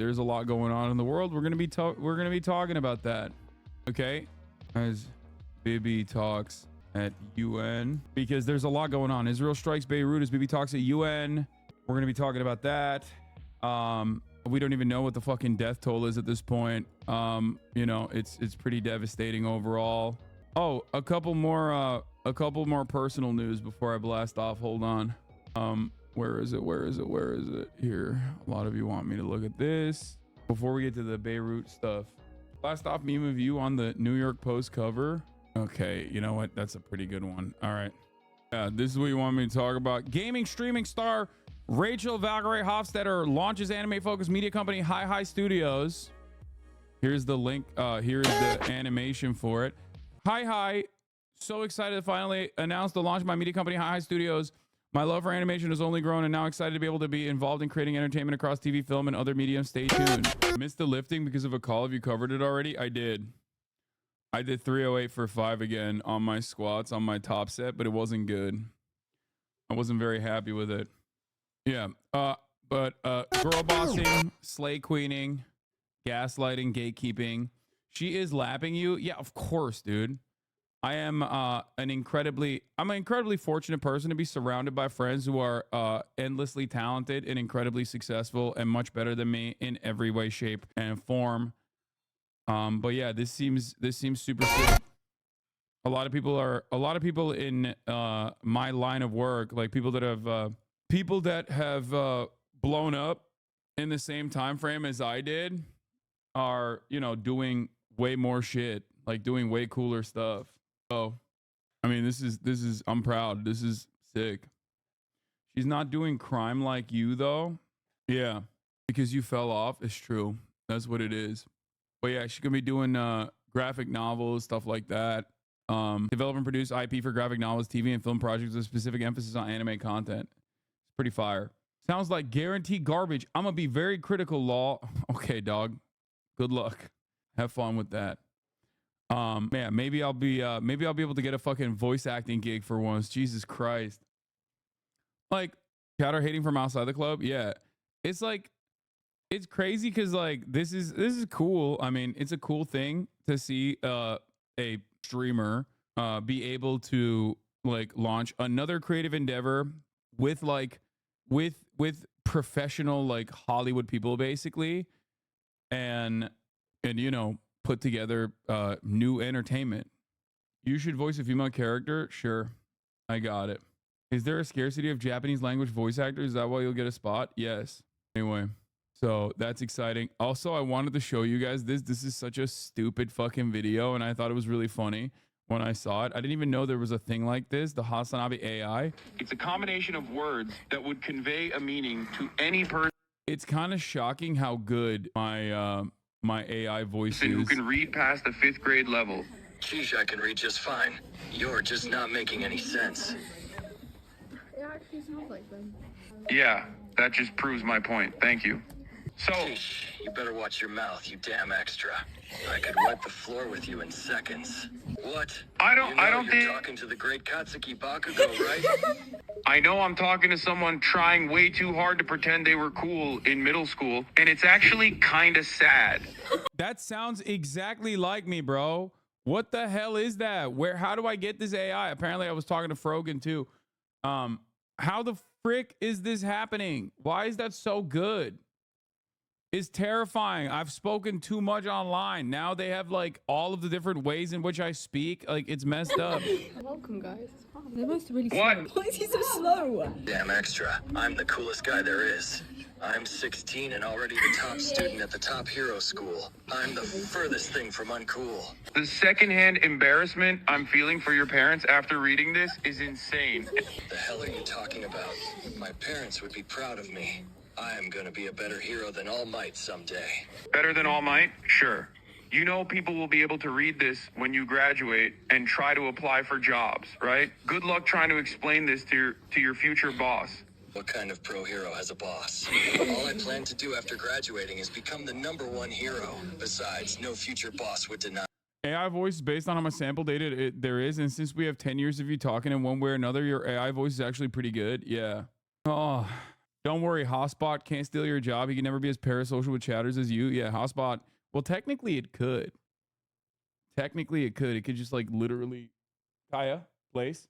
there's a lot going on in the world. We're gonna be talking about that. Okay, as Bibi talks at UN, because there's a lot going on. Israel strikes Beirut as Bibi talks at UN. We're gonna be talking about that. We don't even know what the fucking death toll is at this point. You know, it's pretty devastating overall. Oh, a couple more personal news before I blast off. Hold on. Where is it? Here. A lot of you want me to look at this before we get to the Beirut stuff. Blast off meme of you on the New York Post cover. Okay, you know what? That's a pretty good one. All right. Yeah, this is what you want me to talk about. Gaming streaming star Rachel Valkyrie Hofstetter launches anime-focused media company Hi Studios. Here's the link. Here's the animation for it. Hi. So excited to finally announce the launch of my media company Hi Studios. My love for animation has only grown, and now excited to be able to be involved in creating entertainment across TV, film, and other mediums. Stay tuned. Missed the lifting because of a call. Have you covered it already? I did 308 for 5 again on my squats on my top set, but it wasn't good. I wasn't very happy with it. Yeah. But girl bossing, slay queening, gaslighting, gatekeeping. She is lapping you. Yeah, of course, dude. I am I'm an incredibly fortunate person to be surrounded by friends who are endlessly talented and incredibly successful and much better than me in every way, shape, and form. But yeah, this seems super sick. A lot of people in my line of work, like people that have blown up in the same time frame as I did, are, you know, doing way more shit, like doing way cooler stuff. So, I mean, this is, I'm proud. This is sick. She's not doing crime like you, though. Yeah, because you fell off. It's true. That's what it is. But yeah, she's going to be doing graphic novels, stuff like that. Develop and produce IP for graphic novels, TV, and film projects with specific emphasis on anime content. It's pretty fire. Sounds like guaranteed garbage. I'm going to be very critical, Law. Okay, dog. Good luck. Have fun with that. Yeah, maybe I'll be able to get a fucking voice acting gig for once. Jesus Christ. Like, chatter hating from outside the club. Yeah. It's like, it's crazy because like this is cool. I mean, it's a cool thing to see a streamer be able to like launch another creative endeavor with professional like Hollywood people basically, and you know, put together new entertainment. You should voice a female character. Sure, I got it. Is there a scarcity of Japanese language voice actors? Is that why you'll get a spot? Yes. Anyway, so that's exciting. Also, I wanted to show you guys this. This is such a stupid fucking video, and I thought it was really funny when I saw it. I didn't even know there was a thing like this, the Hasanabi AI. It's a combination of words that would convey a meaning to any person. It's kind of shocking how good my my AI voice is. Who can read past the 5th grade level. Geez, I can read just fine. You're just not making any sense. It actually smells like them. Yeah, that just proves my point. Thank you. So, Geesh, you better watch your mouth, you damn extra. I could wipe the floor with you in seconds. What? I don't you're think talking to the great Katsuki Bakugo, right? I know I'm talking to someone trying way too hard to pretend they were cool in middle school, and it's actually kind of sad. That sounds exactly like me, bro. What the hell is that? How do I get this AI? Apparently I was talking to Frogan too. How the frick is this happening? Why is that so good? It's terrifying. I've spoken too much online. Now they have like all of the different ways in which I speak. Like, it's messed up. Welcome, guys. They're most really What? slow. Why is he so slow? Damn extra. I'm the coolest guy there is. I'm 16 and already the top student at the top hero school. I'm the furthest thing from uncool. The secondhand embarrassment I'm feeling for your parents after reading this is insane. The hell are you talking about? My parents would be proud of me. I am gonna be a better hero than All Might someday. Better than All Might? Sure. You know people will be able to read this when you graduate and try to apply for jobs, right? Good luck trying to explain this to your future boss. What kind of pro hero has a boss? All I plan to do after graduating is become the #1 hero. Besides, no future boss would deny. AI voice is based on how much sample data there is, and since we have 10 years of you talking in one way or another, your AI voice is actually pretty good. Yeah. Oh, Don't worry, Hotspot can't steal your job. He can never be as parasocial with chatters as you. Yeah, Hotspot. Well, technically it could. Technically it could. It could just like literally, Kaya, place.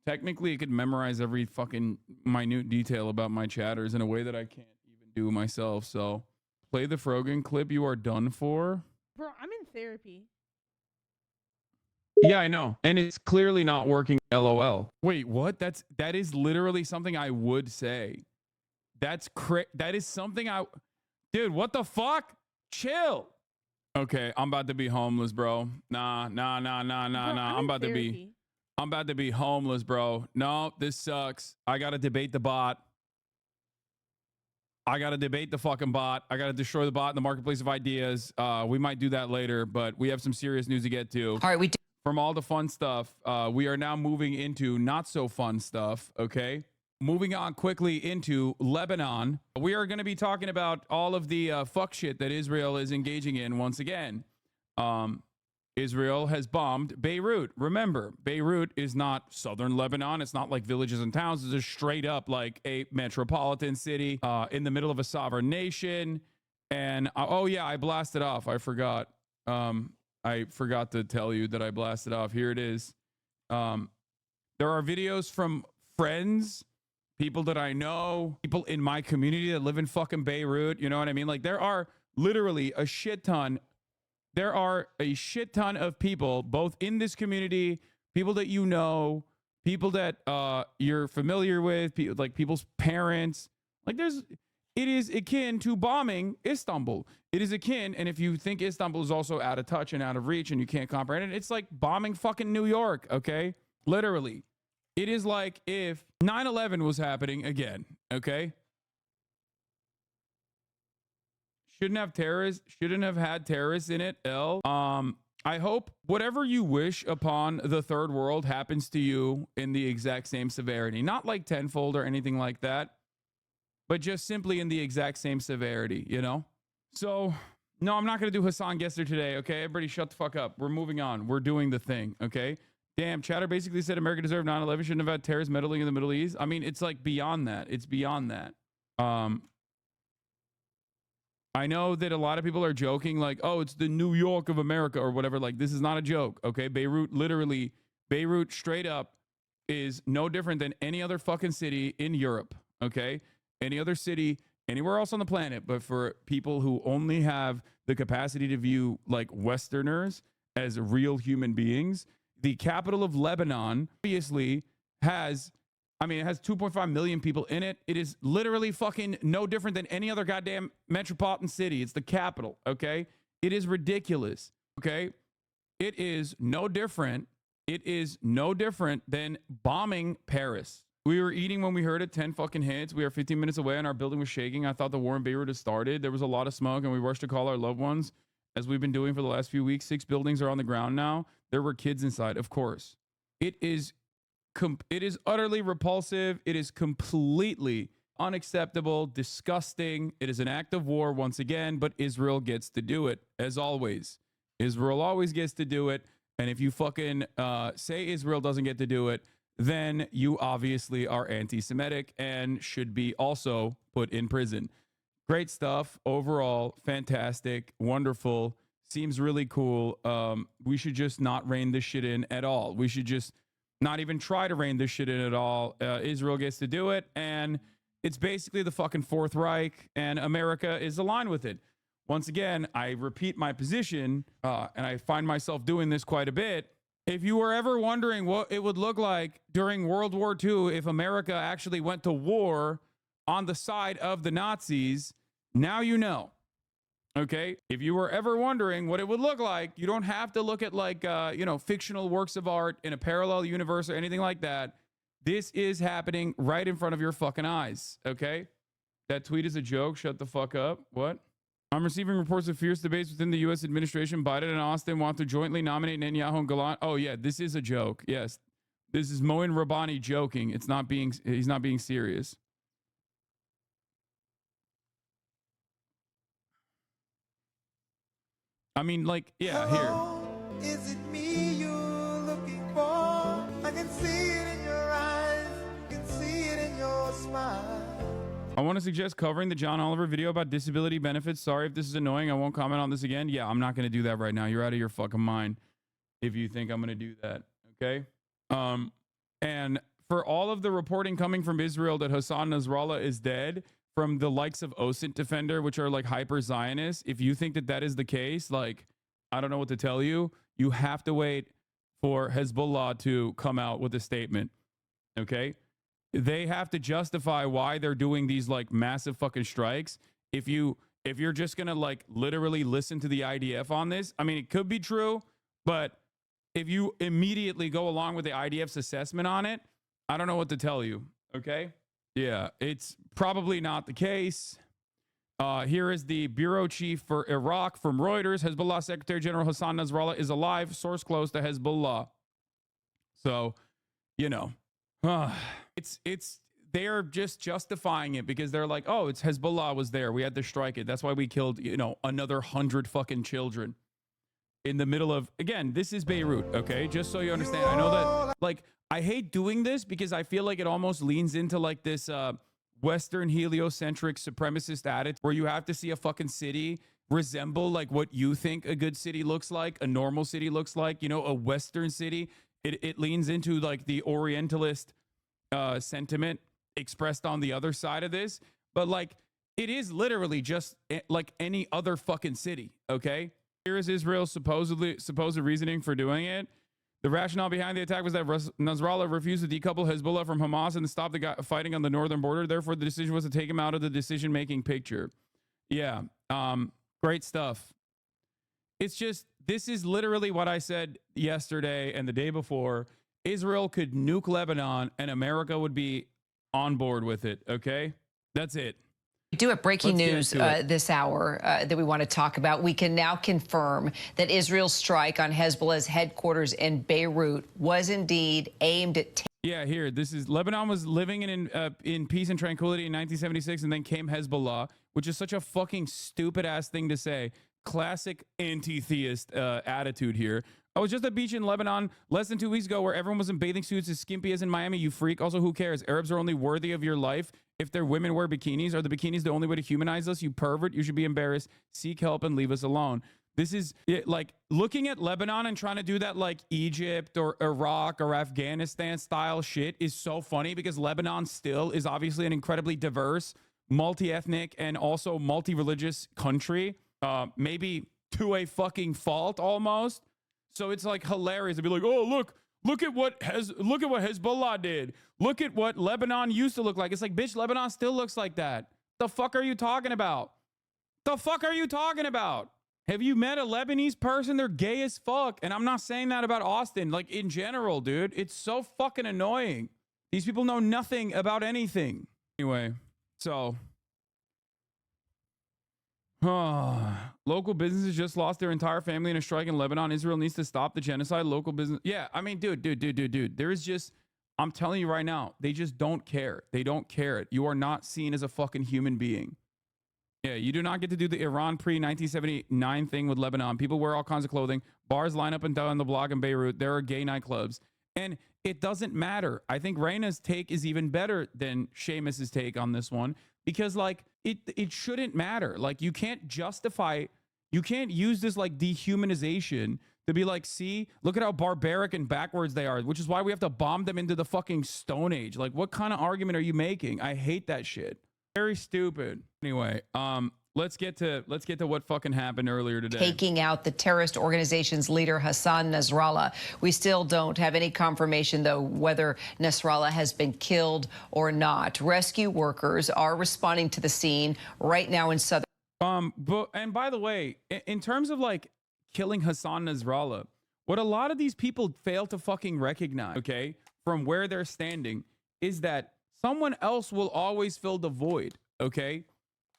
Technically it could memorize every fucking minute detail about my chatters in a way that I can't even do myself. So play the Frogan clip. You are done for. Bro, I'm in therapy. Yeah, I know. And it's clearly not working. LOL. Wait, what? That is literally something I would say. That is something dude, what the fuck? Chill. Okay, I'm about to be homeless, bro. Nah. Bro, I'm about to be homeless, bro. No, this sucks. I gotta debate the bot. I gotta debate the fucking bot. I gotta destroy the bot in the marketplace of ideas. We might do that later, but we have some serious news to get to. All right, From all the fun stuff, we are now moving into not so fun stuff, okay? Moving on quickly into Lebanon. We are going to be talking about all of the fuck shit that Israel is engaging in once again. Israel has bombed Beirut. Remember, Beirut is not southern Lebanon. It's not like villages and towns. It's just straight up like a metropolitan city in the middle of a sovereign nation. And oh yeah, I blasted off. I forgot. I forgot to tell you that I blasted off. Here it is. There are videos from friends, people that I know, people in my community that live in fucking Beirut. You know what I mean? Like there are literally a shit ton. There are a shit ton of people, both in this community, people that you know, people that you're familiar with, like people's parents. Like it is akin to bombing Istanbul. It is akin, and if you think Istanbul is also out of touch and out of reach and you can't comprehend it, it's like bombing fucking New York, okay? Literally. It is like if 9/11 was happening again, okay? Shouldn't have had terrorists in it, I hope whatever you wish upon the third world happens to you in the exact same severity. Not like tenfold or anything like that, but just simply in the exact same severity, you know? So, no, I'm not going to do Hassan Gesser today, okay? Everybody shut the fuck up. We're moving on. We're doing the thing, okay? Damn, Chatter basically said America deserved 9/11, shouldn't have had terrorists meddling in the Middle East. I mean, it's like beyond that. It's beyond that. I know that a lot of people are joking like, oh, it's the New York of America or whatever. Like, this is not a joke, okay? Beirut straight up is no different than any other fucking city in Europe, okay? Any other city anywhere else on the planet, but for people who only have the capacity to view like Westerners as real human beings, the capital of Lebanon obviously has, it has 2.5 million people in it. It is literally fucking no different than any other goddamn metropolitan city. It's the capital, okay? It is ridiculous, okay? It is no different. It is no different than bombing Paris. We were eating when we heard it, 10 fucking hits. We are 15 minutes away and our building was shaking. I thought the war in Beirut had started. There was a lot of smoke and we rushed to call our loved ones, as we've been doing for the last few weeks. 6 buildings are on the ground now. There were kids inside, of course. It is utterly repulsive. It is completely unacceptable, disgusting. It is an act of war once again, but Israel gets to do it, as always. Israel always gets to do it. And if you fucking say Israel doesn't get to do it, then you obviously are anti-Semitic and should be also put in prison. Great stuff. Overall, fantastic, wonderful. Seems really cool. We should just not rein this shit in at all. We should just not even try to rein this shit in at all. Israel gets to do it, and it's basically the fucking Fourth Reich, and America is aligned with it. Once again, I repeat my position, and I find myself doing this quite a bit. If you were ever wondering what it would look like during World War II if America actually went to war on the side of the Nazis, now you know. Okay? If you were ever wondering what it would look like, you don't have to look at like, fictional works of art in a parallel universe or anything like that. This is happening right in front of your fucking eyes. Okay? That tweet is a joke. Shut the fuck up. What? I'm receiving reports of fierce debates within the U.S. administration. Biden and Austin want to jointly nominate Netanyahu and Gallant. Oh, yeah, this is a joke. Yes. This is Moin Rabbani joking. He's not being serious. I mean, like, yeah, here. Is it me you're looking for? I can see it in your eyes. I can see it in your smile. I want to suggest covering the John Oliver video about disability benefits. Sorry if this is annoying. I won't comment on this again. Yeah, I'm not going to do that right now. You're out of your fucking mind if you think I'm going to do that. Okay. And for all of the reporting coming from Israel that Hassan Nasrallah is dead from the likes of OSINT Defender, which are like hyper Zionists, if you think that that is the case, like, I don't know what to tell you. You have to wait for Hezbollah to come out with a statement. Okay. They have to justify why they're doing these like massive fucking strikes. If you're just going to like literally listen to the IDF on this, I mean, it could be true, but if you immediately go along with the IDF's assessment on it, I don't know what to tell you. Okay. Yeah, it's probably not the case. Here is the bureau chief for Iraq from Reuters. Hezbollah Secretary General Hassan Nasrallah is alive. Source close to Hezbollah. So, you know, they are just justifying it because they're like, oh, it's Hezbollah was there. We had to strike it. That's why we killed, you know, another 100 fucking children in the middle of, again, this is Beirut. Okay. Just so you understand. I know that, like, I hate doing this because I feel like it almost leans into like this, Western heliocentric supremacist attitude where you have to see a fucking city resemble like what you think a good city looks like, a normal city looks like, you know, a Western city. It leans into like the Orientalist sentiment expressed on the other side of this. But like, it is literally just like any other fucking city. Okay. Here is Israel's supposed reasoning for doing it. The rationale behind the attack was that Nasrallah refused to decouple Hezbollah from Hamas and stop the fighting on the northern border. Therefore, the decision was to take him out of the decision-making picture. Yeah, great stuff. It's just, this is literally what I said yesterday and the day before. Israel could nuke Lebanon and America would be on board with it, okay? That's it. We do have breaking news this hour that we want to talk about. We can now confirm that Israel's strike on Hezbollah's headquarters in Beirut was indeed aimed at... Yeah, here, this is Lebanon was living in peace and tranquility in 1976, and then came Hezbollah, which is such a fucking stupid-ass thing to say. Classic anti-theist attitude here. I was just at a beach in Lebanon less than 2 weeks ago where everyone was in bathing suits as skimpy as in Miami, you freak. Also, who cares? Arabs are only worthy of your life if their women wear bikinis. Are the bikinis the only way to humanize us? You pervert. You should be embarrassed. Seek help and leave us alone. This is like looking at Lebanon and trying to do that like Egypt or Iraq or Afghanistan style shit is so funny because Lebanon still is obviously an incredibly diverse, multi-ethnic, and also multi-religious country. Maybe to a fucking fault almost. So it's like hilarious to be like, oh, look at what Hezbollah did. Look at what Lebanon used to look like. It's like, bitch, Lebanon still looks like that. The fuck are you talking about? The fuck are you talking about? Have you met a Lebanese person? They're gay as fuck. And I'm not saying that about Austin, like in general, dude. It's so fucking annoying. These people know nothing about anything. Anyway, so local businesses just lost their entire family in a strike in Lebanon. Israel needs to stop the genocide. Local business. Yeah, I mean, dude. There is just, I'm telling you right now, they just don't care. They don't care it. You are not seen as a fucking human being. Yeah, you do not get to do the Iran pre-1979 thing with Lebanon. People wear all kinds of clothing. Bars line up and down the block in Beirut. There are gay nightclubs. And it doesn't matter. I think Raina's take is even better than Seamus's take on this one. Because like it shouldn't matter. Like you can't justify, you can't use this like dehumanization to be like, see, look at how barbaric and backwards they are, which is why we have to bomb them into the fucking Stone Age. Like what kind of argument are you making? I hate that shit. Very stupid. Anyway, let's get to what fucking happened earlier today. Taking out the terrorist organization's leader, Hassan Nasrallah. We still don't have any confirmation, though, whether Nasrallah has been killed or not. Rescue workers are responding to the scene right now in southern. And by the way, in terms of like killing Hassan Nasrallah, what a lot of these people fail to fucking recognize, okay, from where they're standing, is that someone else will always fill the void, okay?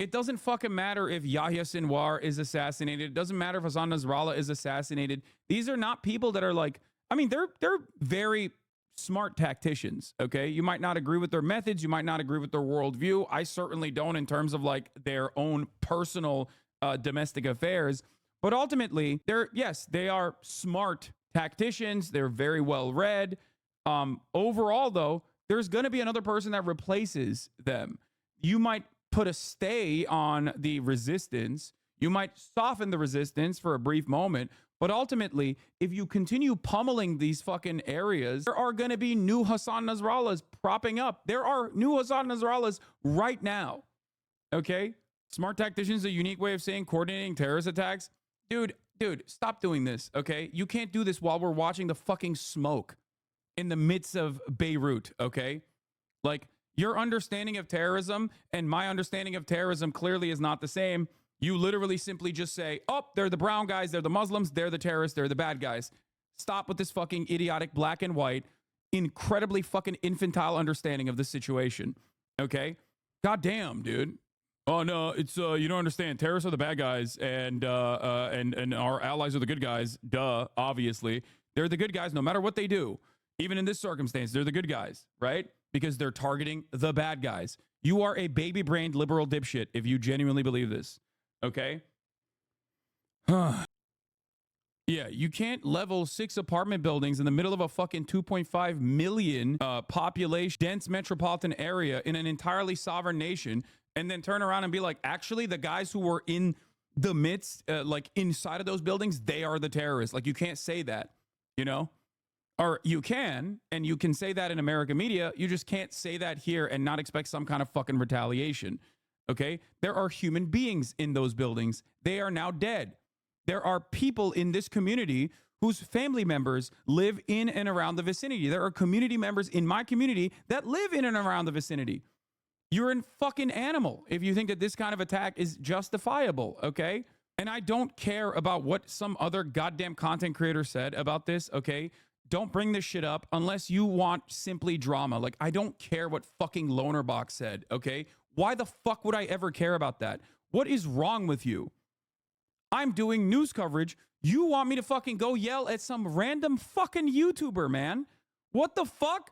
It doesn't fucking matter if Yahya Sinwar is assassinated. It doesn't matter if Hassan Nasrallah is assassinated. These are not people that are like, I mean, they're very smart tacticians, okay? You might not agree with their methods. You might not agree with their worldview. I certainly don't in terms of like their own personal domestic affairs. But ultimately, they are smart tacticians. They're very well read. Overall, though, there's going to be another person that replaces them. you might put a stay on the resistance. You might soften the resistance for a brief moment. But ultimately, if you continue pummeling these fucking areas, there are going to be new Hassan Nasrallahs propping up. There are new Hassan Nasrallahs right now. Okay? Smart tacticians, a unique way of saying coordinating terrorist attacks. Dude, stop doing this, okay? You can't do this while we're watching the fucking smoke in the midst of Beirut, okay? Like, your understanding of terrorism and my understanding of terrorism clearly is not the same. You literally simply just say, oh, they're the brown guys, they're the Muslims, they're the terrorists, they're the bad guys. Stop with this fucking idiotic black and white, incredibly fucking infantile understanding of the situation, okay? God damn, dude. Oh no, it's you don't understand. Terrorists are the bad guys, and our allies are the good guys. Duh, obviously. They're the good guys no matter what they do. Even in this circumstance, they're the good guys, right? Because they're targeting the bad guys. You are a baby-brained liberal dipshit if you genuinely believe this. Okay? Yeah, you can't level 6 apartment buildings in the middle of a fucking 2.5 million population, dense metropolitan area in an entirely sovereign nation, and then turn around and be like, actually, the guys who were in the midst, like inside of those buildings, they are the terrorists. Like, you can't say that, you know? Or you can, and you can say that in American media. You just can't say that here and not expect some kind of fucking retaliation. Okay? There are human beings in those buildings. They are now dead. There are people in this community whose family members live in and around the vicinity. There are community members in my community that live in and around the vicinity. You're a fucking animal if you think that this kind of attack is justifiable, okay? And I don't care about what some other goddamn content creator said about this, okay? Don't bring this shit up unless you want simply drama. Like, I don't care what fucking Lonerbox said, okay? Why the fuck would I ever care about that? What is wrong with you? I'm doing news coverage. You want me to fucking go yell at some random fucking YouTuber, man? What the fuck?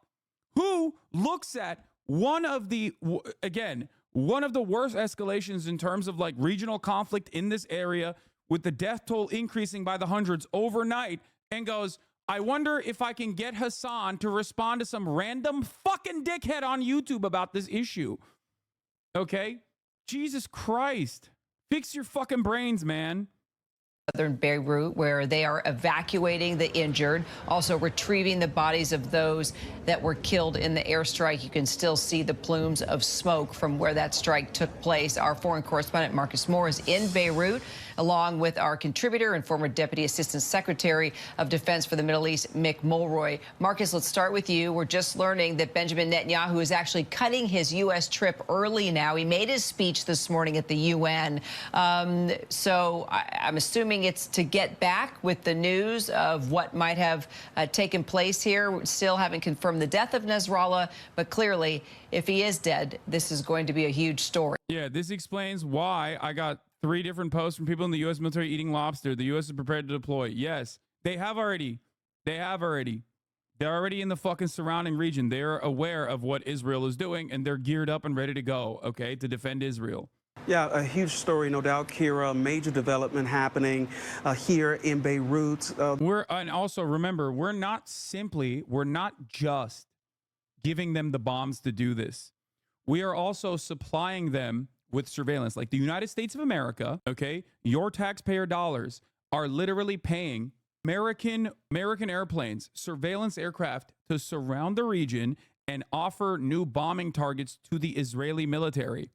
Who looks at one of the worst escalations in terms of like regional conflict in this area with the death toll increasing by the hundreds overnight and goes, I wonder if I can get Hassan to respond to some random fucking dickhead on YouTube about this issue. Okay? Jesus Christ. Fix your fucking brains, man. Southern Beirut, where they are evacuating the injured, also retrieving the bodies of those that were killed in the airstrike. You can still see the plumes of smoke from where that strike took place. Our foreign correspondent Marcus Moore is in Beirut, along with our contributor and former Deputy Assistant Secretary of Defense for the Middle East, Mick Mulroy. Marcus, let's start with you. We're just learning that Benjamin Netanyahu is actually cutting his U.S. trip early now. He made his speech this morning at the UN. So I'm assuming it's to get back with the news of what might have taken place here. We still haven't confirmed the death of Nasrallah, but clearly, if he is dead, this is going to be a huge story. Yeah, this explains why I got 3 different posts from people in the U.S. military eating lobster. The U.S. is prepared to deploy. Yes, they have already. They're already in the fucking surrounding region. They're aware of what Israel is doing, and they're geared up and ready to go, okay, to defend Israel. Yeah, a huge story, no doubt, Kira. Major development happening here in Beirut. And also remember, we're not just giving them the bombs to do this. We are also supplying them with surveillance. Like the United States of America, okay, your taxpayer dollars are literally paying American airplanes, surveillance aircraft to surround the region and offer new bombing targets to the Israeli military,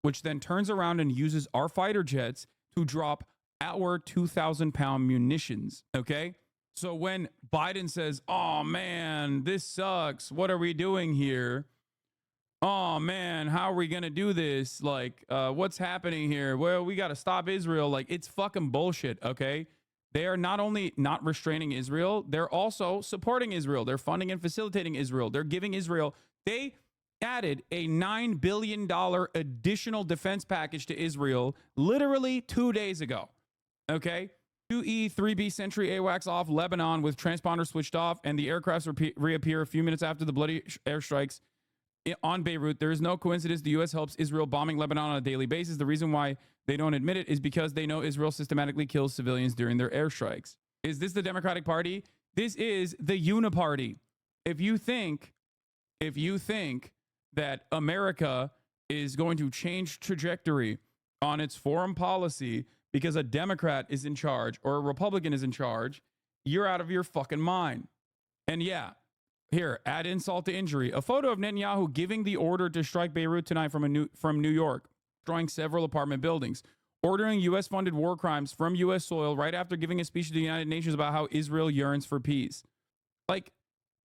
which then turns around and uses our fighter jets to drop our 2,000-pound munitions, okay? So when Biden says, oh, man, this sucks. What are we doing here? Oh, man, how are we going to do this? Like, what's happening here? Well, we got to stop Israel. Like, it's fucking bullshit, okay? They are not only not restraining Israel, they're also supporting Israel. They're funding and facilitating Israel. They're giving Israel... They added a $9 billion additional defense package to Israel literally 2 days ago. Okay? 2E, 3B Sentry AWACS off Lebanon with transponder switched off, and the aircrafts reappear a few minutes after the bloody airstrikes on Beirut. There is no coincidence the U.S. helps Israel bombing Lebanon on a daily basis. The reason why they don't admit it is because they know Israel systematically kills civilians during their airstrikes. Is this the Democratic Party? This is the Uniparty. If you think that America is going to change trajectory on its foreign policy because a Democrat is in charge or a Republican is in charge, you're out of your fucking mind. And yeah, here, add insult to injury. A photo of Netanyahu giving the order to strike Beirut tonight from New York, destroying several apartment buildings, ordering U.S.-funded war crimes from U.S. soil right after giving a speech to the United Nations about how Israel yearns for peace. Like,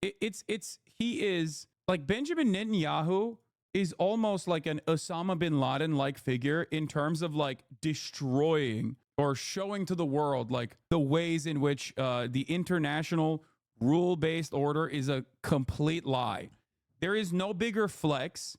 he is, like, Benjamin Netanyahu is almost like an Osama bin Laden-like figure in terms of, like, destroying or showing to the world, like, the ways in which the international rule-based order is a complete lie. There is no bigger flex.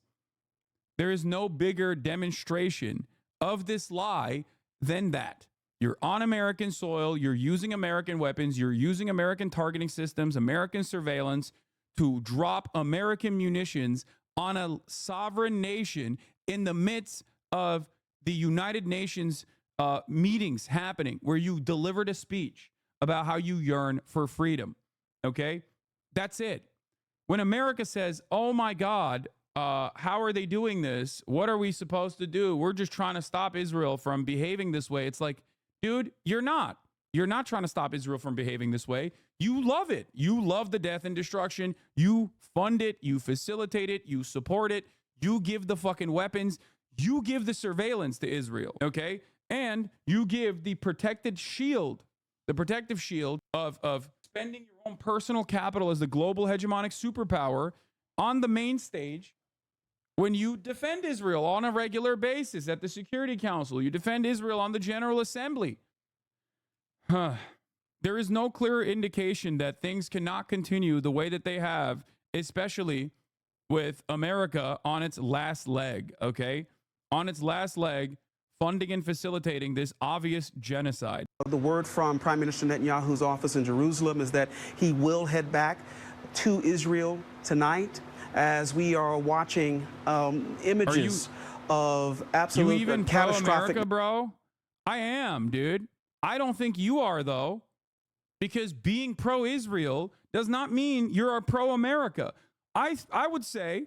There is no bigger demonstration of this lie than that. You're on American soil. You're using American weapons. You're using American targeting systems, American surveillance to drop American munitions on a sovereign nation in the midst of the United Nations meetings happening where you delivered a speech about how you yearn for freedom. Okay? That's it. When America says, oh my God, how are they doing this? What are we supposed to do? We're just trying to stop Israel from behaving this way. It's like, dude, you're not. You're not trying to stop Israel from behaving this way. You love it. You love the death and destruction. You fund it. You facilitate it. You support it. You give the fucking weapons. You give the surveillance to Israel, okay? And you give the protective shield of spending your own personal capital as the global hegemonic superpower on the main stage when you defend Israel on a regular basis at the Security Council. You defend Israel on the General Assembly. There is no clear indication that things cannot continue the way that they have, especially with America on its last leg, okay? On its last leg, funding and facilitating this obvious genocide. The word from Prime Minister Netanyahu's office in Jerusalem is that he will head back to Israel tonight as we are watching images of absolute you even catastrophic. Pro-America, bro? I am, dude. I don't think you are, though, because being pro-Israel does not mean you're a pro-America. I would say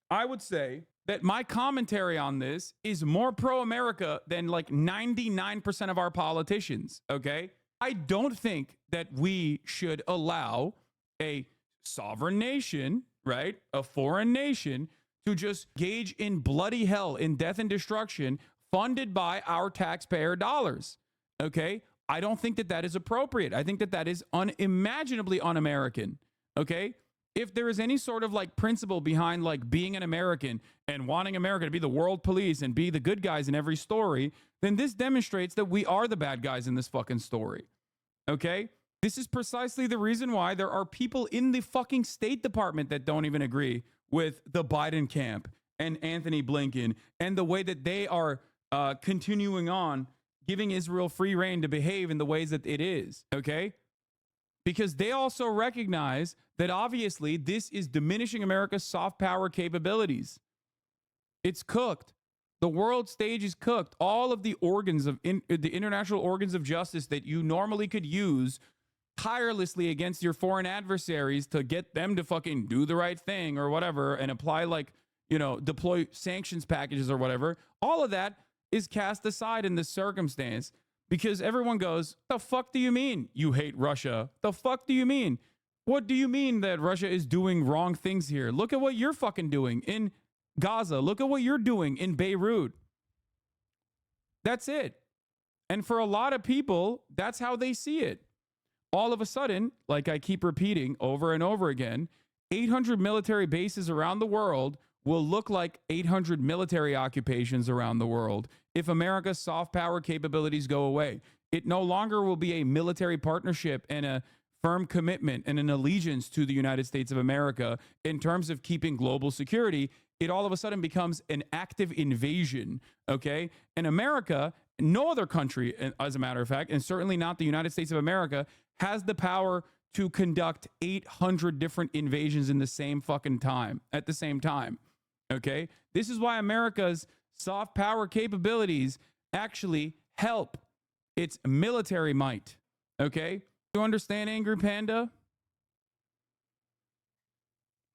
that my commentary on this is more pro-America than like 99% of our politicians, okay? I don't think that we should allow a sovereign nation, right, a foreign nation, to just gauge in bloody hell, in death and destruction, funded by our taxpayer dollars. Okay, I don't think that that is appropriate. I think that that is unimaginably un-American. Okay, if there is any sort of like principle behind like being an American and wanting America to be the world police and be the good guys in every story, then this demonstrates that we are the bad guys in this fucking story. Okay, this is precisely the reason why there are people in the fucking State Department that don't even agree with the Biden camp and Anthony Blinken and the way that they are continuing on giving Israel free rein to behave in the ways that it is, okay? Because they also recognize that obviously this is diminishing America's soft power capabilities. It's cooked. The world stage is cooked. All of the organs of the international organs of justice that you normally could use tirelessly against your foreign adversaries to get them to fucking do the right thing or whatever and apply like, you know, deploy sanctions packages or whatever, all of that is cast aside in this circumstance because everyone goes, the fuck do you mean you hate Russia? The fuck do you mean? What do you mean that Russia is doing wrong things here? Look at what you're fucking doing in Gaza. Look at what you're doing in Beirut. That's it. And for a lot of people, that's how they see it. All of a sudden, like I keep repeating over and over again, 800 military bases around the world will look like 800 military occupations around the world if America's soft power capabilities go away. It no longer will be a military partnership and a firm commitment and an allegiance to the United States of America in terms of keeping global security. It all of a sudden becomes an active invasion, okay? And America, no other country, as a matter of fact, and certainly not the United States of America, has the power to conduct 800 different invasions in the same fucking time, at the same time. Okay, this is why America's soft power capabilities actually help its military might. Okay, you understand, Angry Panda?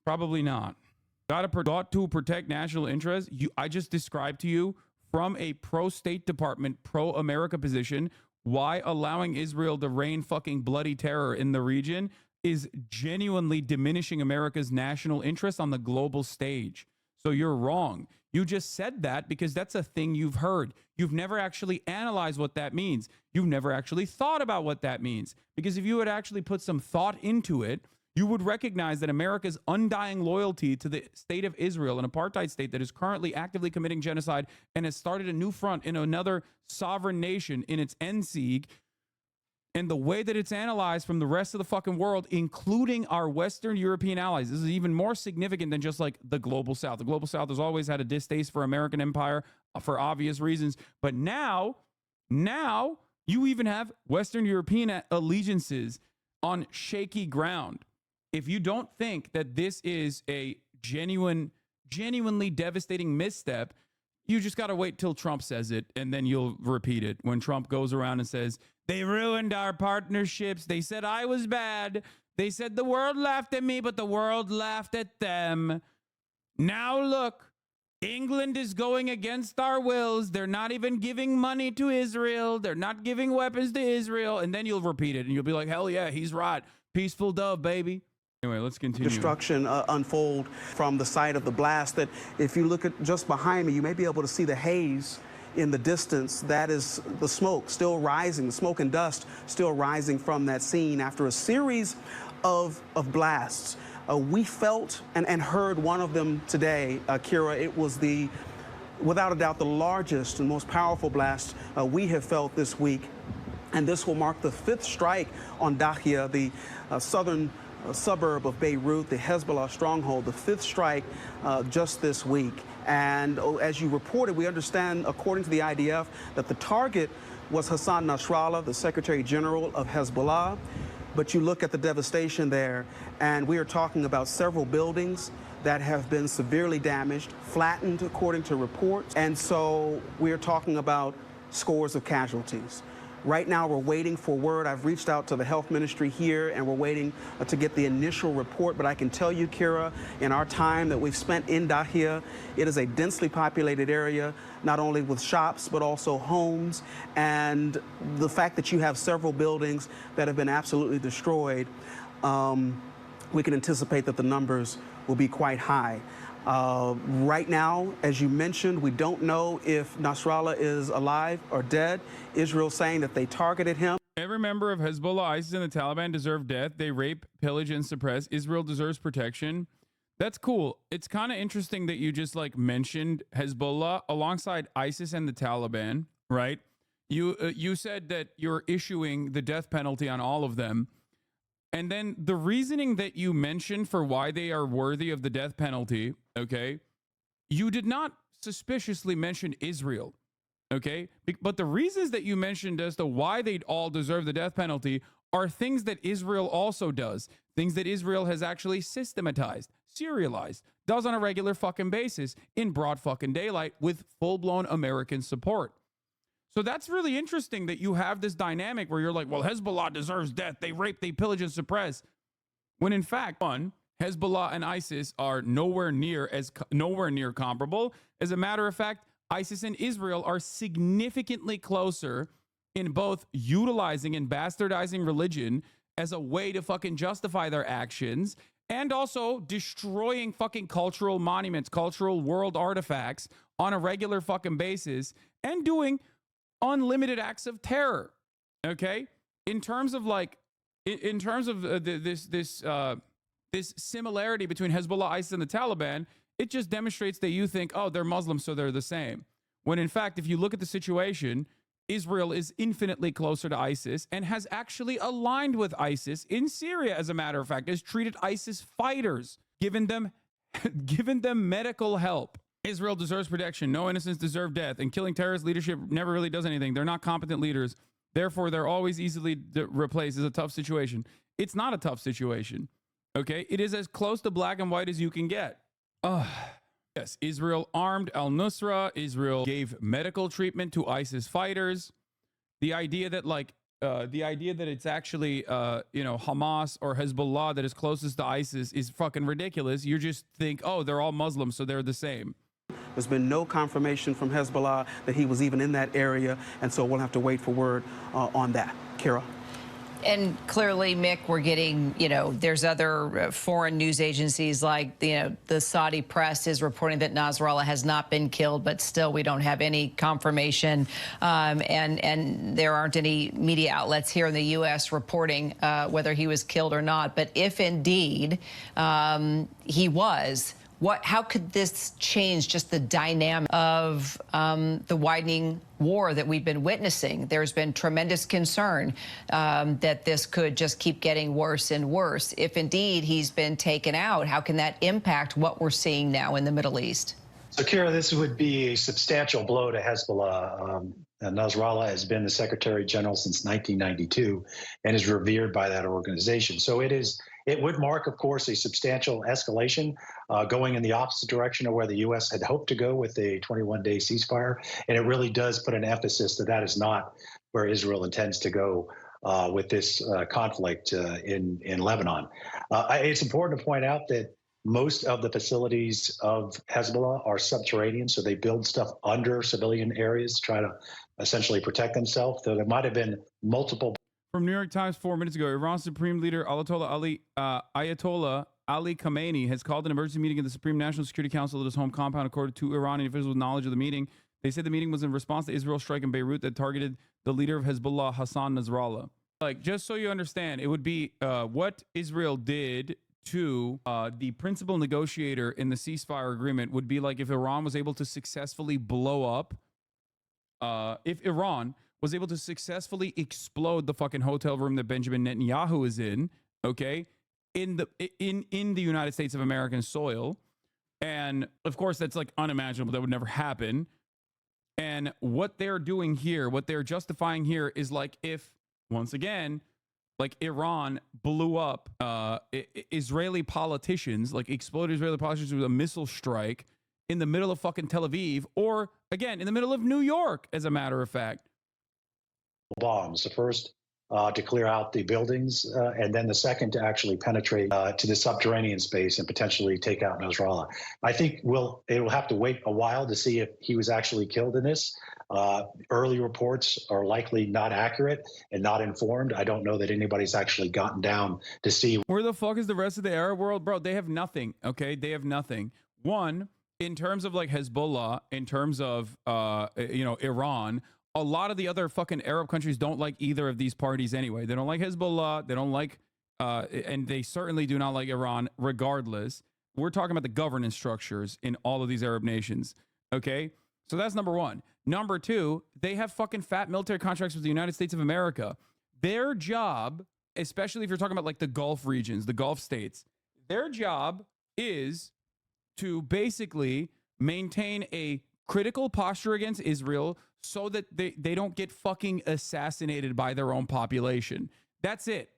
Probably not. got to protect national interests. I just described to you from a pro-State Department, pro-America position why allowing Israel to reign fucking bloody terror in the region is genuinely diminishing America's national interest on the global stage. So you're wrong. You just said that because that's a thing you've heard. You've never actually analyzed what that means. You've never actually thought about what that means. Because if you had actually put some thought into it, you would recognize that America's undying loyalty to the state of Israel, an apartheid state that is currently actively committing genocide and has started a new front in another sovereign nation in its NSIG, and the way that it's analyzed from the rest of the fucking world, including our Western European allies. This is even more significant than just like the global South. The global South has always had a distaste for American empire for obvious reasons. But now you even have Western European allegiances on shaky ground. If you don't think that this is a genuinely devastating misstep, you just got to wait till Trump says it, and then you'll repeat it. When Trump goes around and says, they ruined our partnerships. They said I was bad. They said the world laughed at me, but the world laughed at them. Now look, England is going against our wills. They're not even giving money to Israel. They're not giving weapons to Israel. And then you'll repeat it, and you'll be like, hell yeah, he's right. Peaceful dove, baby. Anyway, let's continue. Destruction unfold from the site of the blast. That if you look at just behind me, you may be able to see the haze in the distance. That is the smoke still rising, the smoke and dust still rising from that scene after a series of blasts. We felt and heard one of them today, Kira. It was without a doubt, the largest and most powerful blast we have felt this week. And this will mark the 5th strike on Dahia, the southern suburb of Beirut, the Hezbollah stronghold, the 5th strike just this week. And as you reported, we understand, according to the IDF, that the target was Hassan Nasrallah, the Secretary General of Hezbollah. But you look at the devastation there, and we are talking about several buildings that have been severely damaged, flattened, according to reports. And so we are talking about scores of casualties. Right now, we're waiting for word. I've reached out to the health ministry here, and we're waiting to get the initial report. But I can tell you, Kira, in our time that we've spent in Dahia, it is a densely populated area, not only with shops, but also homes. And the fact that you have several buildings that have been absolutely destroyed, we can anticipate that the numbers will be quite high. Right now, as you mentioned, we don't know if Nasrallah is alive or dead. Israel saying that they targeted him. Every member of Hezbollah, ISIS, and the Taliban deserve death. They rape, pillage, and suppress. Israel deserves protection. That's cool. It's kind of interesting that you just like mentioned Hezbollah alongside ISIS and the Taliban, right? You said that you're issuing the death penalty on all of them. And then the reasoning that you mentioned for why they are worthy of the death penalty, okay, you did not suspiciously mention Israel, okay? But the reasons that you mentioned as to why they'd all deserve the death penalty are things that Israel also does, things that Israel has actually systematized, serialized, does on a regular fucking basis in broad fucking daylight with full-blown American support. So that's really interesting that you have this dynamic where you're like, well, Hezbollah deserves death. They rape, they pillage, and suppress. When in fact, one, Hezbollah and ISIS are nowhere near comparable. As a matter of fact, ISIS and Israel are significantly closer in both utilizing and bastardizing religion as a way to fucking justify their actions, and also destroying fucking cultural monuments, cultural world artifacts on a regular fucking basis, and doing unlimited acts of terror. Okay, in terms of this similarity between Hezbollah, ISIS, and the Taliban, it just demonstrates that you think, oh, they're Muslims, so they're the same. When in fact, if you look at the situation, Israel is infinitely closer to ISIS and has actually aligned with ISIS in Syria. As a matter of fact, has treated ISIS fighters, given them medical help. Israel deserves protection. No innocents deserve death. And killing terrorist leadership never really does anything. They're not competent leaders. Therefore, they're always easily replaced. It's a tough situation. It's not a tough situation. Okay? It is as close to black and white as you can get. Yes, Israel armed al-Nusra. Israel gave medical treatment to ISIS fighters. The idea that like the idea that it's actually Hamas or Hezbollah that is closest to ISIS is fucking ridiculous. You just think, oh, they're all Muslims, so they're the same. There's been no confirmation from Hezbollah that he was even in that area, and so we'll have to wait for word on that. Kira? And clearly, Mick, we're getting, there's other foreign news agencies like, the Saudi press is reporting that Nasrallah has not been killed, but still we don't have any confirmation. And there aren't any media outlets here in the U.S. reporting whether he was killed or not. But if indeed he was, how could this change just the dynamic of the widening war that we've been witnessing? There's been tremendous concern that this could just keep getting worse and worse. If indeed he's been taken out, how can that impact what we're seeing now in the Middle East? So, Kira, this would be a substantial blow to Hezbollah. Nasrallah has been the Secretary General since 1992 and is revered by that organization. So it would mark, of course, a substantial escalation going in the opposite direction of where the U.S. had hoped to go with a 21-day ceasefire. And it really does put an emphasis that is not where Israel intends to go with this conflict in Lebanon. It's important to point out that most of the facilities of Hezbollah are subterranean, so they build stuff under civilian areas to try to essentially protect themselves, though there might have been multiple. From New York Times 4 minutes ago, Iran's Supreme Leader Ayatollah Ali Khamenei has called an emergency meeting of the Supreme National Security Council at his home compound, according to Iranian officials with knowledge of the meeting. They said the meeting was in response to Israel's strike in Beirut that targeted the leader of Hezbollah, Hassan Nasrallah. Like, just so you understand, it would be what Israel did to the principal negotiator in the ceasefire agreement would be like if Iran was able to successfully blow up, if Iran was able to successfully explode the fucking hotel room that Benjamin Netanyahu is in, okay, in the United States of American soil. And of course, that's like unimaginable. That would never happen. And what they're doing here, what they're justifying here is like if, once again, like Iran blew up Israeli politicians, like exploded Israeli politicians with a missile strike in the middle of fucking Tel Aviv, or again, in the middle of New York, as a matter of fact. Bombs. The first to clear out the buildings, and then the second to actually penetrate to the subterranean space and potentially take out Nasrallah. I think it will have to wait a while to see if he was actually killed in this. Early reports are likely not accurate and not informed. I don't know that anybody's actually gotten down to see. Where the fuck is the rest of the Arab world? Bro, they have nothing, okay? They have nothing. One, in terms of like Hezbollah, in terms of, Iran, a lot of the other fucking Arab countries don't like either of these parties anyway. They don't like Hezbollah. They don't like, and they certainly do not like Iran regardless. We're talking about the governance structures in all of these Arab nations, okay? So that's number one. Number two, they have fucking fat military contracts with the United States of America. Their job, especially if you're talking about like the Gulf regions, the Gulf states, their job is to basically maintain a critical posture against Israel so that they don't get fucking assassinated by their own population. That's it.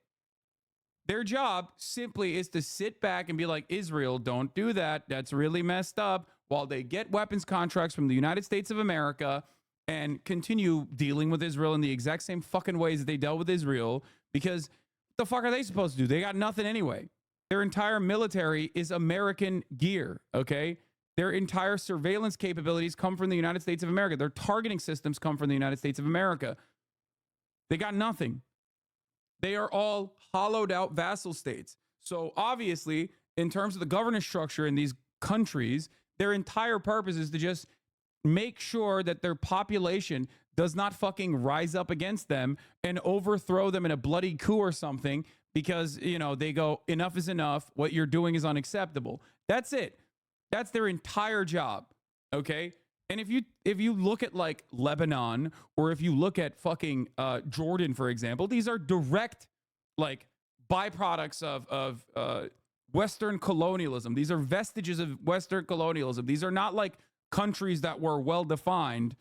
Their job simply is to sit back and be like, Israel, don't do that. That's really messed up, while they get weapons contracts from the United States of America and continue dealing with Israel in the exact same fucking ways that they dealt with Israel, because what the fuck are they supposed to do? They got nothing anyway. Their entire military is American gear, okay? Their entire surveillance capabilities come from the United States of America. Their targeting systems come from the United States of America. They got nothing. They are all hollowed out vassal states. So obviously, in terms of the governance structure in these countries, their entire purpose is to just make sure that their population does not fucking rise up against them and overthrow them in a bloody coup or something because, they go, enough is enough. What you're doing is unacceptable. That's it. That's their entire job, okay? And if you look at like Lebanon, or if you look at fucking Jordan, for example, these are direct like byproducts of Western colonialism. These are vestiges of Western colonialism. These are not like countries that were well defined.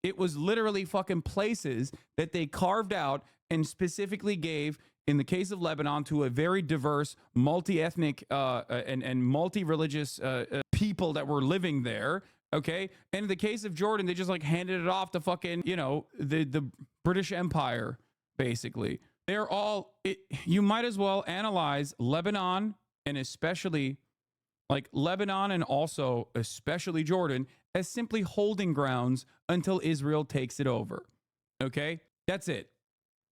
It was literally fucking places that they carved out and specifically gave, in the case of Lebanon, to a very diverse, multi-ethnic and multi-religious people that were living there, okay? And in the case of Jordan, they just like handed it off to fucking, the British Empire, basically. They're all, you might as well analyze Lebanon, and especially like Lebanon and also especially Jordan, as simply holding grounds until Israel takes it over. Okay? That's it.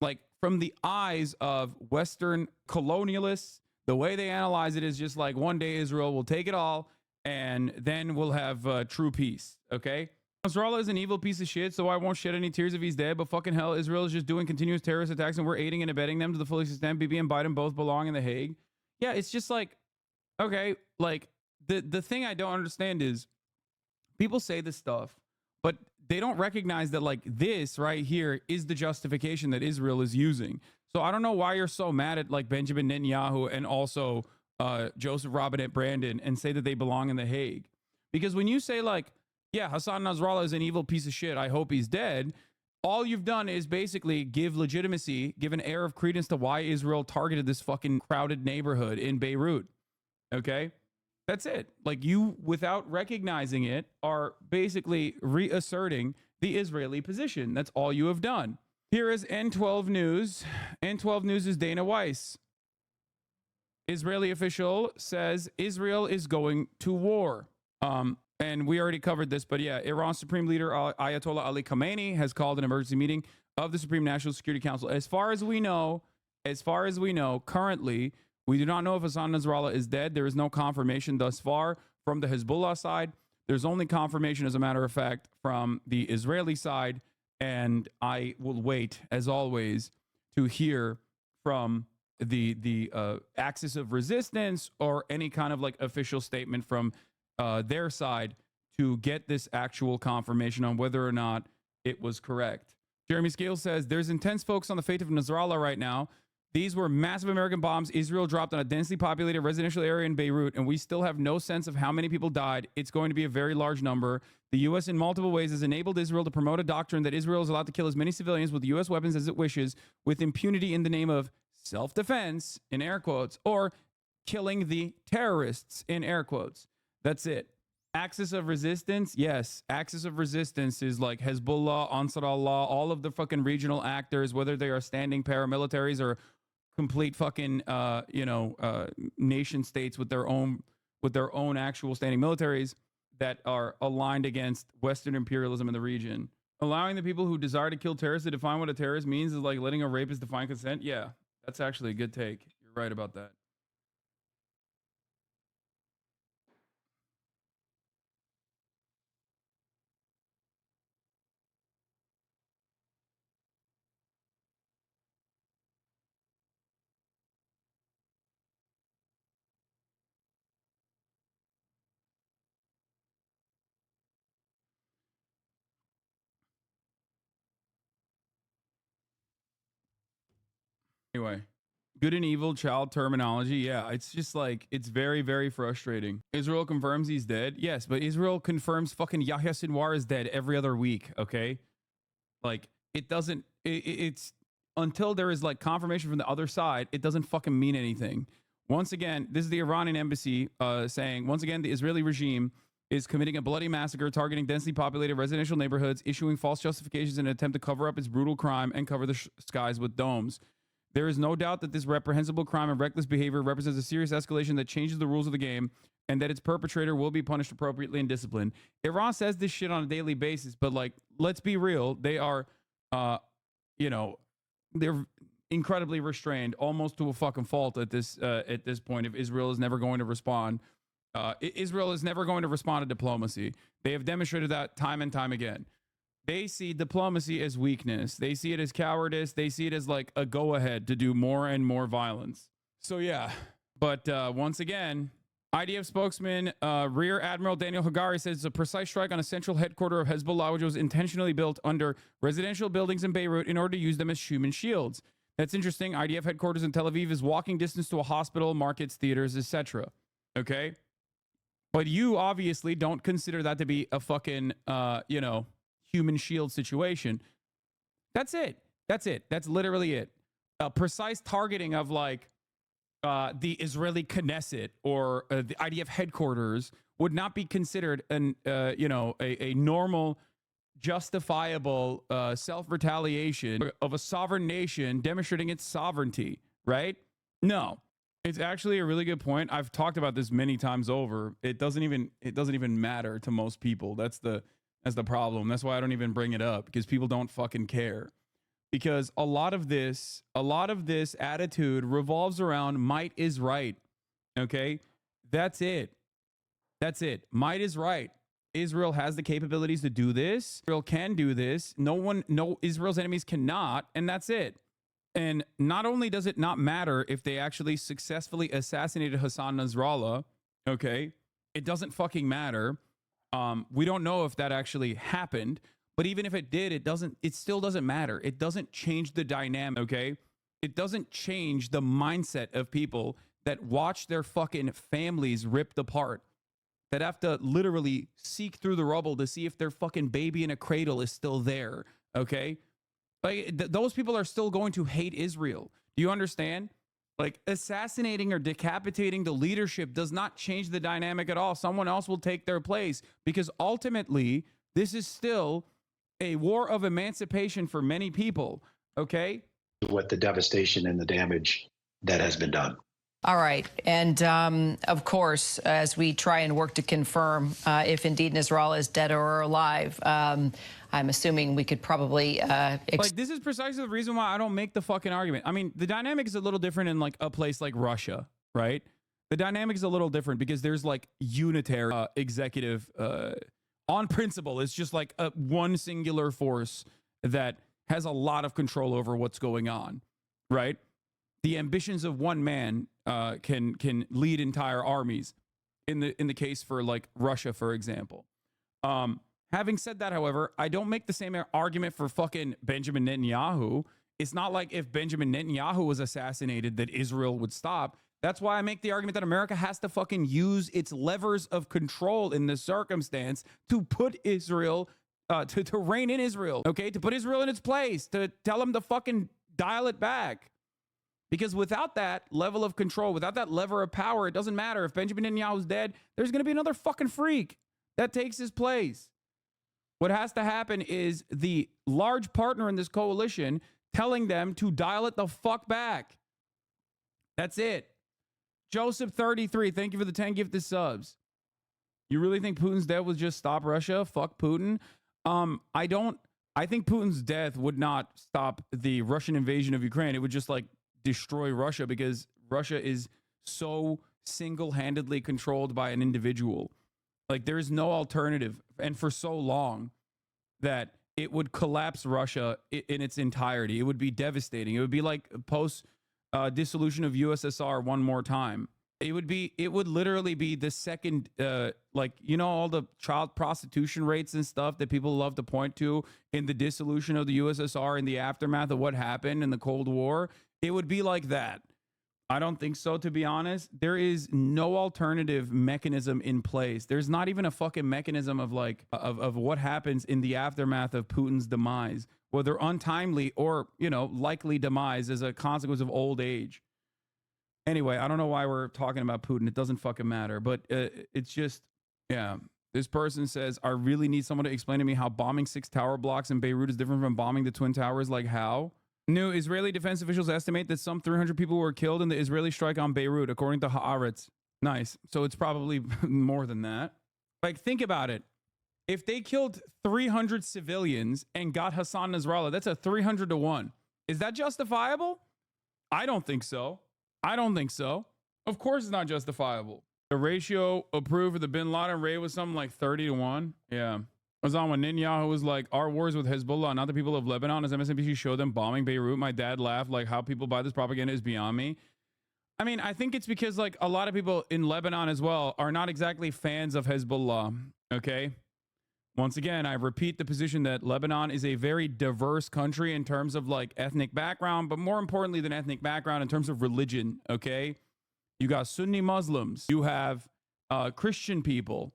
Like, from the eyes of Western colonialists, the way they analyze it is just like one day Israel will take it all and then we'll have true peace. Okay? Nasrallah is an evil piece of shit, so I won't shed any tears if he's dead, but fucking hell, Israel is just doing continuous terrorist attacks and we're aiding and abetting them to the fullest extent. Bibi and Biden both belong in The Hague. Yeah, it's just like, okay, like the thing I don't understand is people say this stuff, but they don't recognize that like this right here is the justification that Israel is using. So I don't know why you're so mad at like Benjamin Netanyahu and also Joseph Robinette Brandon and say that they belong in The Hague. Because when you say like, yeah, Hassan Nasrallah is an evil piece of shit, I hope he's dead, all you've done is basically give legitimacy, give an air of credence to why Israel targeted this fucking crowded neighborhood in Beirut. Okay? That's it. Like, you, without recognizing it, are basically reasserting the Israeli position. That's all you have done. Here is N12 News. N12 News is Dana Weiss. Israeli official says Israel is going to war. And we already covered this, but yeah, Iran's Supreme Leader Ayatollah Ali Khamenei has called an emergency meeting of the Supreme National Security Council. As far as we know, currently, we do not know if Hassan Nasrallah is dead. There is no confirmation thus far from the Hezbollah side. There's only confirmation, as a matter of fact, from the Israeli side. And I will wait, as always, to hear from the axis of resistance or any kind of like official statement from their side to get this actual confirmation on whether or not it was correct. Jeremy Scales says there's intense focus on the fate of Nasrallah right now. These were massive American bombs Israel dropped on a densely populated residential area in Beirut, and we still have no sense of how many people died. It's going to be a very large number. The U.S. in multiple ways has enabled Israel to promote a doctrine that Israel is allowed to kill as many civilians with U.S. weapons as it wishes, with impunity in the name of self-defense, in air quotes, or killing the terrorists, in air quotes. That's it. Axis of resistance, yes. Axis of resistance is like Hezbollah, Ansar Allah, all of the fucking regional actors, whether they are standing paramilitaries or complete fucking, nation states with their own actual standing militaries that are aligned against Western imperialism in the region. Allowing the people who desire to kill terrorists to define what a terrorist means is like letting a rapist define consent. Yeah, that's actually a good take. You're right about that. Anyway, good and evil child terminology. Yeah, it's just like, it's very, very frustrating. Israel confirms he's dead. Yes, but Israel confirms fucking Yahya Sinwar is dead every other week, okay? Like, it doesn't, it's until there is like confirmation from the other side, it doesn't fucking mean anything. Once again, this is the Iranian embassy saying, once again, the Israeli regime is committing a bloody massacre targeting densely populated residential neighborhoods, issuing false justifications in an attempt to cover up its brutal crime and cover the skies with domes. There is no doubt that this reprehensible crime and reckless behavior represents a serious escalation that changes the rules of the game and that its perpetrator will be punished appropriately and disciplined. Iran says this shit on a daily basis, but like, let's be real. They are, they're incredibly restrained, almost to a fucking fault at this point. If Israel is never going to respond, Israel is never going to respond to diplomacy. They have demonstrated that time and time again. They see diplomacy as weakness. They see it as cowardice. They see it as like a go-ahead to do more and more violence. So yeah, but once again, IDF spokesman Rear Admiral Daniel Hagari says it's a precise strike on a central headquarter of Hezbollah, which was intentionally built under residential buildings in Beirut in order to use them as human shields. That's interesting. IDF headquarters in Tel Aviv is walking distance to a hospital, markets, theaters, etc. Okay? But you obviously don't consider that to be a fucking, human shield situation. That's it. That's literally it. A precise targeting of like the Israeli Knesset or the IDF headquarters would not be considered a normal justifiable self-retaliation of a sovereign nation demonstrating its sovereignty, right? No. It's actually a really good point. I've talked about this many times over. It doesn't even matter to most people. That's the problem. That's why I don't even bring it up, because people don't fucking care. Because a lot of this attitude revolves around might is right. Okay? That's it. Might is right. Israel has the capabilities to do this. Israel can do this. No, Israel's enemies cannot, and that's it. And not only does it not matter if they actually successfully assassinated Hassan Nasrallah, okay? It doesn't fucking matter. We don't know if that actually happened, but even if it did, it still doesn't matter. It doesn't change the dynamic, okay? It doesn't change the mindset of people that watch their fucking families ripped apart, that have to literally seek through the rubble to see if their fucking baby in a cradle is still there, okay? Like, those people are still going to hate Israel. Do you understand? Like, assassinating or decapitating the leadership does not change the dynamic at all. Someone else will take their place, because ultimately, this is still a war of emancipation for many people, okay? What the devastation and the damage that has been done. All right. And of course, as we try and work to confirm if indeed Nasrallah is dead or alive, I'm assuming we could probably... like, this is precisely the reason why I don't make the fucking argument. I mean, the dynamic is a little different in like a place like Russia, right? The dynamic is a little different because there's like unitary executive on principle. It's just like one singular force that has a lot of control over what's going on, right? The ambitions of one man can lead entire armies. In the case for like Russia, for example. Having said that, however, I don't make the same argument for fucking Benjamin Netanyahu. It's not like if Benjamin Netanyahu was assassinated that Israel would stop. That's why I make the argument that America has to fucking use its levers of control in this circumstance to put Israel, to rein in Israel, okay? To put Israel in its place, to tell them to fucking dial it back. Because without that level of control, without that lever of power, it doesn't matter. If Benjamin Netanyahu's dead, there's going to be another fucking freak that takes his place. What has to happen is the large partner in this coalition telling them to dial it the fuck back. That's it. Joseph33, thank you for the 10 gifted subs. You really think Putin's death would just stop Russia? Fuck Putin. I think Putin's death would not stop the Russian invasion of Ukraine. It would just like destroy Russia, because Russia is so single-handedly controlled by an individual. Like, there is no alternative, and for so long, that it would collapse Russia in its entirety. It would be devastating. It would be like post dissolution of USSR one more time. It would literally be the second, like, you know, all the child prostitution rates and stuff that people love to point to in the dissolution of the USSR in the aftermath of what happened in the Cold War. It would be like that. I don't think so, to be honest. There is no alternative mechanism in place. There's not even a fucking mechanism of like of what happens in the aftermath of Putin's demise, whether untimely or, you know, likely demise as a consequence of old age. Anyway, I don't know why we're talking about Putin. It doesn't fucking matter. But it's just, yeah. This person says, I really need someone to explain to me how bombing 6 tower blocks in Beirut is different from bombing the Twin Towers. Like, how? New Israeli defense officials estimate that some 300 people were killed in the Israeli strike on Beirut, according to Haaretz. Nice. So it's probably more than that. Like, think about it. If they killed 300 civilians and got Hassan Nasrallah, that's a 300 to 1. Is that justifiable? I don't think so. I don't think so. Of course it's not justifiable. The ratio approved for the bin Laden raid was something like 30 to 1. Yeah. I was on when Netanyahu was like, our wars with Hezbollah, not the people of Lebanon, as MSNBC showed them bombing Beirut. My dad laughed, like, how people buy this propaganda is beyond me. I mean, I think it's because like a lot of people in Lebanon as well are not exactly fans of Hezbollah. Okay. Once again, I repeat the position that Lebanon is a very diverse country in terms of like ethnic background, but more importantly than ethnic background in terms of religion. Okay. You got Sunni Muslims, you have Christian people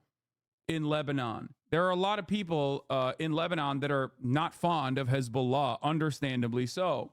in Lebanon. There are a lot of people in Lebanon that are not fond of Hezbollah, understandably so.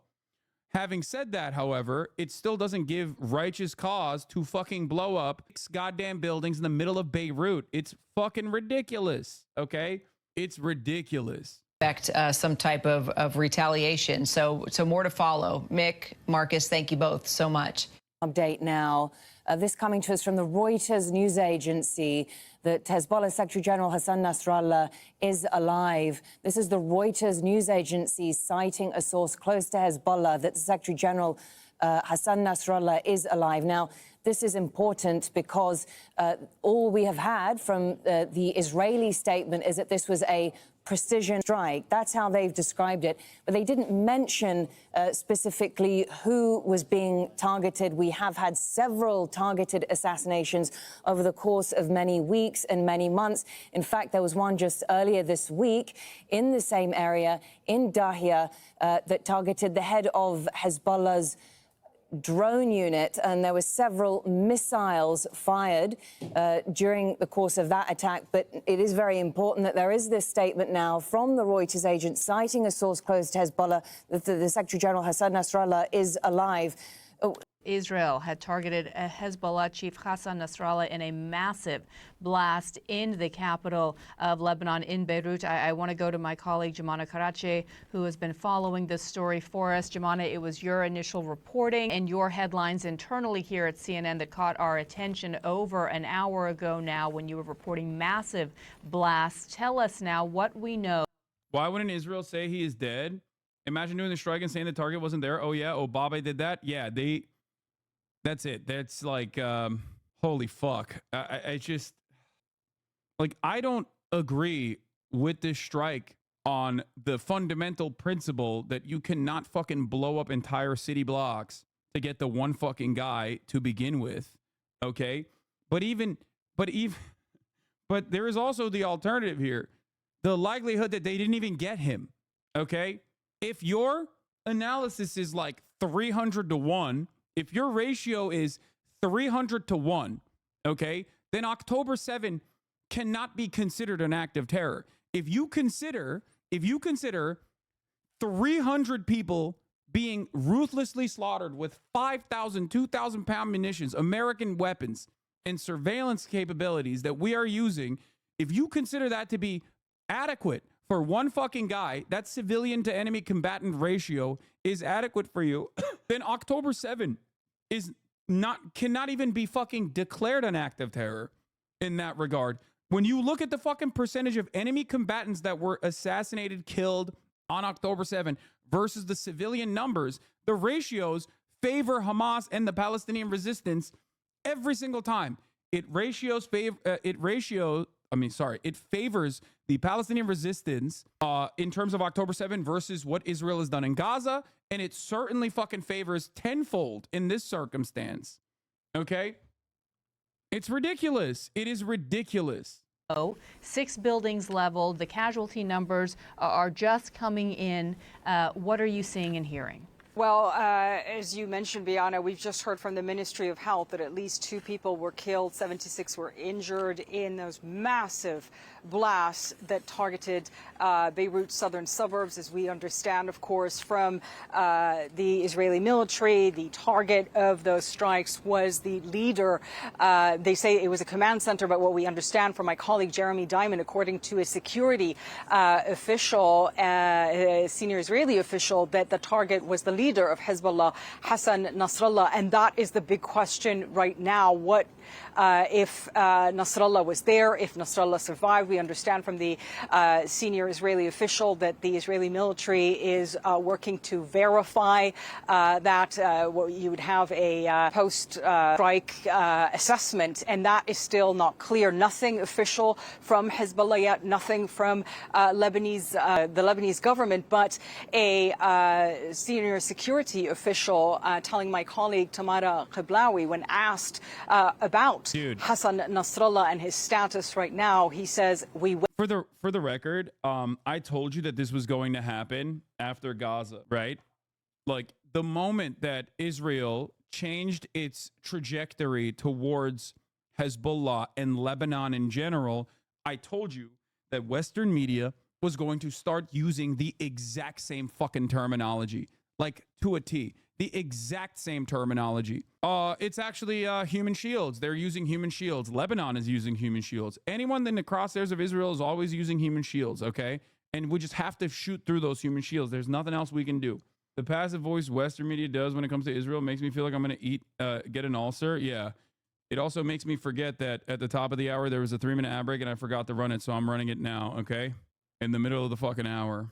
Having said that, however, it still doesn't give righteous cause to fucking blow up 6 goddamn buildings in the middle of Beirut. It's fucking ridiculous, okay? It's ridiculous. Expect some type of retaliation. So more to follow. Mick, Marcus, thank you both so much. Update now. This coming to us from the Reuters news agency that Hezbollah Secretary General Hassan Nasrallah is alive. This is the Reuters news agency citing a source close to Hezbollah that Secretary General Hassan Nasrallah is alive. Now, this is important because all we have had from the Israeli statement is that this was a precision strike. That's how they've described it. But they didn't mention specifically who was being targeted. We have had several targeted assassinations over the course of many weeks and many months. In fact, there was one just earlier this week in the same area in Dahia that targeted the head of Hezbollah's drone unit, and there were several missiles fired during the course of that attack. But it is very important that there is this statement now from the Reuters agent citing a source close to Hezbollah that the Secretary General Hassan Nasrallah is alive. Israel had targeted a Hezbollah chief Hassan Nasrallah in a massive blast in the capital of Lebanon, in Beirut. I want to go to my colleague, Jumana Karachi, who has been following this story for us. Jumana, it was your initial reporting and your headlines internally here at CNN that caught our attention over an hour ago now when you were reporting massive blasts. Tell us now what we know. Why wouldn't Israel say he is dead? Imagine doing the strike and saying the target wasn't there. Oh, yeah, Obama did that. Yeah, that's it. That's like, holy fuck. I just, like, I don't agree with this strike on the fundamental principle that you cannot fucking blow up entire city blocks to get the one fucking guy to begin with. Okay. But there is also the alternative here. The likelihood that they didn't even get him. Okay. If your analysis is like 300 to 1, if your ratio is 300 to 1, okay, then October 7 cannot be considered an act of terror. If you consider 300 people being ruthlessly slaughtered with 5,000, 2,000 pound munitions, American weapons, and surveillance capabilities that we are using, if you consider that to be adequate for one fucking guy, that civilian to enemy combatant ratio is adequate for you, then October 7 cannot even be fucking declared an act of terror in that regard. When you look at the fucking percentage of enemy combatants that were assassinated, killed on October 7 versus the civilian numbers, the ratios favor Hamas and the Palestinian resistance every single time. It favors the Palestinian resistance in terms of October 7 versus what Israel has done in Gaza, and it certainly fucking favors tenfold in this circumstance. Okay? It's ridiculous. It is ridiculous. 6 buildings leveled. The casualty numbers are just coming in. What are you seeing and hearing? Well, as you mentioned, Biana, we've just heard from the Ministry of Health that at least 2 people were killed, 76 were injured in those massive blasts that targeted Beirut's southern suburbs. As we understand, of course, from the Israeli military, the target of those strikes was the leader. They say it was a command center, but what we understand from my colleague Jeremy Diamond, according to a security official, a senior Israeli official, that the target was the leader of Hezbollah, Hassan Nasrallah. And that is the big question right now. What if Nasrallah was there, if Nasrallah survived? We understand from the senior Israeli official that the Israeli military is working to verify that you would have a post-strike assessment, and that is still not clear. Nothing official from Hezbollah yet, nothing from the Lebanese government, but a senior security official telling my colleague Tamara Qiblawi, when asked about Hassan Nasrallah and his status right now, he says, For the record, I told you that this was going to happen after Gaza, right? Like, the moment that Israel changed its trajectory towards Hezbollah and Lebanon in general, I told you that Western media was going to start using the exact same fucking terminology, like to a T. The exact same terminology. It's actually human shields. They're using human shields. Lebanon is using human shields. Anyone in the crosshairs of Israel is always using human shields, okay? And we just have to shoot through those human shields. There's nothing else we can do. The passive voice Western media does when it comes to Israel makes me feel like I'm going to get an ulcer. Yeah. It also makes me forget that at the top of the hour, there was a 3-minute ad break and I forgot to run it. So I'm running it now, okay? In the middle of the fucking hour.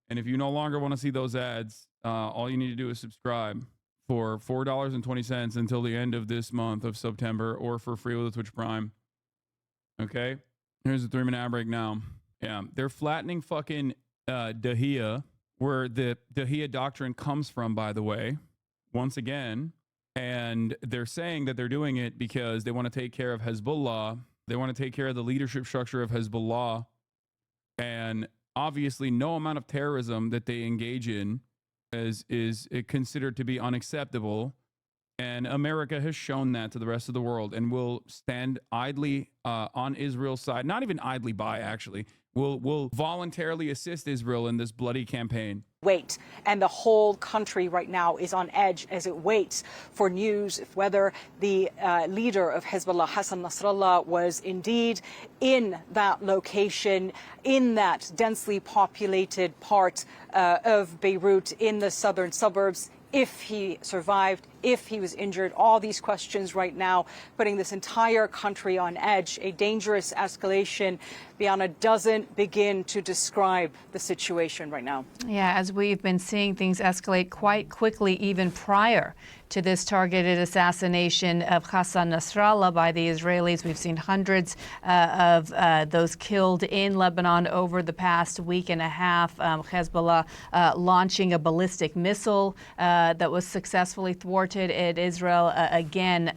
And if you no longer want to see those ads, all you need to do is subscribe for $4.20 until the end of this month of September, or for free with a Twitch Prime. Okay? Here's the 3-minute ad break now. Yeah, they're flattening fucking Dahiyya, where the Dahiyya doctrine comes from, by the way, once again. And they're saying that they're doing it because they want to take care of Hezbollah. They want to take care of the leadership structure of Hezbollah. And obviously, no amount of terrorism that they engage in is considered to be unacceptable. And America has shown that to the rest of the world, and will stand idly on Israel's side. Not even idly by, actually. Will voluntarily assist Israel in this bloody campaign. Wait, and the whole country right now is on edge as it waits for news of whether the leader of Hezbollah, Hassan Nasrallah, was indeed in that location, in that densely populated part of Beirut, in the southern suburbs. If he survived, if he was injured, all these questions right now putting this entire country on edge. A dangerous escalation. Bianna doesn't begin to describe the situation right now. Yeah, as we've been seeing things escalate quite quickly, even prior to this targeted assassination of Hassan Nasrallah by the Israelis. We've seen hundreds of those killed in Lebanon over the past week and a half. Hezbollah launching a ballistic missile that was successfully thwarted at Israel. Again,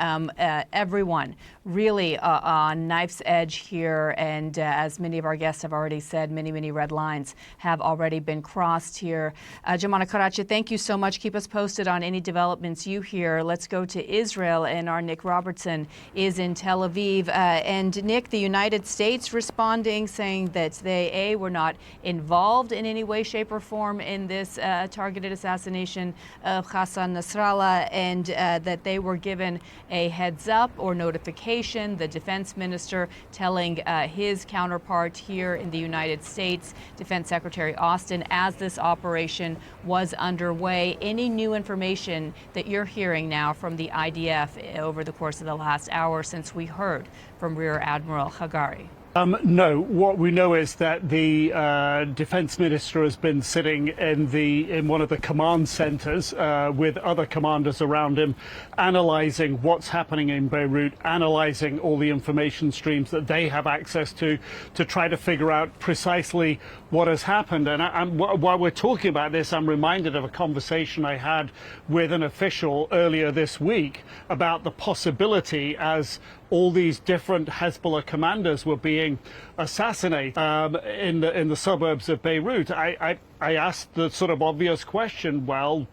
everyone really on knife's edge here. And as many of our guests have already said, many red lines have already been crossed here. Jumana Karachi, thank you so much. Keep us posted on any developments you hear. Let's go to Israel, and our Nick Robertson is in Tel Aviv. And Nick, the United States responding, saying that they were not involved in any way, shape, or form in this targeted assassination of Hassan Nasrallah, and that they were given a heads up or notification. The defense minister telling his counterpart here in the United States, Defense Secretary Austin, as this operation was underway. Any new information that you're hearing now from the IDF over the course of the last hour since we heard from Rear Admiral Hagari? No. What we know is that the defense minister has been sitting in one of the command centers with other commanders around him, analyzing what's happening in Beirut, analyzing all the information streams that they have access to try to figure out precisely what has happened. And while we're talking about this, I'm reminded of a conversation I had with an official earlier this week about the possibility, as all these different Hezbollah commanders were being assassinated in the suburbs of Beirut. I asked the sort of obvious question: well,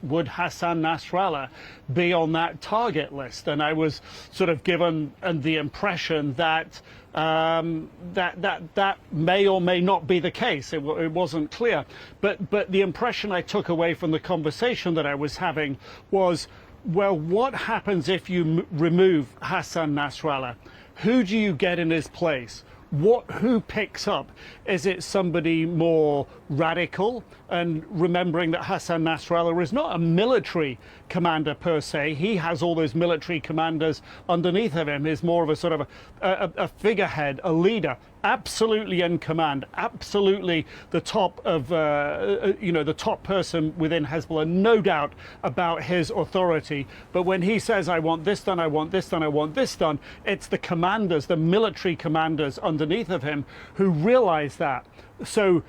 would Hassan Nasrallah be on that target list? And I was sort of given the impression that that may or may not be the case. It wasn't clear. But the impression I took away from the conversation that I was having was, well, what happens if you remove Hassan Nasrallah? Who do you get in his place? Who picks up? Is it somebody more radical? And remembering that Hassan Nasrallah is not a military commander per se. He has all those military commanders underneath of him. He's more of a sort of a figurehead, a leader, absolutely in command, absolutely the top of, the top person within Hezbollah, no doubt about his authority. But when he says, I want this done, I want this done, I want this done, it's the commanders, the military commanders underneath of him who realize that. So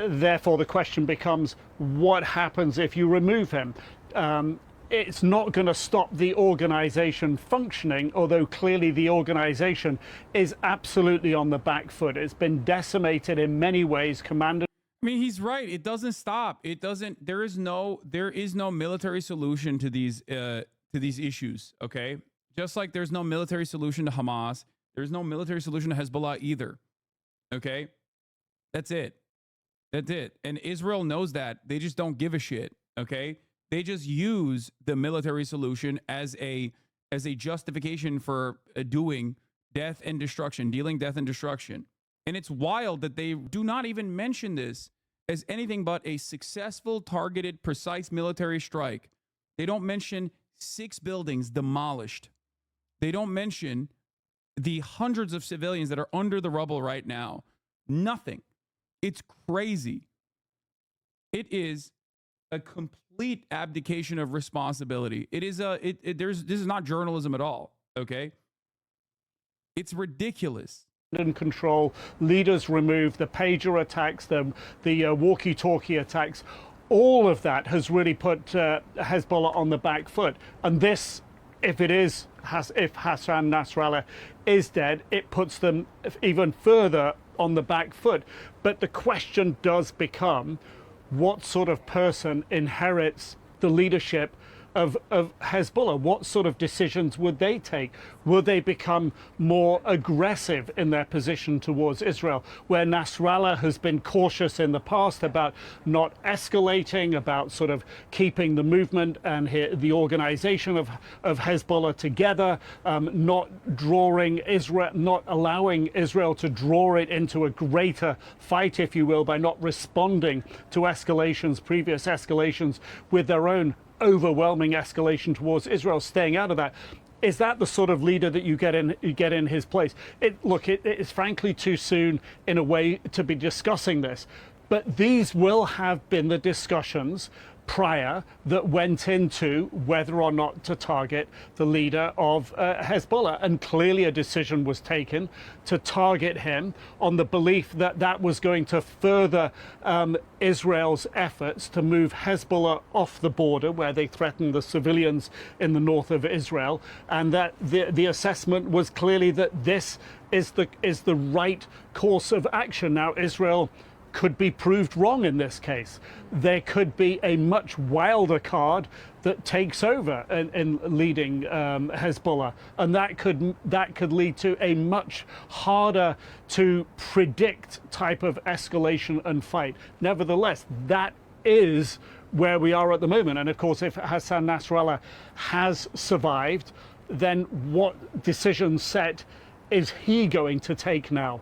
therefore, the question becomes, what happens if you remove him? It's not going to stop the organization functioning, although clearly the organization is absolutely on the back foot. It's been decimated in many ways. I mean, he's right. It doesn't stop. It doesn't. There is no military solution to these issues. Okay, just like there's no military solution to Hamas, there's no military solution to Hezbollah either. Okay, that's it. That's it. And Israel knows that. They just don't give a shit. Okay. They just use the military solution as a justification for doing death and destruction, dealing death and destruction. And it's wild that they do not even mention this as anything but a successful, targeted, precise military strike. They don't mention 6 buildings demolished. They don't mention the hundreds of civilians that are under the rubble right now. Nothing. It's crazy. It is a complete abdication of responsibility. It is this is not journalism at all, okay? It's ridiculous. And control, leaders removed, the pager attacks, the walkie-talkie attacks, all of that has really put Hezbollah on the back foot. And this, if Hassan Nasrallah is dead, it puts them even further on the back foot. But the question does become, what sort of person inherits the leadership of Hezbollah? What sort of decisions would they take? Will they become more aggressive in their position towards Israel, where Nasrallah has been cautious in the past about not escalating, about sort of keeping the movement and the organization of Hezbollah together, not drawing Israel, not allowing Israel to draw it into a greater fight, if you will, by not responding to escalations, previous escalations, with their own overwhelming escalation towards Israel, staying out of that. Is that the sort of leader that you get in his place? It is frankly too soon in a way to be discussing this, but these will have been the discussions prior that went into whether or not to target the leader of Hezbollah. And clearly a decision was taken to target him on the belief that that was going to further Israel's efforts to move Hezbollah off the border, where they threaten the civilians in the north of Israel. And that the assessment was clearly that this is the right course of action. Now, Israel could be proved wrong in this case. There could be a much wilder card that takes over in leading Hezbollah, and that could lead to a much harder to predict type of escalation and fight. Nevertheless, that is where we are at the moment. And of course, if Hassan Nasrallah has survived, then what decision set is he going to take now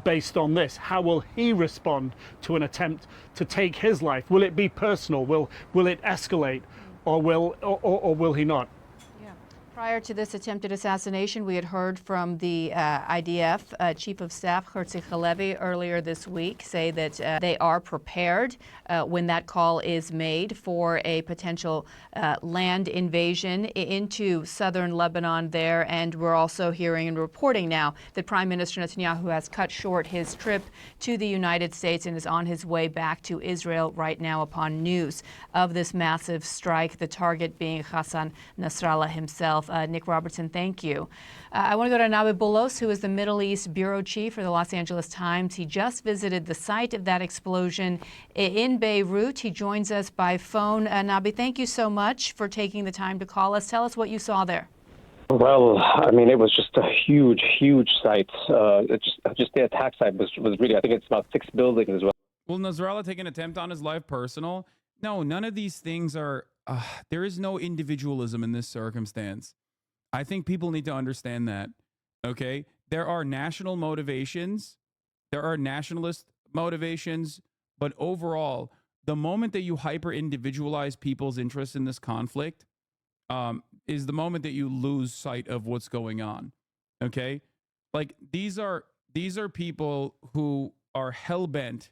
based on this? How will he respond to an attempt to take his life? Will it be personal? Will it escalate, or will he not? Prior to this attempted assassination, we had heard from the IDF Chief of Staff, Herzi Halevi, earlier this week say that they are prepared when that call is made for a potential land invasion into southern Lebanon there. And we're also hearing and reporting now that Prime Minister Netanyahu has cut short his trip to the United States and is on his way back to Israel right now upon news of this massive strike, the target being Hassan Nasrallah himself. Nick Robertson, thank you. I want to go to Nabi Boulos, who is the Middle East Bureau Chief for the Los Angeles Times. He just visited the site of that explosion in Beirut. He joins us by phone. Nabi, thank you so much for taking the time to call us. Tell us what you saw there. Well, I mean, it was just a huge, huge site. Just the attack site was really, I think it's about 6 buildings as well. Will Nasrallah take an attempt on his life personal? No, none of these things are, there is no individualism in this circumstance. I think people need to understand that, okay? There are national motivations, there are nationalist motivations, but overall, the moment that you hyper-individualize people's interests in this conflict is the moment that you lose sight of what's going on, okay? Like, these are people who are hell-bent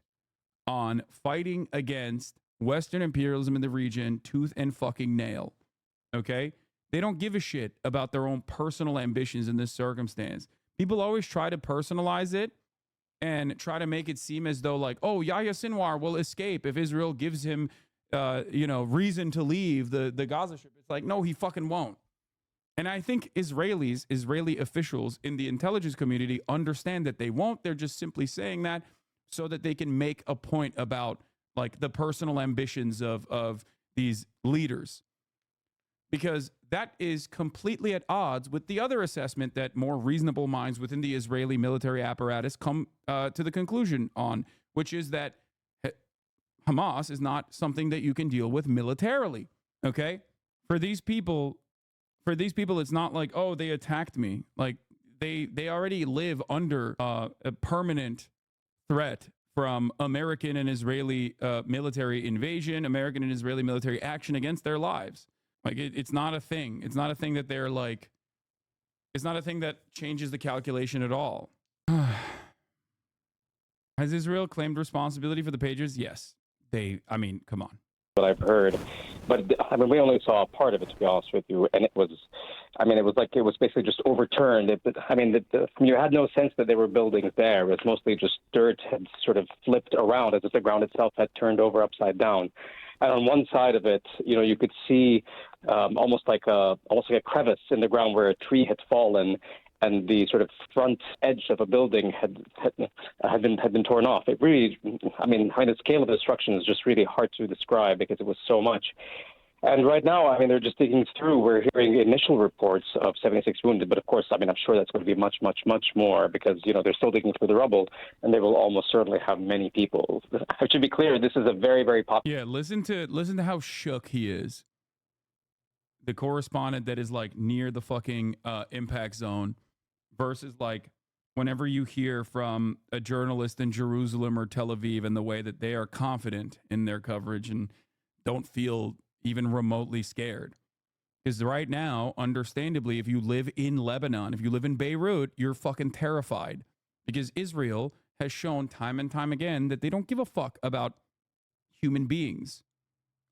on fighting against Western imperialism in the region, tooth and fucking nail, okay? They don't give a shit about their own personal ambitions in this circumstance. People always try to personalize it and try to make it seem as though, like, oh, Yahya Sinwar will escape if Israel gives him, reason to leave the Gaza Strip. It's like, no, he fucking won't. And I think Israeli officials in the intelligence community understand that they won't. They're just simply saying that so that they can make a point about, like, the personal ambitions of these leaders. Because that is completely at odds with the other assessment that more reasonable minds within the Israeli military apparatus come to the conclusion on, which is that Hamas is not something that you can deal with militarily. Okay? For these people, it's not like, oh, they attacked me. Like they already live under a permanent threat from American and Israeli military invasion, American and Israeli military action against their lives. Like it's not a thing. It's not a thing that they're like, it's not a thing that changes the calculation at all. Has Israel claimed responsibility for the pages? Yes. I mean, come on. What I've heard, but I mean, we only saw a part of it, to be honest with you, and it was basically just overturned. You had no sense that there were buildings there. It was mostly just dirt had sort of flipped around as if the ground itself had turned over upside down. And on one side of it, you could see almost like a crevice in the ground where a tree had fallen, and the sort of front edge of a building had been torn off. It really, the scale of the destruction is just really hard to describe because it was so much. And right now, they're just digging through. We're hearing initial reports of 76 wounded, but of course, I'm sure that's going to be much, much, much more because, they're still digging through the rubble, and they will almost certainly have many people. To be clear, this is a very, very popular... Yeah, listen to how shook he is. The correspondent that is like near the fucking impact zone versus like whenever you hear from a journalist in Jerusalem or Tel Aviv and the way that they are confident in their coverage and don't feel even remotely scared. Because right now, understandably, if you live in Lebanon, if you live in Beirut, you're fucking terrified. Because Israel has shown time and time again that they don't give a fuck about human beings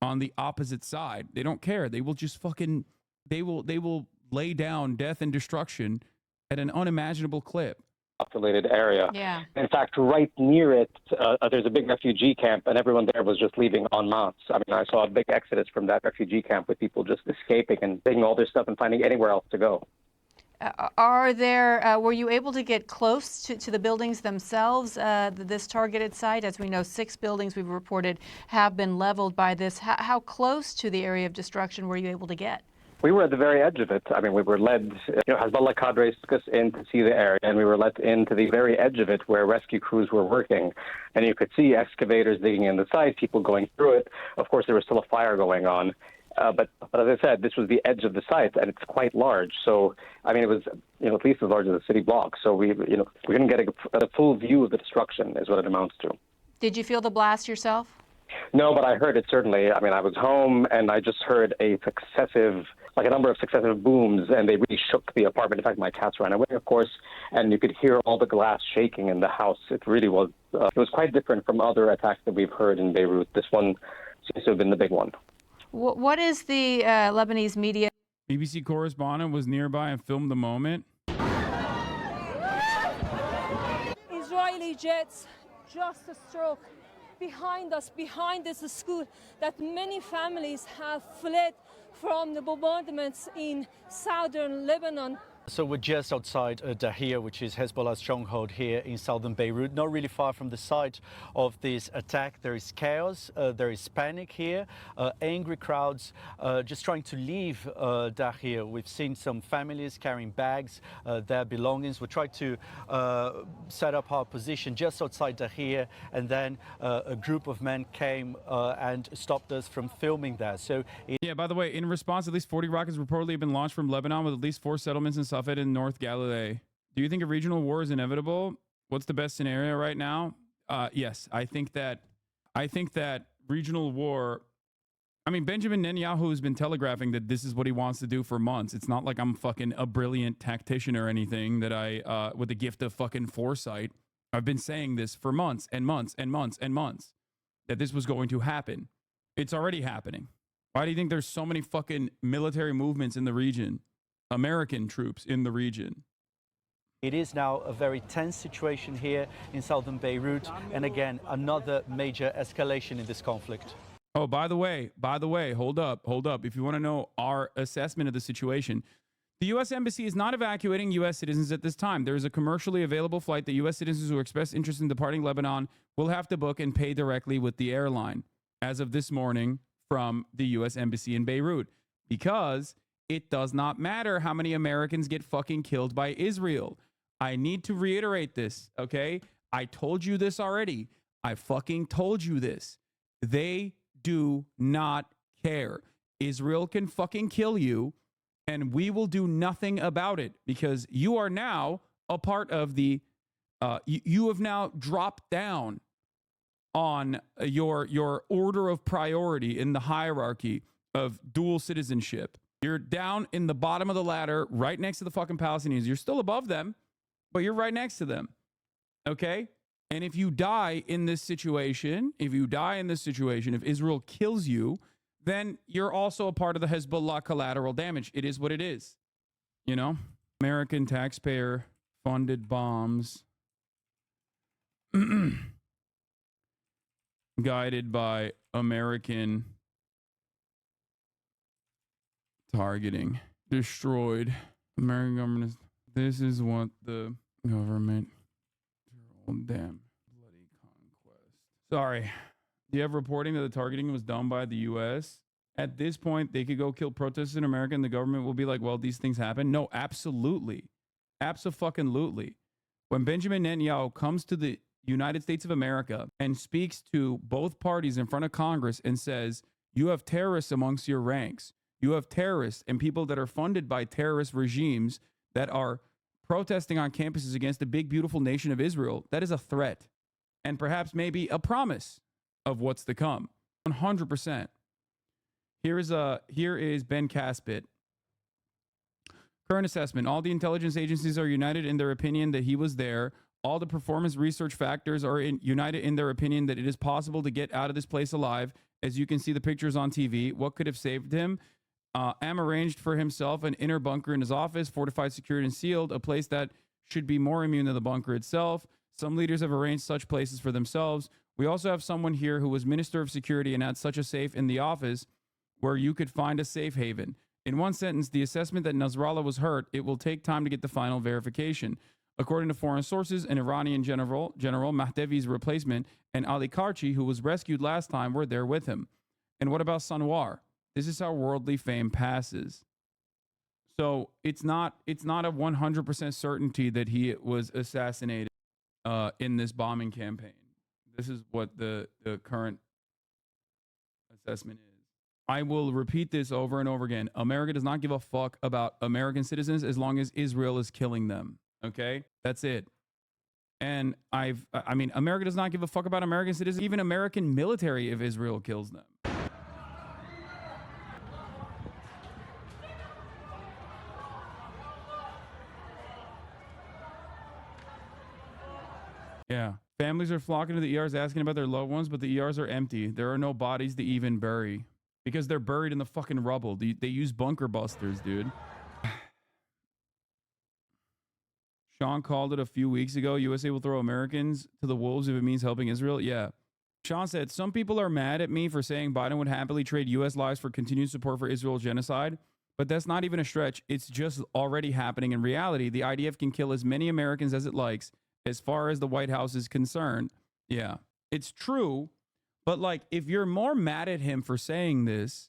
on the opposite side. They don't care. They will just fucking, they will lay down death and destruction at an unimaginable clip. Populated area. Yeah. In fact, right near it, there's a big refugee camp, and everyone there was just leaving en masse. I saw a big exodus from that refugee camp with people just escaping and taking all their stuff and finding anywhere else to go. Were you able to get close to the buildings themselves, this targeted site? As we know, 6 buildings we've reported have been leveled by this. How close to the area of destruction were you able to get? We were at the very edge of it. We were led, Hezbollah cadres took us in to see the area, and we were let into the very edge of it where rescue crews were working. And you could see excavators digging in the site, people going through it. Of course, there was still a fire going on. But as I said, this was the edge of the site, and it's quite large. So, it was, at least as large as a city block. So we didn't get a full view of the destruction is what it amounts to. Did you feel the blast yourself? No, but I heard it certainly. I was home, and I just heard a number of successive booms, and they really shook the apartment. In fact, my cats ran away, of course, and you could hear all the glass shaking in the house. It really was. It was quite different from other attacks that we've heard in Beirut. This one seems to have been the big one. What is the Lebanese media? BBC correspondent was nearby and filmed the moment. Israeli jets just struck behind us, behind this school that many families have fled from the bombardments in southern Lebanon. So we're just outside Dahir, which is Hezbollah's stronghold here in southern Beirut, not really far from the site of this attack. There is chaos, there is panic here, angry crowds just trying to leave Dahir. We've seen some families carrying bags, their belongings. We tried to set up our position just outside Dahir, and then a group of men came and stopped us from filming there. So yeah, by the way, in response, at least 40 rockets reportedly have been launched from Lebanon with at least 4 settlements in Safed in North Galilee. Do you think a regional war is inevitable? What's the best scenario right now? Yes, I think that regional war. Benjamin Netanyahu has been telegraphing that this is what he wants to do for months. It's not like I'm fucking a brilliant tactician or anything that I, with the gift of fucking foresight. I've been saying this for months and months and months and months that this was going to happen. It's already happening. Why do you think there's so many fucking military movements in the region? American troops in the region. it is now a very tense situation here in southern Beirut, and again, another major escalation in this conflict. Oh, by the way, hold up. If you want to know our assessment of the situation, the U.S. Embassy is not evacuating U.S. citizens at this time. There is a commercially available flight that U.S. citizens who express interest in departing Lebanon will have to book and pay directly with the airline, as of this morning from the U.S. Embassy in Beirut, because it does not matter how many Americans get fucking killed by Israel. I need to reiterate this, okay? I told you this already. I fucking told you this. They do not care. Israel can fucking kill you, and we will do nothing about it because you are now a part of the, you have now dropped down on your order of priority in the hierarchy of dual citizenship. You're down in the bottom of the ladder, right next to the fucking Palestinians. You're still above them, but you're right next to them. Okay? And if you die in this situation, if Israel kills you, then you're also a part of the Hezbollah collateral damage. It is what it is. You know? American taxpayer funded bombs. Guided by American targeting. Destroyed. American government is, this is what the government, damn bloody conquest. Sorry. Do you have reporting that the targeting was done by the US? At this point, they could go kill protesters in America and the government will be like, well, these things happen. No, absolutely. Abso-fucking-lutely. When Benjamin Netanyahu comes to the United States of America and speaks to both parties in front of Congress and says, you have terrorists amongst your ranks. You have terrorists and people that are funded by terrorist regimes that are protesting on campuses against the big, beautiful nation of Israel. That is a threat and perhaps maybe a promise of what's to come. 100%. Here is Ben Caspit. Current assessment. All the intelligence agencies are united in their opinion that he was there. All the performance research factors are united in their opinion that it is possible to get out of this place alive. As you can see the pictures on TV, what could have saved him? Am arranged for himself an inner bunker in his office, fortified, secured, and sealed, a place that should be more immune than the bunker itself. Some leaders have arranged such places for themselves. We also have someone here who was Minister of Security and had such a safe in the office where you could find a safe haven. In one sentence, the assessment that Nasrallah was hurt, it will take time to get the final verification. According to foreign sources, an Iranian General Mahdavi's replacement, and Ali Karchi, who was rescued last time, were there with him. And what about Sanwar? This is how worldly fame passes. So it's not a 100% certainty that he was assassinated in this bombing campaign. This is what the current assessment is. I will repeat this over and over again. America does not give a fuck about American citizens as long as Israel is killing them. Okay? That's it. And I mean, America does not give a fuck about American citizens, even American military, if Israel kills them. Yeah. Families are flocking to the ERs asking about their loved ones, but the ERs are empty. There are no bodies to even bury because they're buried in the fucking rubble. They use bunker busters, dude. Sean called it a few weeks ago. USA will throw Americans to the wolves if it means helping Israel. Yeah. Sean said, some people are mad at me for saying Biden would happily trade U.S. lives for continued support for Israel genocide, but that's not even a stretch. It's just already happening in reality. The IDF can kill as many Americans as it likes as far as the White House is concerned. Yeah, it's true. But like, if you're more mad at him for saying this,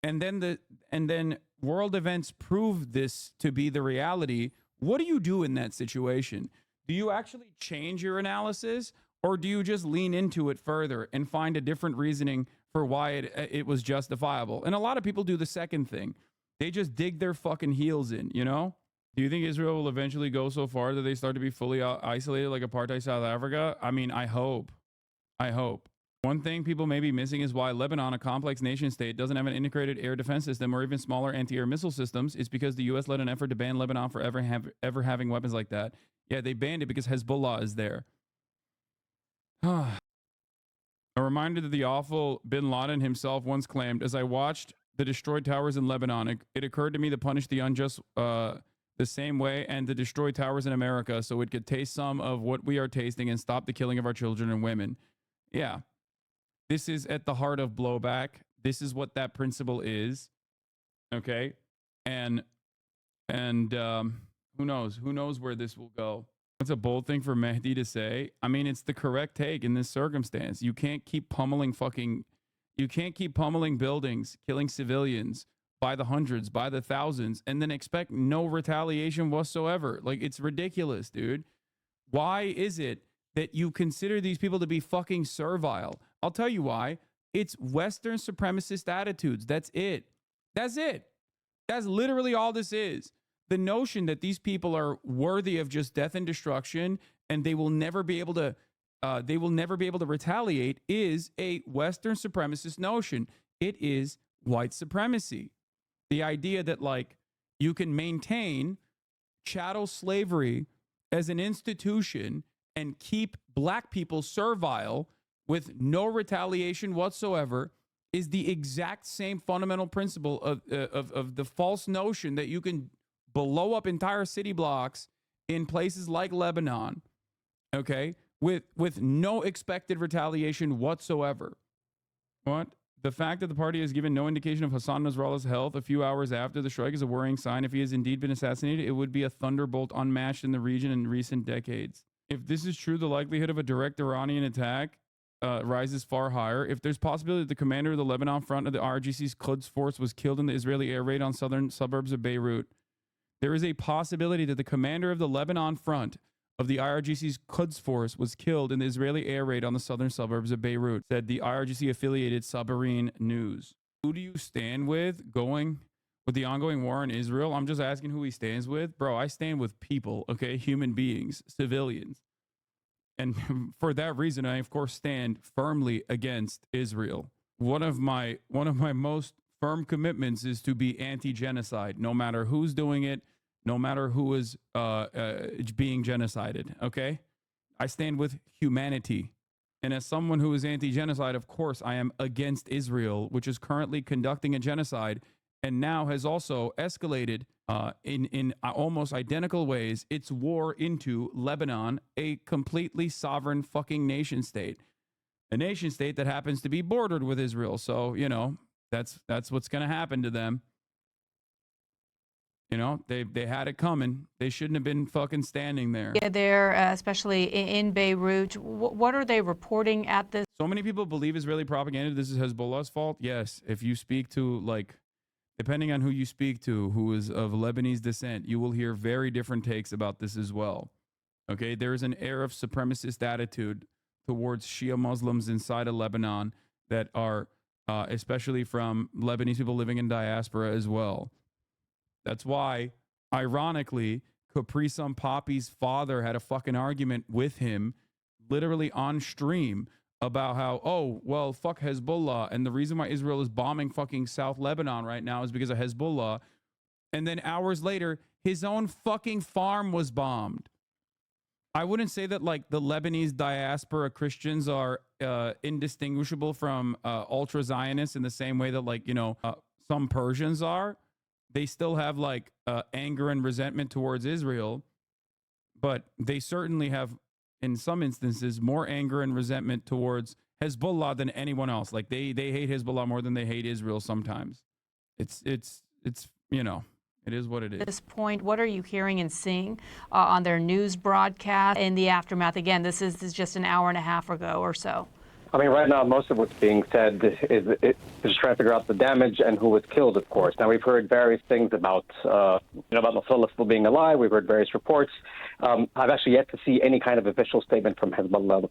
and then world events prove this to be the reality, what do you do in that situation? Do you actually change your analysis, or do you just lean into it further and find a different reasoning for why it was justifiable? And a lot of people do the second thing. They just dig their fucking heels in, you know? Do you think Israel will eventually go so far that they start to be fully isolated like apartheid South Africa? I mean, I hope. I hope. One thing people may be missing is why Lebanon, a complex nation state, doesn't have an integrated air defense system or even smaller anti-air missile systems. It's because the U.S. led an effort to ban Lebanon for ever having weapons like that. Yeah, they banned it because Hezbollah is there. A reminder that the awful bin Laden himself once claimed, as I watched the destroyed towers in Lebanon, it occurred to me to punish the unjust the same way and to destroy towers in America so it could taste some of what we are tasting and stop the killing of our children and women. Yeah. This is at the heart of blowback. This is what that principle is. Okay? And who knows where this will go. It's a bold thing for Mehdi to say. I mean, it's the correct take in this circumstance. You can't keep pummeling buildings, killing civilians by the hundreds, by the thousands, and then expect no retaliation whatsoever. Like, it's ridiculous, dude. Why is it that you consider these people to be fucking servile? I'll tell you why. It's Western supremacist attitudes. That's it. That's it. That's literally all this is. The notion that these people are worthy of just death and destruction and they will never be able to retaliate is a Western supremacist notion. It is white supremacy. The idea that like you can maintain chattel slavery as an institution and keep black people servile with no retaliation whatsoever is the exact same fundamental principle of the false notion that you can blow up entire city blocks in places like Lebanon, okay, with no expected retaliation whatsoever. What? The fact that the party has given no indication of Hassan Nasrallah's health a few hours after the strike is a worrying sign. If he has indeed been assassinated, it would be a thunderbolt unmatched in the region in recent decades. If this is true, the likelihood of a direct Iranian attack rises far higher. If there's possibility that the commander of the Lebanon front of the IRGC's Quds force was killed in the Israeli air raid on southern suburbs of Beirut, there is a possibility that the commander of the Lebanon front of the IRGC's Quds force was killed in the Israeli air raid on the southern suburbs of Beirut, said the IRGC-affiliated Sabarin News. Who do you stand with going with the ongoing war in Israel? I'm just asking who he stands with. Bro, I stand with people, okay? Human beings, civilians. And for that reason, I, of course, stand firmly against Israel. One of my most firm commitments is to be anti-genocide, no matter who's doing it, no matter who is being genocided, okay? I stand with humanity. And as someone who is anti-genocide, of course, I am against Israel, which is currently conducting a genocide and now has also escalated in almost identical ways its war into Lebanon, a completely sovereign fucking nation state. A nation state that happens to be bordered with Israel. So, you know, that's what's going to happen to them. You know, they had it coming. They shouldn't have been fucking standing there. Yeah, there, especially in Beirut. What are they reporting at this? So many people believe Israeli propaganda. This is Hezbollah's fault. Yes, if you speak to, like, depending on who you speak to, who is of Lebanese descent, you will hear very different takes about this as well. Okay, there is an air of supremacist attitude towards Shia Muslims inside of Lebanon that are, especially from Lebanese people living in diaspora as well. That's why, ironically, Capri-Sun Poppy's father had a fucking argument with him, literally on stream, about how, oh, well, fuck Hezbollah. And the reason why Israel is bombing fucking South Lebanon right now is because of Hezbollah. And then hours later, his own fucking farm was bombed. I wouldn't say that, like, the Lebanese diaspora Christians are indistinguishable from ultra-Zionists in the same way that, like, you know, some Persians are. They still have, like, anger and resentment towards Israel, but they certainly have, in some instances, more anger and resentment towards Hezbollah than anyone else. Like, they hate Hezbollah more than they hate Israel sometimes. It's you know, it is what it is. At this point, what are you hearing and seeing on their news broadcast in the aftermath? Again, this is just an hour and a half ago or so. I mean, right now, most of what's being said is trying to figure out the damage and who was killed, of course. Now, we've heard various things about, about Nasrallah still being alive. We've heard various reports. I've actually yet to see any kind of official statement from Hezbollah.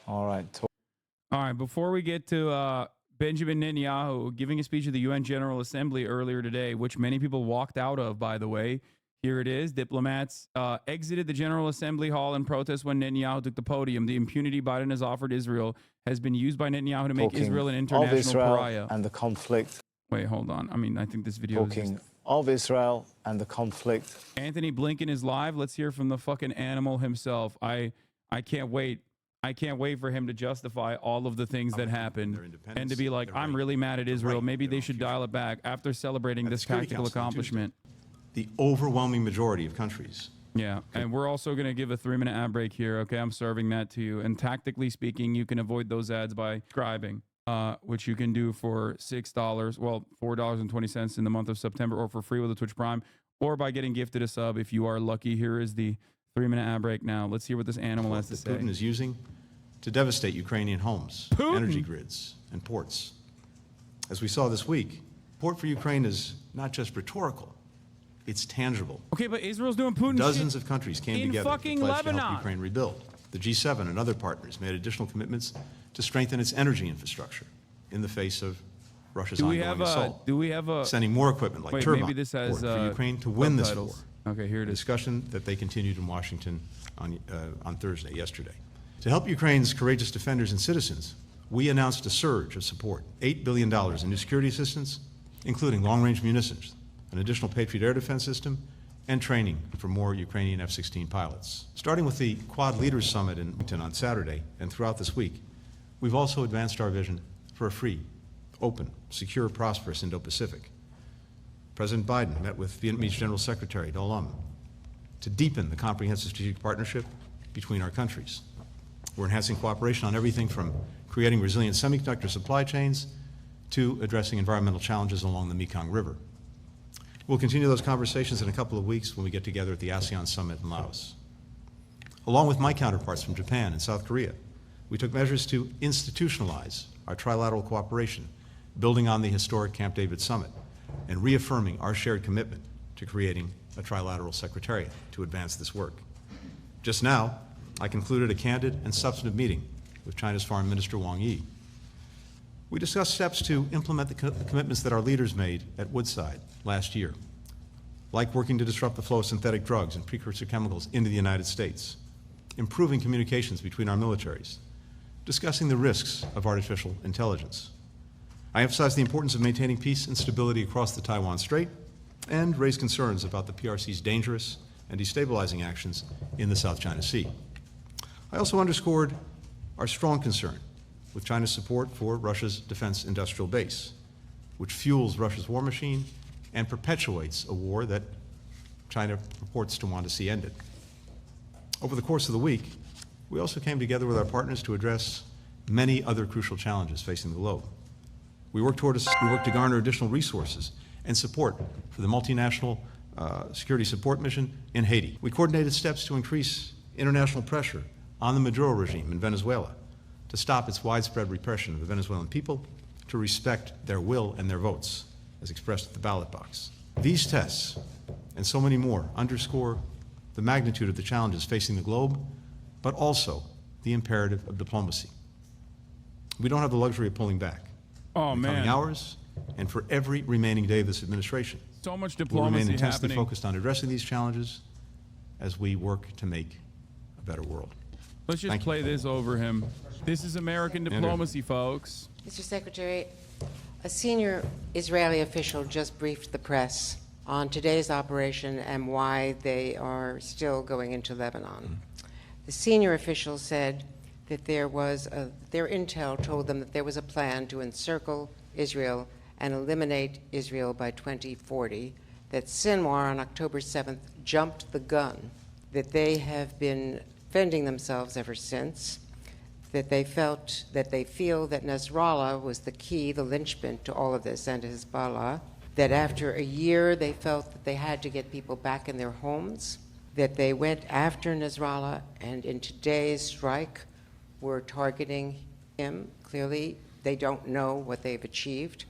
All right. Before we get to Benjamin Netanyahu giving a speech at the UN General Assembly earlier today, which many people walked out of, by the way. Here it is. Diplomats exited the General Assembly Hall in protest when Netanyahu took the podium. The impunity Biden has offered Israel has been used by Netanyahu to make Israel an international pariah. And the conflict. Wait, hold on. I mean, I think this video is just... of Israel and the conflict. Anthony Blinken is live. Let's hear from the fucking animal himself. I can't wait. I can't wait for him to justify all of the things that happened and to be like, I'm really mad at Israel. Maybe they should dial it back after celebrating this tactical accomplishment. The overwhelming majority of countries. Yeah, and we're also going to give a 3-minute ad break here. Okay, I'm serving that to you. And tactically speaking, you can avoid those ads by subscribing, which you can do for $6, well, $4.20 in the month of September, or for free with a Twitch Prime, or by getting gifted a sub if you are lucky. Here is the 3-minute ad break now. Let's hear what this animal has to say. Putin is using to devastate Ukrainian homes, energy grids, and ports. As we saw this week, support for Ukraine is not just rhetorical. It's tangible. Okay, but Israel's doing Putin Dozens shit of countries came in together fucking to pledge Lebanon. to help Ukraine rebuild. The G7 and other partners made additional commitments to strengthen its energy infrastructure in the face of Russia's ongoing assault. Do we have a sending more equipment like wait, turbine maybe this has for Ukraine to win this war. subtitles. Okay, here it A is. discussion that they continued in Washington on Thursday, yesterday. To help Ukraine's courageous defenders and citizens, we announced a surge of support, $8 billion in new security assistance, including long-range munitions, an additional Patriot air defense system, and training for more Ukrainian F-16 pilots. Starting with the Quad Leaders Summit in Washington on Saturday and throughout this week, we've also advanced our vision for a free, open, secure, prosperous Indo-Pacific. President Biden met with Vietnamese General Secretary Do Lam to deepen the comprehensive strategic partnership between our countries. We're enhancing cooperation on everything from creating resilient semiconductor supply chains to addressing environmental challenges along the Mekong River. We'll continue those conversations in a couple of weeks when we get together at the ASEAN Summit in Laos. Along with my counterparts from Japan and South Korea, we took measures to institutionalize our trilateral cooperation, building on the historic Camp David Summit and reaffirming our shared commitment to creating a trilateral secretariat to advance this work. Just now, I concluded a candid and substantive meeting with China's Foreign Minister Wang Yi. We discussed steps to implement the commitments that our leaders made at Woodside last year, like working to disrupt the flow of synthetic drugs and precursor chemicals into the United States, improving communications between our militaries, discussing the risks of artificial intelligence. I emphasized the importance of maintaining peace and stability across the Taiwan Strait and raised concerns about the PRC's dangerous and destabilizing actions in the South China Sea. I also underscored our strong concern with China's support for Russia's defense industrial base, which fuels Russia's war machine and perpetuates a war that China purports to want to see ended. Over the course of the week, we also came together with our partners to address many other crucial challenges facing the globe. We worked to garner additional resources and support for the multinational security support mission in Haiti. We coordinated steps to increase international pressure on the Maduro regime in Venezuela to stop its widespread repression of the Venezuelan people, to respect their will and their votes, as expressed at the ballot box. These tests, and so many more, underscore the magnitude of the challenges facing the globe, but also the imperative of diplomacy. We don't have the luxury of pulling back. Oh, in the coming man. hours, and for every remaining day of this administration, So much we'll diplomacy remain intensely happening. focused on addressing these challenges as we work to make a better world. Let's just Thank you. play this over him. This is American diplomacy, folks. Mr. Secretary, a senior Israeli official just briefed the press on today's operation and why they are still going into Lebanon. The senior official said that their intel told them that there was a plan to encircle Israel and eliminate Israel by 2040, that Sinwar on October 7th jumped the gun, that they have been defending themselves ever since, that they feel that Nasrallah was the key, the linchpin to all of this, and Hezbollah, that after a year they felt that they had to get people back in their homes, that they went after Nasrallah, and in today's strike were targeting him. Clearly, they don't know what they've achieved.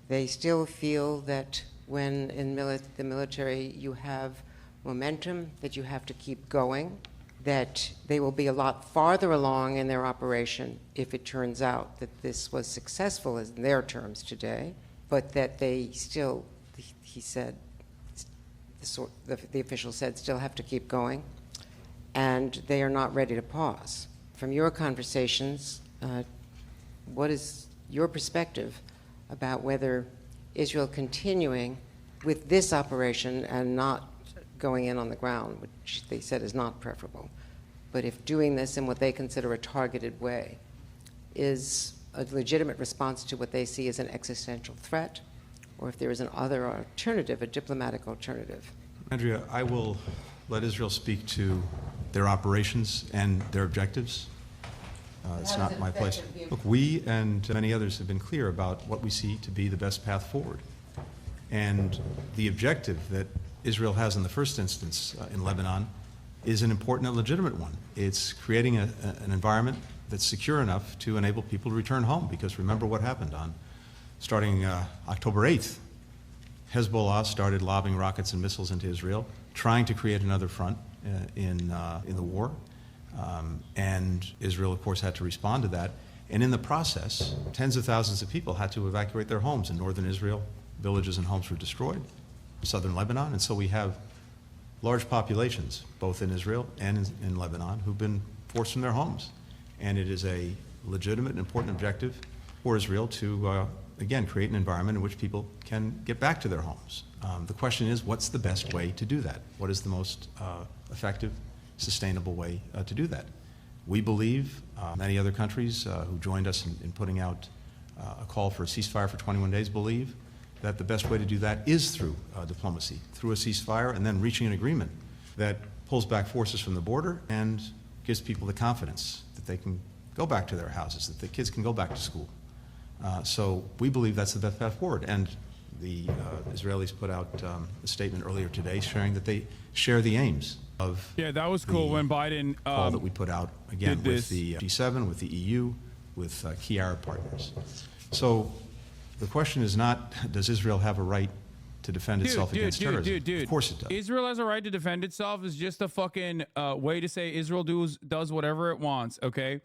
They still feel that when in the military you have momentum, that you have to keep going, that they will be a lot farther along in their operation if it turns out that this was successful in their terms today, but that they still, he said, the official said, still have to keep going, and they are not ready to pause. From your conversations, what is your perspective about whether Israel continuing with this operation and not going in on the ground, which they said is not preferable, but if doing this in what they consider a targeted way is a legitimate response to what they see as an existential threat, or if there is another alternative, a diplomatic alternative? Andrea, I will let Israel speak to their operations and their objectives. It's not my place. Look, we and many others have been clear about what we see to be the best path forward. And the objective that Israel has in the first instance in Lebanon is an important and legitimate one. It's creating an environment that's secure enough to enable people to return home, because remember what happened starting October 8th. Hezbollah started lobbing rockets and missiles into Israel, trying to create another front in the war. And Israel, of course, had to respond to that. And in the process, tens of thousands of people had to evacuate their homes in northern Israel. Villages and homes were destroyed, southern Lebanon. And so we have large populations, both in Israel and in Lebanon, who've been forced from their homes. And it is a legitimate and important objective for Israel to, again, create an environment in which people can get back to their homes. The question is, what's the best way to do that? What is the most effective, sustainable way to do that? We believe, many other countries who joined us in putting out a call for a ceasefire for 21 days believe that the best way to do that is through diplomacy, through a ceasefire, and then reaching an agreement that pulls back forces from the border and gives people the confidence that they can go back to their houses, that the kids can go back to school. So we believe that's the best path forward. And the Israelis put out a statement earlier today sharing that they share the aims of that was cool when Biden call that we put out, again, with the G7, with the EU, with key Arab partners. So the question is not, does Israel have a right to defend itself against terrorism? Of course it does. Israel has a right to defend itself is just a fucking way to say Israel does whatever it wants, okay?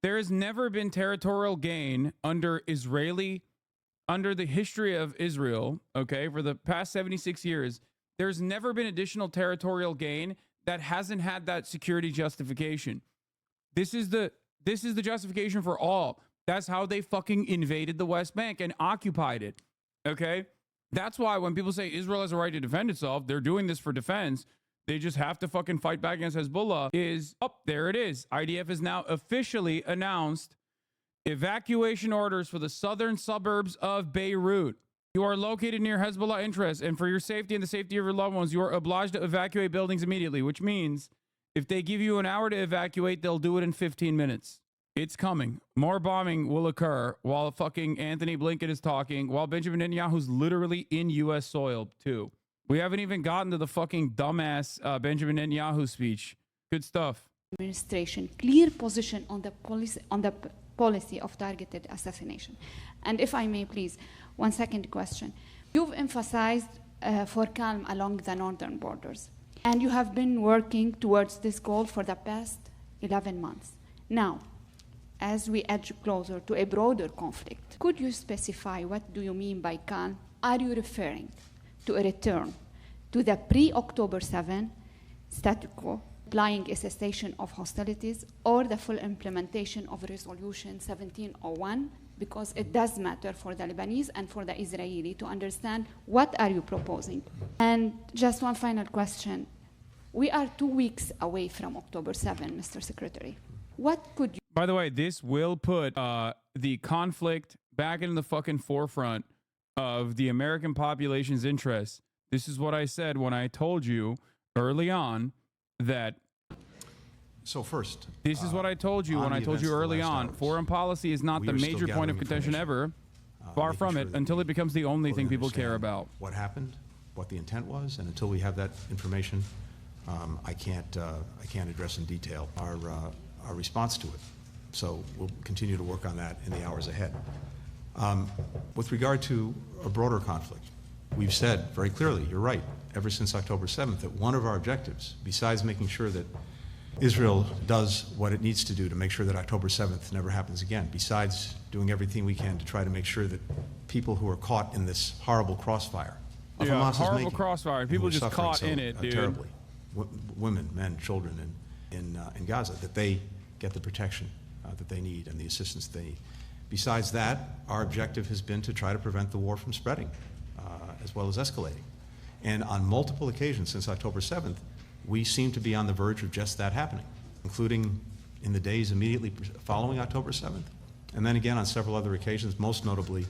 There has never been territorial gain under the history of Israel, okay, for the past 76 years. There's never been additional territorial gain that hasn't had that security justification. This is the justification for all. That's how they fucking invaded the West Bank and occupied it, okay? That's why when people say Israel has a right to defend itself, they're doing this for defense. They just have to fucking fight back against Hezbollah. There it is. IDF has now officially announced evacuation orders for the southern suburbs of Beirut. You are located near Hezbollah interests, and for your safety and the safety of your loved ones, you are obliged to evacuate buildings immediately, which means if they give you an hour to evacuate, they'll do it in 15 minutes. It's coming. More bombing will occur while fucking Anthony Blinken is talking, while Benjamin Netanyahu's literally in U.S. soil, too. We haven't even gotten to the fucking dumbass Benjamin Netanyahu speech. Good stuff. Administration clear position on the policy of targeted assassination. And if I may, please, one second question. You've emphasized for calm along the northern borders, and you have been working towards this goal for the past 11 months. Now, as we edge closer to a broader conflict, could you specify what do you mean by calm? Are you referring to a return to the pre-October 7 status quo, implying a cessation of hostilities, or the full implementation of Resolution 1701? Because it does matter for the Lebanese and for the Israeli to understand what are you proposing. And just one final question. We are 2 weeks away from October 7, Mr. Secretary. What could you... By the way, this will put the conflict back in the fucking forefront of the American population's interests. This is what I said when I told you early on that... So first, this is what I told you when I told you early on. Foreign policy is not the major point of contention ever. Far from it, until it becomes the only thing people care about. What happened, what the intent was, and until we have that information, I can't address in detail our response to it. So we'll continue to work on that in the hours ahead. With regard to a broader conflict, we've said very clearly, you're right, ever since October 7th, that one of our objectives, besides making sure that Israel does what it needs to do to make sure that October 7th never happens again, besides doing everything we can to try to make sure that people who are caught in this horrible crossfire of Hamas's horrible making, crossfire, people just caught in it, dude. Terribly, women, men, children in Gaza, that they get the protection that they need and the assistance they need. Besides that, our objective has been to try to prevent the war from spreading, as well as escalating. And on multiple occasions since October 7th, we seem to be on the verge of just that happening, including in the days immediately following October 7th, and then again on several other occasions, most notably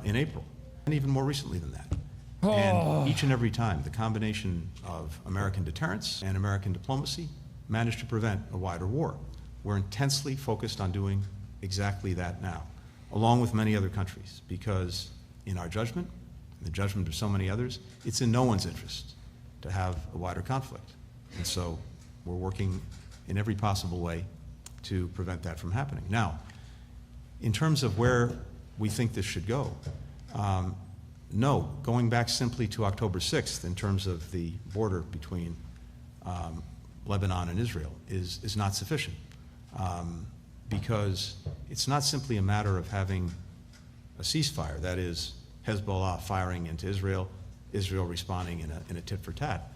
in April, and even more recently than that. And each and every time, the combination of American deterrence and American diplomacy managed to prevent a wider war. We're intensely focused on doing exactly that now, along with many other countries, because in our judgment, in the judgment of so many others, it's in no one's interest to have a wider conflict. And so we're working in every possible way to prevent that from happening. Now, in terms of where we think this should go, no, going back simply to October 6th in terms of the border between Lebanon and Israel is not sufficient, because it's not simply a matter of having a ceasefire, that is, Hezbollah firing into Israel, Israel responding in a tit for tat.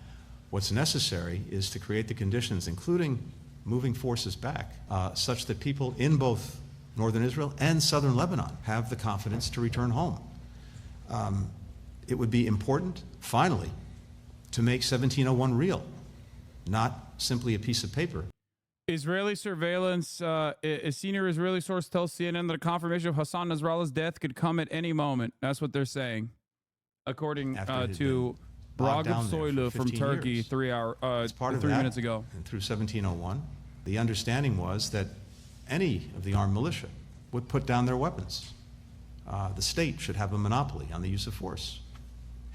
What's necessary is to create the conditions, including moving forces back, such that people in both northern Israel and southern Lebanon have the confidence to return home. It would be important, finally, to make 1701 real, not simply a piece of paper. Israeli surveillance, a senior Israeli source tells CNN that a confirmation of Hassan Nasrallah's death could come at any moment. That's what they're saying, according to Bragib Soylu from Turkey 3 minutes ago. And through 1701, the understanding was that any of the armed militia would put down their weapons. The state should have a monopoly on the use of force.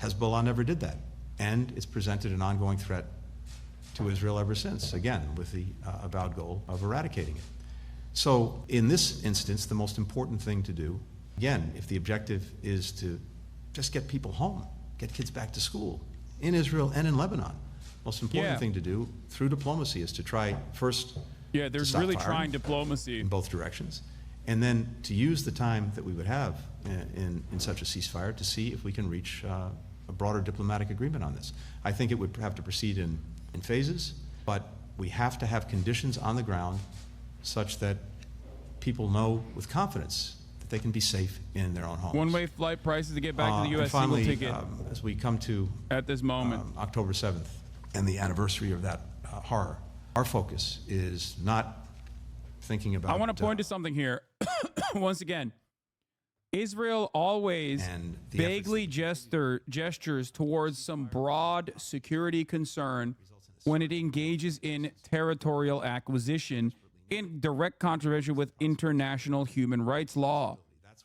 Hezbollah never did that, and it's presented an ongoing threat to Israel ever since, again, with the avowed goal of eradicating it. So in this instance, the most important thing to do, again, if the objective is to just get people home, get kids back to school in Israel and in Lebanon, most important thing to do through diplomacy is to try first they're really trying diplomacy in both directions, and then to use the time that we would have in such a ceasefire to see if we can reach a broader diplomatic agreement on this. I think it would have to proceed in phases, but we have to have conditions on the ground such that people know with confidence that they can be safe in their own homes. One-way flight prices to get back to the U.S. Finally, single ticket. As we come to at this moment, October 7th, and the anniversary of that horror, our focus is not thinking about. I want to point to something here. Once again, Israel always vaguely gestures towards some broad security concern when it engages in territorial acquisition in direct contravention with international human rights law.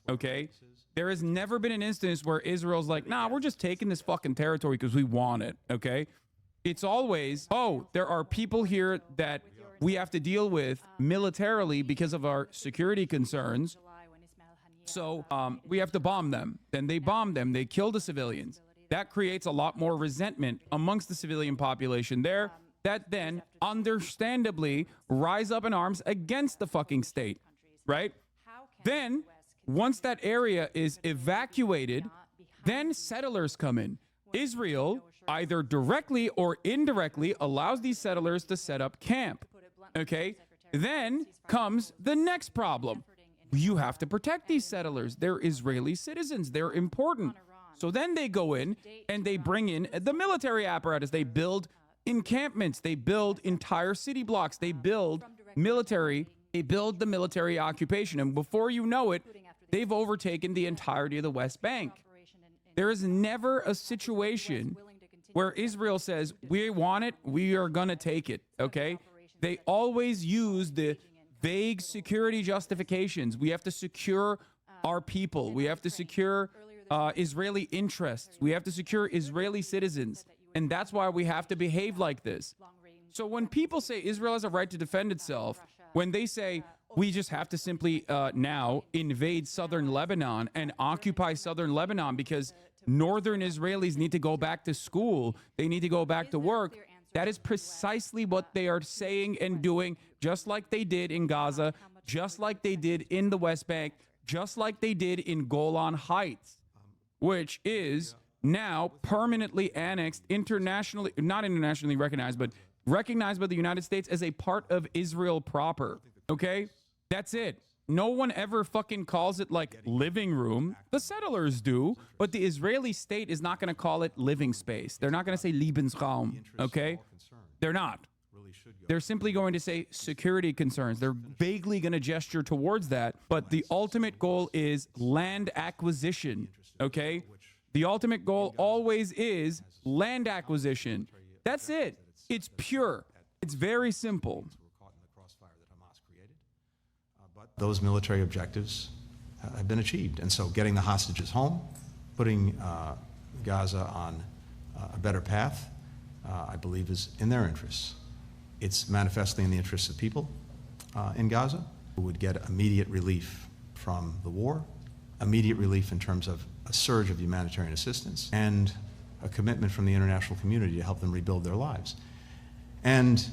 Okay? There has never been an instance where Israel's like, nah, we're just taking this fucking territory because we want it. Okay? It's always, oh, there are people here that we have to deal with militarily because of our security concerns. So we have to bomb them. Then they bomb them. They kill the civilians. That creates a lot more resentment amongst the civilian population there that then understandably rise up in arms against the fucking state, right? Then once that area is evacuated, then settlers come in. Israel either directly or indirectly allows these settlers to set up camp. Okay? Then comes the next problem. You have to protect these settlers. They're Israeli citizens. They're important. So then they go in and they bring in the military apparatus. They build encampments. They build entire city blocks. They build military. They build the military occupation. And before you know it, they've overtaken the entirety of the West Bank. There is never a situation where Israel says, we want it, we are going to take it, okay? They always use the vague security justifications. We have to secure our people. We have to secure Israeli interests. We have to secure Israeli citizens. And that's why we have to behave like this. So when people say Israel has a right to defend itself, when they say we just have to simply now invade southern Lebanon and occupy southern Lebanon because northern Israelis need to go back to school, they need to go back to work, that is precisely what they are saying and doing, just like they did in Gaza, just like they did in the West Bank, just like they did in Golan Heights, which is now permanently annexed internationally, not internationally recognized, but recognized by the United States as a part of Israel proper. Okay? That's it. No one ever fucking calls it like living room. The settlers do, but the Israeli state is not going to call it living space. They're not going to say Lebensraum, okay? They're not. They're simply going to say security concerns. They're vaguely going to gesture towards that, but the ultimate goal is land acquisition, okay? The ultimate goal always is land acquisition. That's it. It's pure. It's very simple. Those military objectives have been achieved. And so getting the hostages home, putting Gaza on a better path, I believe is in their interests. It's manifestly in the interests of people in Gaza who would get immediate relief from the war, immediate relief in terms of a surge of humanitarian assistance, and a commitment from the international community to help them rebuild their lives. And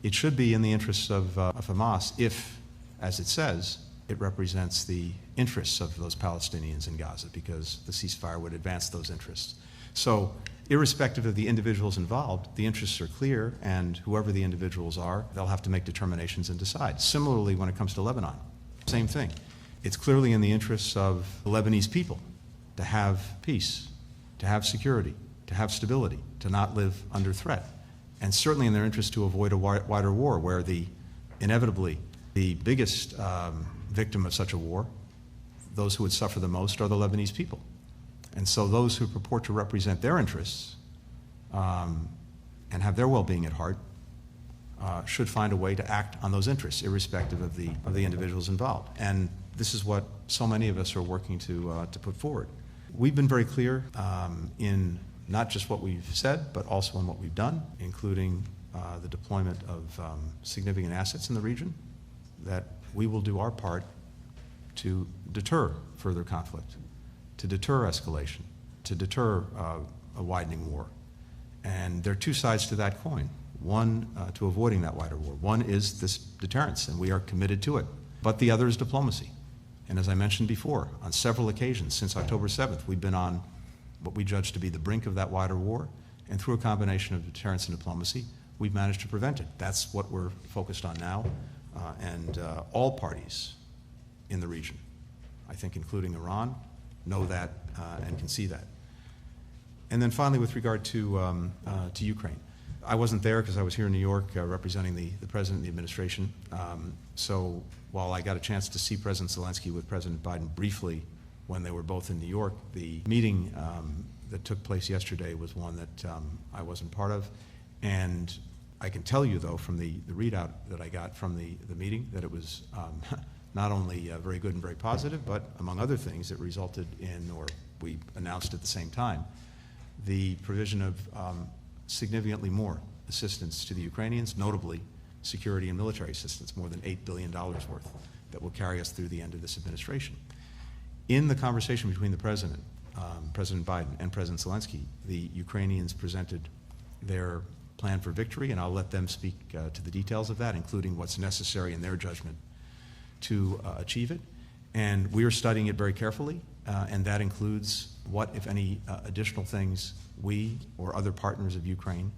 It should be in the interests of Hamas if, as it says, it represents the interests of those Palestinians in Gaza, because the ceasefire would advance those interests. So, irrespective of the individuals involved, the interests are clear, and whoever the individuals are, they'll have to make determinations and decide. Similarly, when it comes to Lebanon, same thing. It's clearly in the interests of the Lebanese people to have peace, to have security, to have stability, to not live under threat. And certainly in their interest to avoid a wider war, where inevitably the biggest victim of such a war, those who would suffer the most, are the Lebanese people. And so those who purport to represent their interests and have their well-being at heart should find a way to act on those interests, irrespective of the individuals involved. And this is what so many of us are working to put forward. We've been very clear in not just what we've said, but also in what we've done, including the deployment of significant assets in the region, that we will do our part to deter further conflict, to deter escalation, to deter a widening war. And there are two sides to that coin. One, to avoiding that wider war. One is this deterrence, and we are committed to it. But the other is diplomacy. And as I mentioned before, on several occasions since October 7th, we've been on what we judge to be the brink of that wider war, and through a combination of deterrence and diplomacy, we've managed to prevent it. That's what we're focused on now, and all parties in the region, I think including Iran, know that and can see that. And then finally, with regard to Ukraine, I wasn't there because I was here in New York representing the President and the administration. So while I got a chance to see President Zelensky with President Biden briefly when they were both in New York, the meeting that took place yesterday was one that I wasn't part of. And I can tell you, though, from the readout that I got from the meeting, that it was not only very good and very positive, but among other things, it resulted in, or we announced at the same time, the provision of significantly more assistance to the Ukrainians, notably security and military assistance, more than $8 billion worth, that will carry us through the end of this administration. In the conversation between the President, President Biden, and President Zelensky, the Ukrainians presented their plan for victory, and I'll let them speak to the details of that, including what's necessary in their judgment to achieve it. And we are studying it very carefully, and that includes what, if any, additional things we or other partners of Ukraine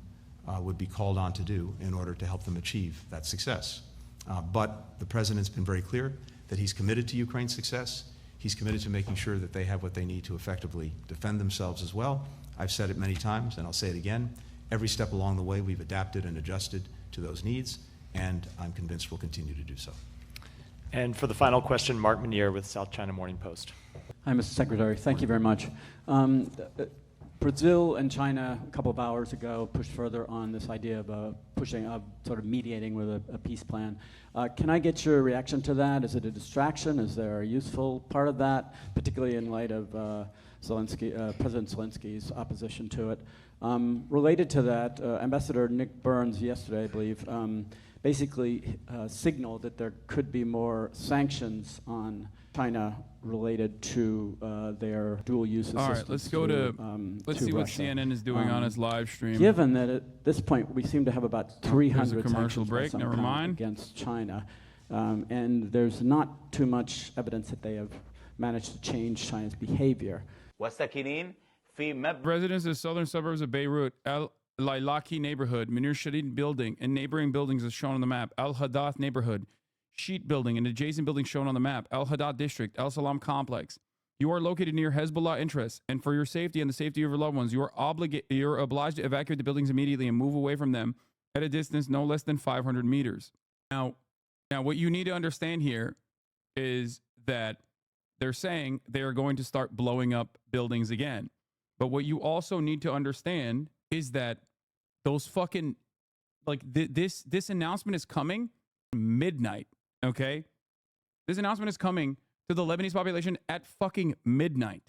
would be called on to do in order to help them achieve that success. But the President's been very clear that he's committed to Ukraine's success. He's committed to making sure that they have what they need to effectively defend themselves as well. I've said it many times, and I'll say it again. Every step along the way, we've adapted and adjusted to those needs, and I'm convinced we'll continue to do so. And for the final question, Mark Manier with South China Morning Post. Hi, Mr. Secretary. Thank you very much. Brazil and China, a couple of hours ago, pushed further on this idea of sort of mediating with a peace plan. Can I get your reaction to that? Is it a distraction? Is there a useful part of that, particularly in light of President Zelensky's opposition to it? Related to that, Ambassador Nick Burns yesterday, I believe, basically signaled that there could be more sanctions on China related to their dual use assistance. All right, let's go to let's see what CNN is doing on its live stream. Given that at this point we seem to have about 300 commercial sanctions break. Never mind. against China, and there's not too much evidence that they have managed to change China's behavior. Residents of the southern suburbs of Beirut, Al Lailaki neighborhood, Munir Shadid building, and neighboring buildings as shown on the map, Al Hadath neighborhood, Sheet building, and adjacent buildings shown on the map, Al Hadad district, Al Salam complex. You are located near Hezbollah interests, and for your safety and the safety of your loved ones, you're obliged to evacuate the buildings immediately and move away from them at a distance no less than 500 meters. Now, what you need to understand here is that they're saying they are going to start blowing up buildings again. But what you also need to understand is that those fucking, this announcement is coming midnight, okay? This announcement is coming to the Lebanese population at fucking midnight.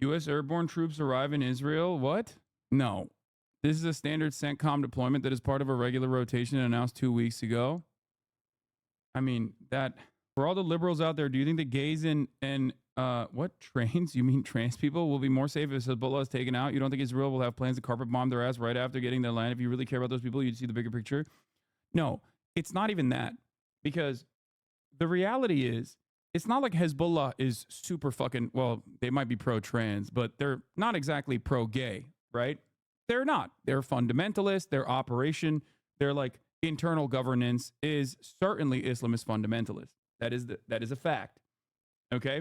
U.S. airborne troops arrive in Israel. What? No. This is a standard CENTCOM deployment that is part of a regular rotation announced 2 weeks ago. I mean, that for all the liberals out there, do you think the gays and what trains? You mean trans people will be more safe if Hezbollah is taken out? You don't think Israel will have plans to carpet bomb their ass right after getting their land? If you really care about those people, you'd see the bigger picture. No, it's not even that, because the reality is, it's not like Hezbollah is super fucking, well, they might be pro-trans, but they're not exactly pro-gay, right? They're not. They're fundamentalist. Their operation, their like internal governance is certainly Islamist fundamentalist. That is a fact. Okay?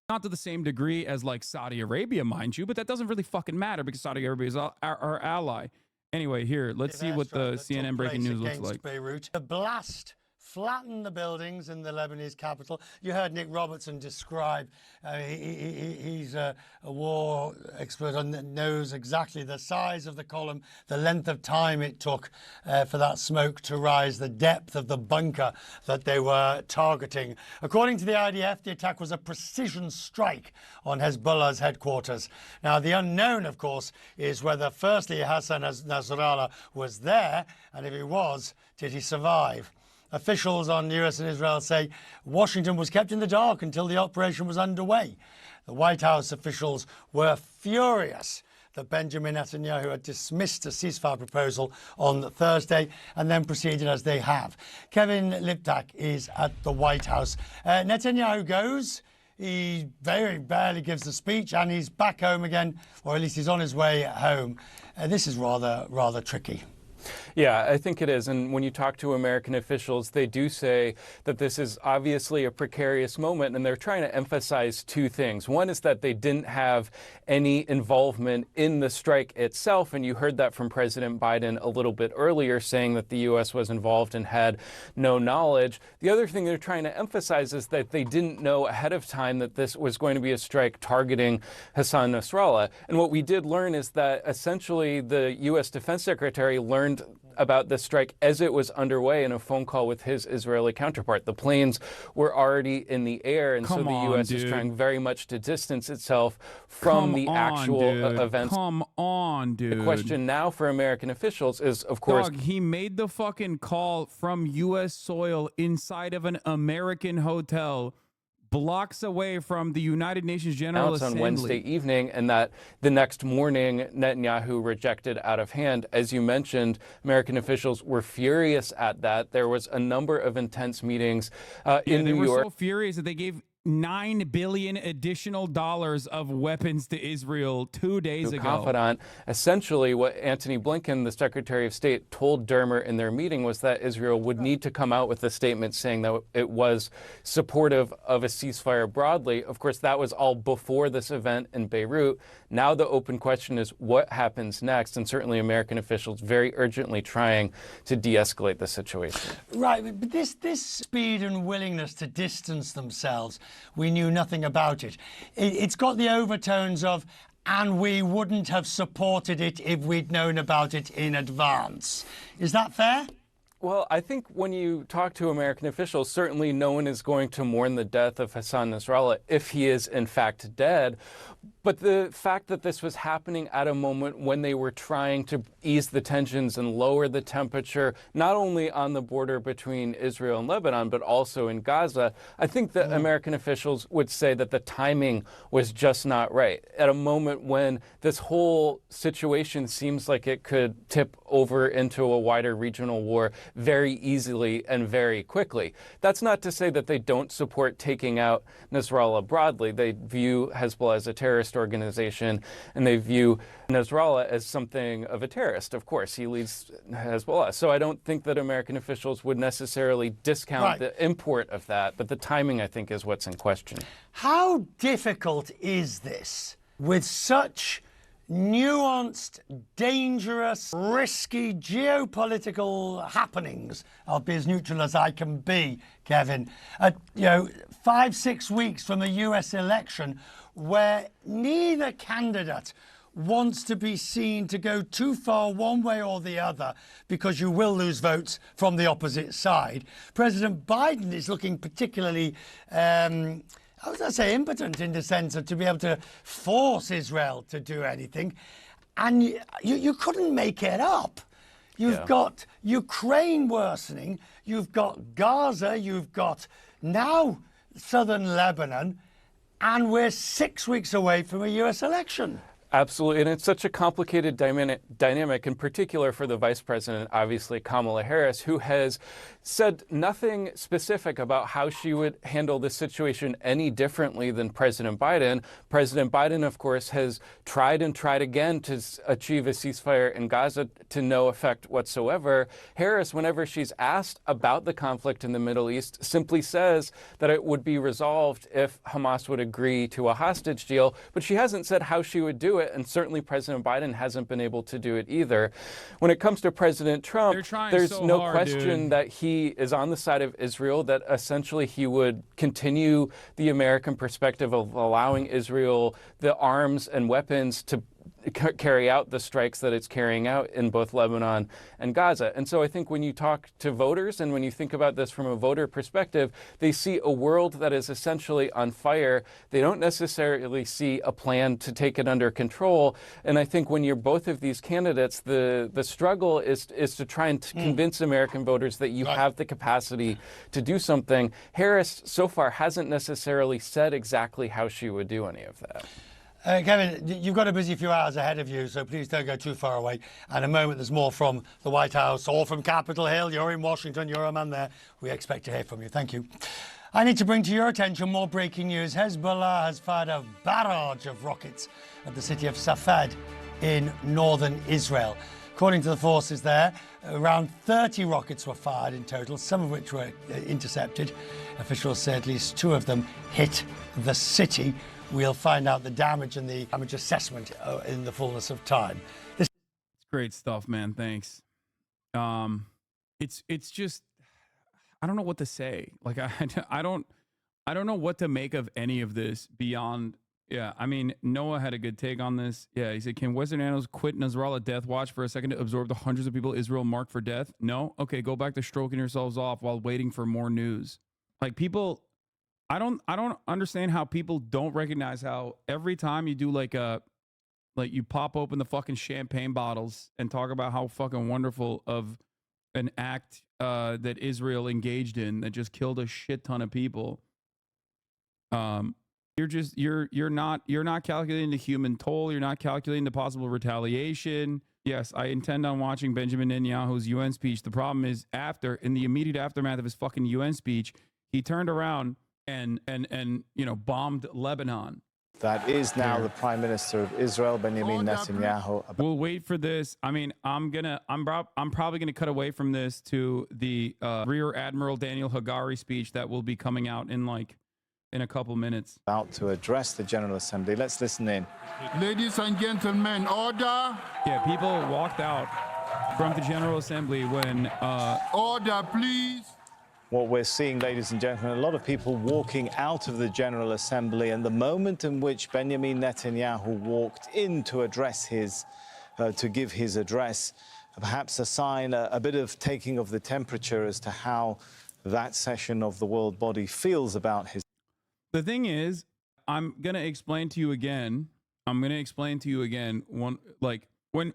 Not to the same degree as like Saudi Arabia, mind you, but that doesn't really fucking matter because Saudi Arabia is our ally. Anyway, here, let's see what the CNN breaking news looks like. Beirut. The blast flattened the buildings in the Lebanese capital. You heard Nick Robertson describe, he's a war expert and knows exactly the size of the column, the length of time it took for that smoke to rise, the depth of the bunker that they were targeting. According to the IDF, the attack was a precision strike on Hezbollah's headquarters. Now, the unknown, of course, is whether, firstly, Hassan Nasrallah was there, and if he was, did he survive? Officials on US and Israel say Washington was kept in the dark until the operation was underway. The White House officials were furious that Benjamin Netanyahu had dismissed a ceasefire proposal on Thursday and then proceeded as they have. Kevin Liptak is at the White House. Netanyahu goes. He very barely gives a speech and he's back home again, or at least he's on his way home. This is rather tricky. Yeah, I think it is. And when you talk to American officials, they do say that this is obviously a precarious moment, and they're trying to emphasize two things. One is that they didn't have any involvement in the strike itself, and you heard that from President Biden a little bit earlier, saying that the U.S. was involved and had no knowledge. The other thing they're trying to emphasize is that they didn't know ahead of time that this was going to be a strike targeting Hassan Nasrallah. And what we did learn is that essentially the U.S. Defense Secretary learned about the strike as it was underway in a phone call with his Israeli counterpart. The planes were already in the air, and so the U.S. is trying very much to distance itself from the actual events. Come on, dude. The question now for American officials is, of course... Dog, he made the fucking call from U.S. soil inside of an American hotel blocks away from the United Nations General Assembly. On Wednesday evening, and that the next morning Netanyahu rejected out of hand. As you mentioned, American officials were furious at that. There was a number of intense meetings in New York. They were so furious that they gave $9 billion additional of weapons to Israel 2 days ago. Confidant. Essentially, what Antony Blinken, the Secretary of State, told Dermer in their meeting was that Israel would need to come out with a statement saying that it was supportive of a ceasefire broadly. Of course, that was all before this event in Beirut. Now the open question is what happens next, and certainly American officials very urgently trying to de-escalate the situation. Right, but this speed and willingness to distance themselves, we knew nothing about it. It's got the overtones of, and we wouldn't have supported it if we'd known about it in advance. Is that fair? Well, I think when you talk to American officials, certainly no one is going to mourn the death of Hassan Nasrallah if he is in fact dead. But the fact that this was happening at a moment when they were trying to ease the tensions and lower the temperature, not only on the border between Israel and Lebanon, but also in Gaza, I think that American officials would say that the timing was just not right. At a moment when this whole situation seems like it could tip over into a wider regional war very easily and very quickly. That's not to say that they don't support taking out Nasrallah broadly. They view Hezbollah as a terrorist organization, and they view Nasrallah as something of a terrorist. Of course, he leads Hezbollah. So I don't think that American officials would necessarily discount the import of that, but the timing, I think, is what's in question. How difficult is this with such nuanced, dangerous, risky geopolitical happenings? I'll be as neutral as I can be, Kevin. 5-6 weeks from a US election where neither candidate wants to be seen to go too far one way or the other because you will lose votes from the opposite side. President Biden is looking particularly impotent in the sense of to be able to force Israel to do anything. And you couldn't make it up. You've got Ukraine worsening, you've got Gaza, you've got now southern Lebanon, and we're 6 weeks away from a US election. Absolutely, and it's such a complicated dynamic, in particular for the vice president, obviously Kamala Harris, who has said nothing specific about how she would handle this situation any differently than President Biden. President Biden, of course, has tried and tried again to achieve a ceasefire in Gaza to no effect whatsoever. Harris, whenever she's asked about the conflict in the Middle East, simply says that it would be resolved if Hamas would agree to a hostage deal, but she hasn't said how she would do it. And certainly President Biden hasn't been able to do it either. When it comes to President Trump, there's so no hard, question dude. that he is on the side of Israel, that essentially he would continue the American perspective of allowing Israel the arms and weapons to carry out the strikes that it's carrying out in both Lebanon and Gaza. And so I think when you talk to voters and when you think about this from a voter perspective, they see a world that is essentially on fire. They don't necessarily see a plan to take it under control. And I think when you're both of these candidates, the struggle is to try and convince American voters that you have the capacity to do something. Harris so far hasn't necessarily said exactly how she would do any of that. Kevin, you've got a busy few hours ahead of you, so please don't go too far away. And in a moment, there's more from the White House or from Capitol Hill. You're in Washington. You're a man there. We expect to hear from you. Thank you. I need to bring to your attention more breaking news. Hezbollah has fired a barrage of rockets at the city of Safed in northern Israel. According to the forces there, around 30 rockets were fired in total, some of which were intercepted. Officials say at least 2 of them hit the city. We'll find out the damage and the damage assessment in the fullness of time. It's great stuff, man. Thanks. It's just, I don't know what to say. Like I don't know what to make of any of this beyond. Yeah, I mean, Noah had a good take on this. Yeah, he said, can Western analysts quit Nasrallah death watch for a second to absorb the hundreds of people Israel marked for death? No? Okay, go back to stroking yourselves off while waiting for more news. Like people, I don't understand how people don't recognize how every time you do like you pop open the fucking champagne bottles and talk about how fucking wonderful of an act that Israel engaged in that just killed a shit ton of people. You're not calculating the human toll. You're not calculating the possible retaliation. Yes, I intend on watching Benjamin Netanyahu's UN speech. The problem is in the immediate aftermath of his fucking UN speech, he turned around and bombed Lebanon. That is now the Prime Minister of Israel, Benjamin Netanyahu. We'll wait for this. I mean, I'm probably gonna cut away from this to the Rear Admiral Daniel Hagari speech that will be coming out in a couple minutes. About to address the General Assembly. Let's listen in. Ladies and gentlemen, order. Yeah, people walked out from the General Assembly when order, please. What we're seeing, ladies and gentlemen, a lot of people walking out of the General Assembly, and the moment in which Benjamin Netanyahu walked in to address to give his address, perhaps a sign, a bit of taking of the temperature as to how that session of the world body feels about his. The thing is, I'm gonna explain to you again.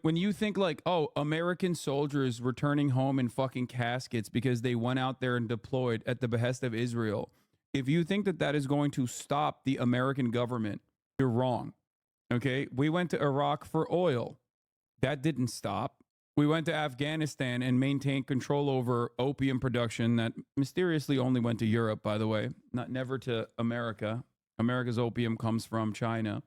When you think like, oh, American soldiers returning home in fucking caskets because they went out there and deployed at the behest of Israel, if you think that is going to stop the American government, you're wrong. Okay? We went to Iraq for oil. That didn't stop. We went to Afghanistan and maintained control over opium production that mysteriously only went to Europe, by the way, never to America. America's opium comes from China.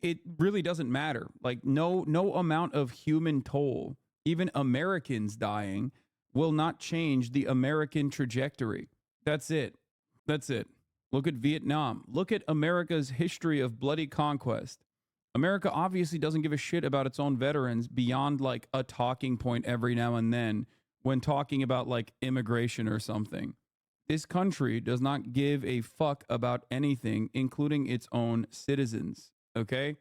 It really doesn't matter. Like no amount of human toll, even Americans dying, will not change the American trajectory. That's it. Look at Vietnam. Look at America's history of bloody conquest. America obviously doesn't give a shit about its own veterans beyond like a talking point every now and then when talking about like immigration or something. This country does not give a fuck about anything, including its own citizens. Okay?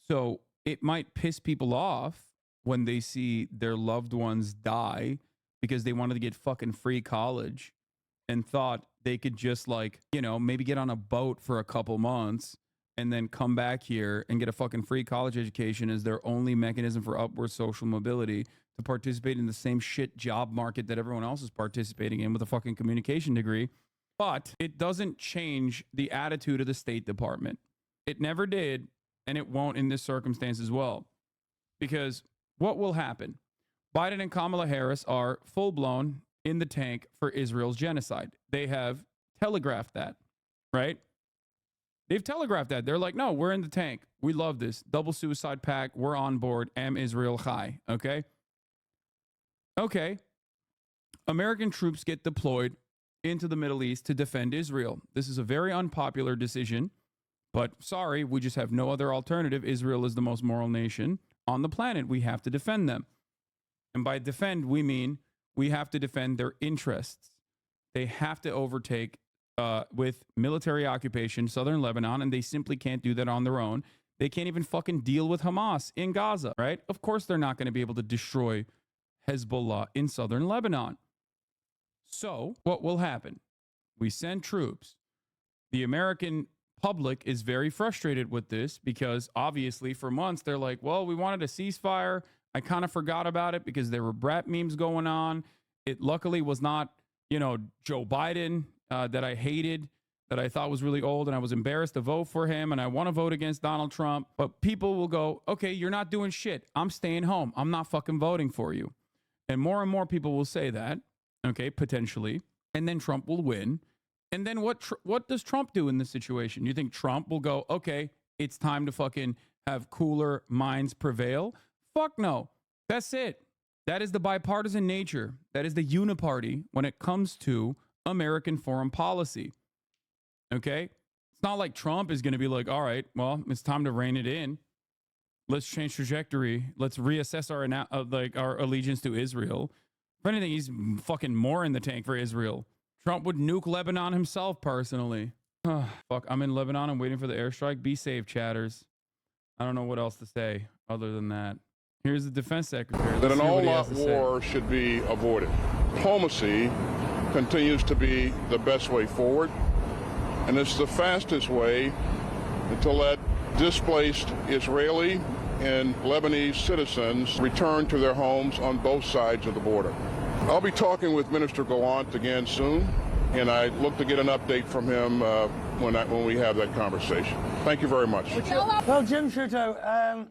So it might piss people off when they see their loved ones die because they wanted to get fucking free college and thought they could just maybe get on a boat for a couple months and then come back here and get a fucking free college education as their only mechanism for upward social mobility to participate in the same shit job market that everyone else is participating in with a fucking communication degree. But it doesn't change the attitude of the State Department. It never did, and it won't in this circumstance as well. Because what will happen? Biden and Kamala Harris are full-blown in the tank for Israel's genocide. They have telegraphed that, right? They've telegraphed that. They're like, no, we're in the tank. We love this. Double suicide pact. We're on board. Am Israel Chai. Okay? Okay. American troops get deployed into the Middle East to defend Israel. This is a very unpopular decision, but sorry, we just have no other alternative. Israel is the most moral nation on the planet. We have to defend them. And by defend, we mean we have to defend their interests. They have to overtake with military occupation southern Lebanon, and they simply can't do that on their own. They can't even fucking deal with Hamas in Gaza, right? Of course they're not going to be able to destroy Hezbollah in southern Lebanon. So what will happen? We send troops. The American public is very frustrated with this because obviously for months they're like, well, we wanted a ceasefire. I kind of forgot about it because there were brat memes going on. It luckily was not, Joe Biden that I hated, that I thought was really old, and I was embarrassed to vote for him, and I want to vote against Donald Trump. But people will go, okay, you're not doing shit. I'm staying home. I'm not fucking voting for you. And more people will say that, okay, potentially. And then Trump will win. And then what does Trump do in this situation? You think Trump will go, okay, it's time to fucking have cooler minds prevail? Fuck no. That's it. That is the bipartisan nature. That is the uniparty when it comes to American foreign policy. Okay? It's not like Trump is going to be like, all right, well, it's time to rein it in. Let's change trajectory. Let's reassess our allegiance to Israel. If anything, he's fucking more in the tank for Israel. Trump would nuke Lebanon himself personally. Fuck, I'm in Lebanon. I'm waiting for the airstrike. Be safe, chatters. I don't know what else to say other than that. Here's the defense secretary. That an all-out war should be avoided. Diplomacy continues to be the best way forward, and it's the fastest way to let displaced Israeli and Lebanese citizens return to their homes on both sides of the border. I'll be talking with Minister Gallant again soon, and I look to get an update from him when we have that conversation. Thank you very much. Well, Jim Sciutto,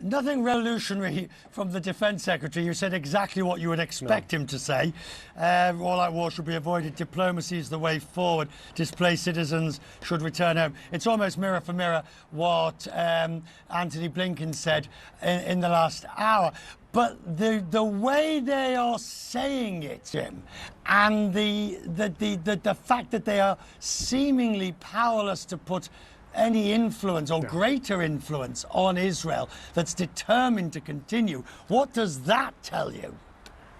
nothing revolutionary from the Defense Secretary. You said exactly what you would expect him to say. All-out war should be avoided. Diplomacy is the way forward. Displaced citizens should return home. It's almost mirror for mirror what Anthony Blinken said in the last hour. But the way they are saying it, Jim, and the fact that they are seemingly powerless to put any influence or greater influence on Israel, that's determined to continue, what does that tell you?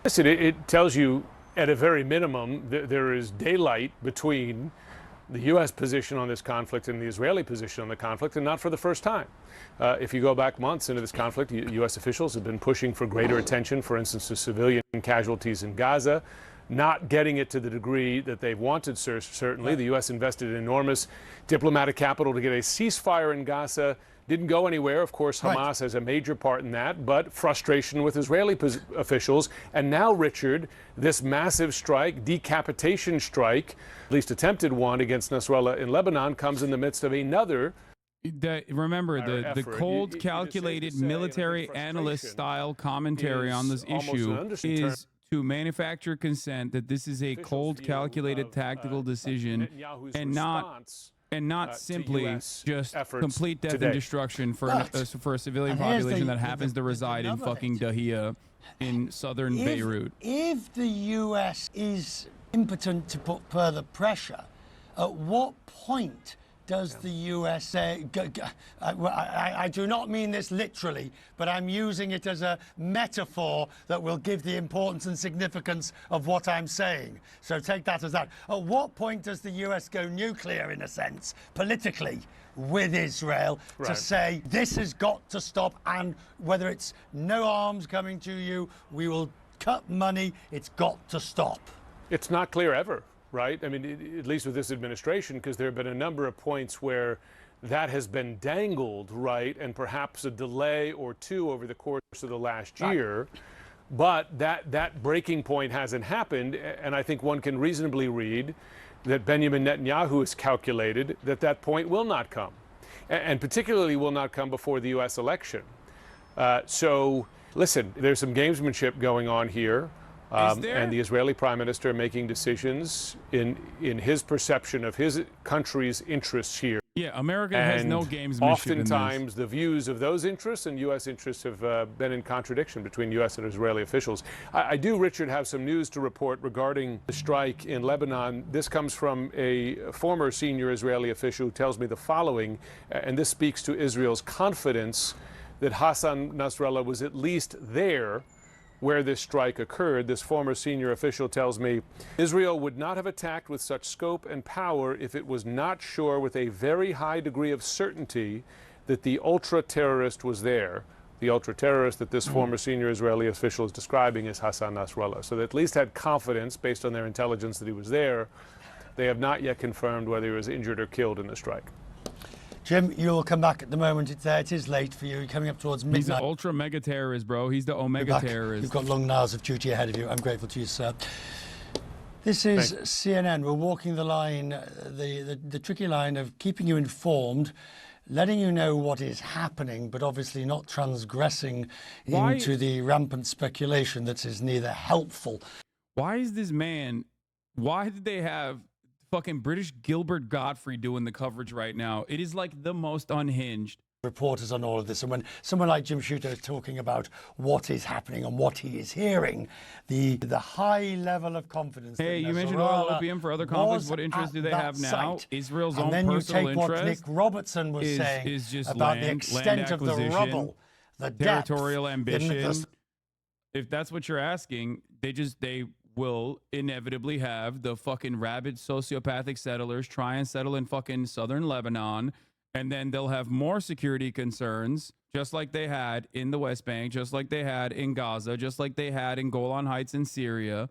Listen, it tells you at a very minimum there is daylight between the U.S. position on this conflict and the Israeli position on the conflict, and not for the first time. If you go back months into this conflict, U.S. officials have been pushing for greater attention, for instance, to civilian casualties in Gaza, not getting it to the degree that they've wanted, certainly. The U.S. invested enormous diplomatic capital to get a ceasefire in Gaza. Didn't go anywhere. Of course, Hamas has a major part in that, but frustration with Israeli officials. And now, Richard, this massive strike, decapitation strike, at least attempted one against Nasrallah in Lebanon, comes in the midst of another. Remember, the cold, calculated military analyst style commentary on this issue is to manufacture consent that this is a cold, calculated tactical decision and not simply just complete death and destruction for a civilian population that happens to reside in fucking Dahia in southern Beirut. If the U.S. is impotent to put further pressure, at what point does the U.S. say, I do not mean this literally, but I'm using it as a metaphor that will give the importance and significance of what I'm saying. So take that as that. At what point does the U.S. go nuclear, in a sense, politically, with Israel to say this has got to stop, and whether it's no arms coming to you, we will cut money, it's got to stop? It's not clear ever. Right? I mean, at least with this administration, because there have been a number of points where that has been dangled, right, and perhaps a delay or two over the course of the last year. But that breaking point hasn't happened, and I think one can reasonably read that Benjamin Netanyahu has calculated that that point will not come, and particularly will not come before the U.S. election. So, listen, there's some gamesmanship going on here, and the Israeli Prime Minister making decisions in his perception of his country's interests here. Yeah, America has no gamesmanship. Oftentimes, the views of those interests and U.S. interests have been in contradiction between U.S. and Israeli officials. I do, Richard, have some news to report regarding the strike in Lebanon. This comes from a former senior Israeli official who tells me the following, and this speaks to Israel's confidence that Hassan Nasrallah was at least there where this strike occurred. This former senior official tells me Israel would not have attacked with such scope and power if it was not sure with a very high degree of certainty that the ultra-terrorist was there. The ultra-terrorist that this former senior Israeli official is describing is Hassan Nasrallah. So they at least had confidence based on their intelligence that he was there. They have not yet confirmed whether he was injured or killed in the strike. Jim, you'll come back at the moment. It is late for you. You're coming up towards midnight. He's the ultra mega terrorist, bro. He's the omega terrorist. You've got long hours of duty ahead of you. I'm grateful to you, sir. This is CNN. We're walking the line, the tricky line of keeping you informed, letting you know what is happening, but obviously not transgressing into the rampant speculation that is neither helpful. Why is this man? Why did they have fucking British Gilbert Godfrey doing the coverage right now? It is like the most unhinged. Reporters on all of this, and when someone like Jim Shooter is talking about what is happening and what he is hearing, the high level of confidence. Hey, you mentioned oil opium for other conflicts. What interest do they have now? Israel's own personal interest. And then you take what Nick Robertson was saying is just about land, the extent of the rubble, the territorial ambition. If that's what you're asking, they will inevitably have the fucking rabid sociopathic settlers try and settle in fucking southern Lebanon, and then they'll have more security concerns, just like they had in the West Bank, just like they had in Gaza, just like they had in Golan Heights in Syria.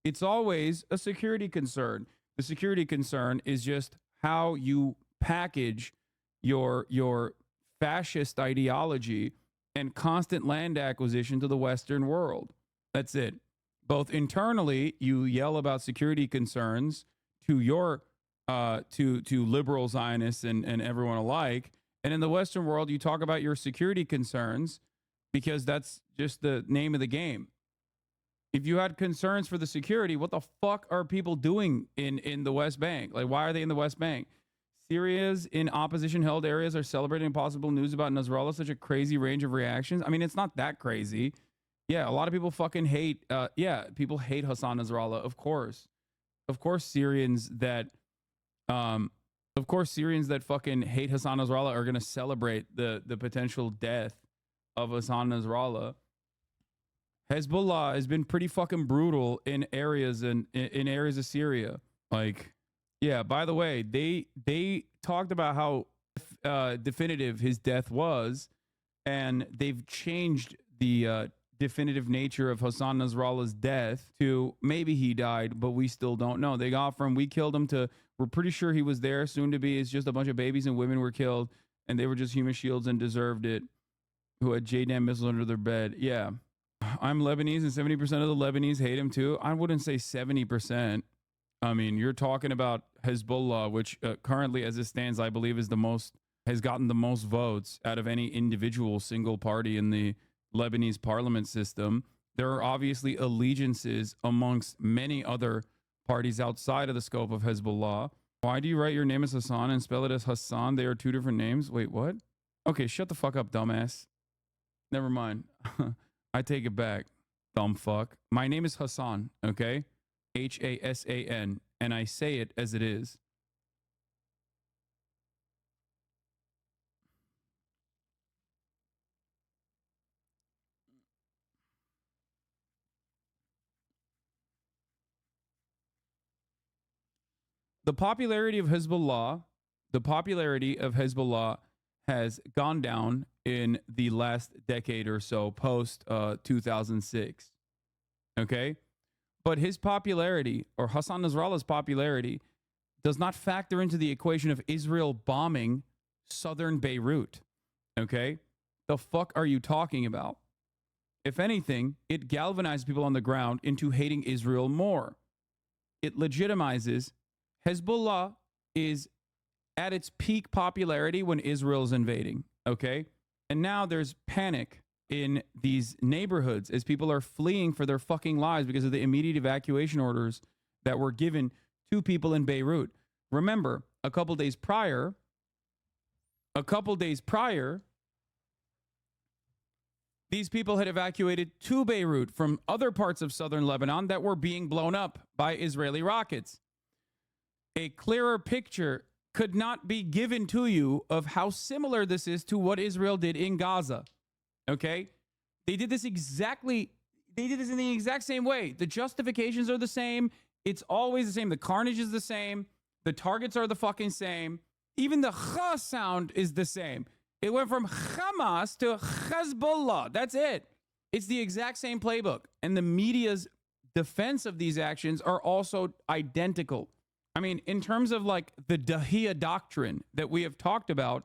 It's always a security concern. The security concern is just how you package your fascist ideology and constant land acquisition to the Western world. That's it. Both internally, you yell about security concerns to your to liberal Zionists and everyone alike, and in the Western world, you talk about your security concerns because that's just the name of the game. If you had concerns for the security, what the fuck are people doing in the West Bank? Like, why are they in the West Bank? Syria's in opposition-held areas are celebrating possible news about Nasrallah. Such a crazy range of reactions. I mean, it's not that crazy. Yeah, a lot of people fucking hate, people hate Hassan Nasrallah, of course. Of course Syrians that fucking hate Hassan Nasrallah are going to celebrate the potential death of Hassan Nasrallah. Hezbollah has been pretty fucking brutal in areas in areas of Syria. Like, yeah, by the way, they talked about how definitive his death was, and they've changed the definitive nature of Hassan Nasrallah's death to maybe he died, but we still don't know. They got from we killed him to we're pretty sure he was there. Soon to be it's just a bunch of babies and women were killed, and they were just human shields and deserved it, who had JDAM missiles under their bed. Yeah. I'm Lebanese, and 70% of the Lebanese hate him too. I wouldn't say 70%. I mean, you're talking about Hezbollah, which currently, as it stands, I believe has gotten the most votes out of any individual single party in the Lebanese parliament system. There are obviously allegiances amongst many other parties outside of the scope of Hezbollah. Why do you write your name as Hassan and spell it as Hassan? They are two different names. Wait, what? Okay, shut the fuck up, dumbass. Never mind. I take it back, dumb fuck. My name is Hassan, okay? Hassan, and I say it as it is. The popularity of Hezbollah has gone down in the last decade or so, post 2006. Okay? But his popularity, or Hassan Nasrallah's popularity, does not factor into the equation of Israel bombing southern Beirut. Okay? The fuck are you talking about? If anything, it galvanizes people on the ground into hating Israel more. It legitimizes Hezbollah is at its peak popularity when Israel's invading. Okay? And now there's panic in these neighborhoods as people are fleeing for their fucking lives because of the immediate evacuation orders that were given to people in Beirut. Remember, a couple days prior, these people had evacuated to Beirut from other parts of southern Lebanon that were being blown up by Israeli rockets. A clearer picture could not be given to you of how similar this is to what Israel did in Gaza. Okay? They did this in the exact same way. The justifications are the same. It's always the same. The carnage is the same. The targets are the fucking same. Even the ch sound is the same. It went from Hamas to Hezbollah. That's it. It's the exact same playbook. And the media's defense of these actions are also identical. I mean, in terms of like the Dahiya doctrine that we have talked about,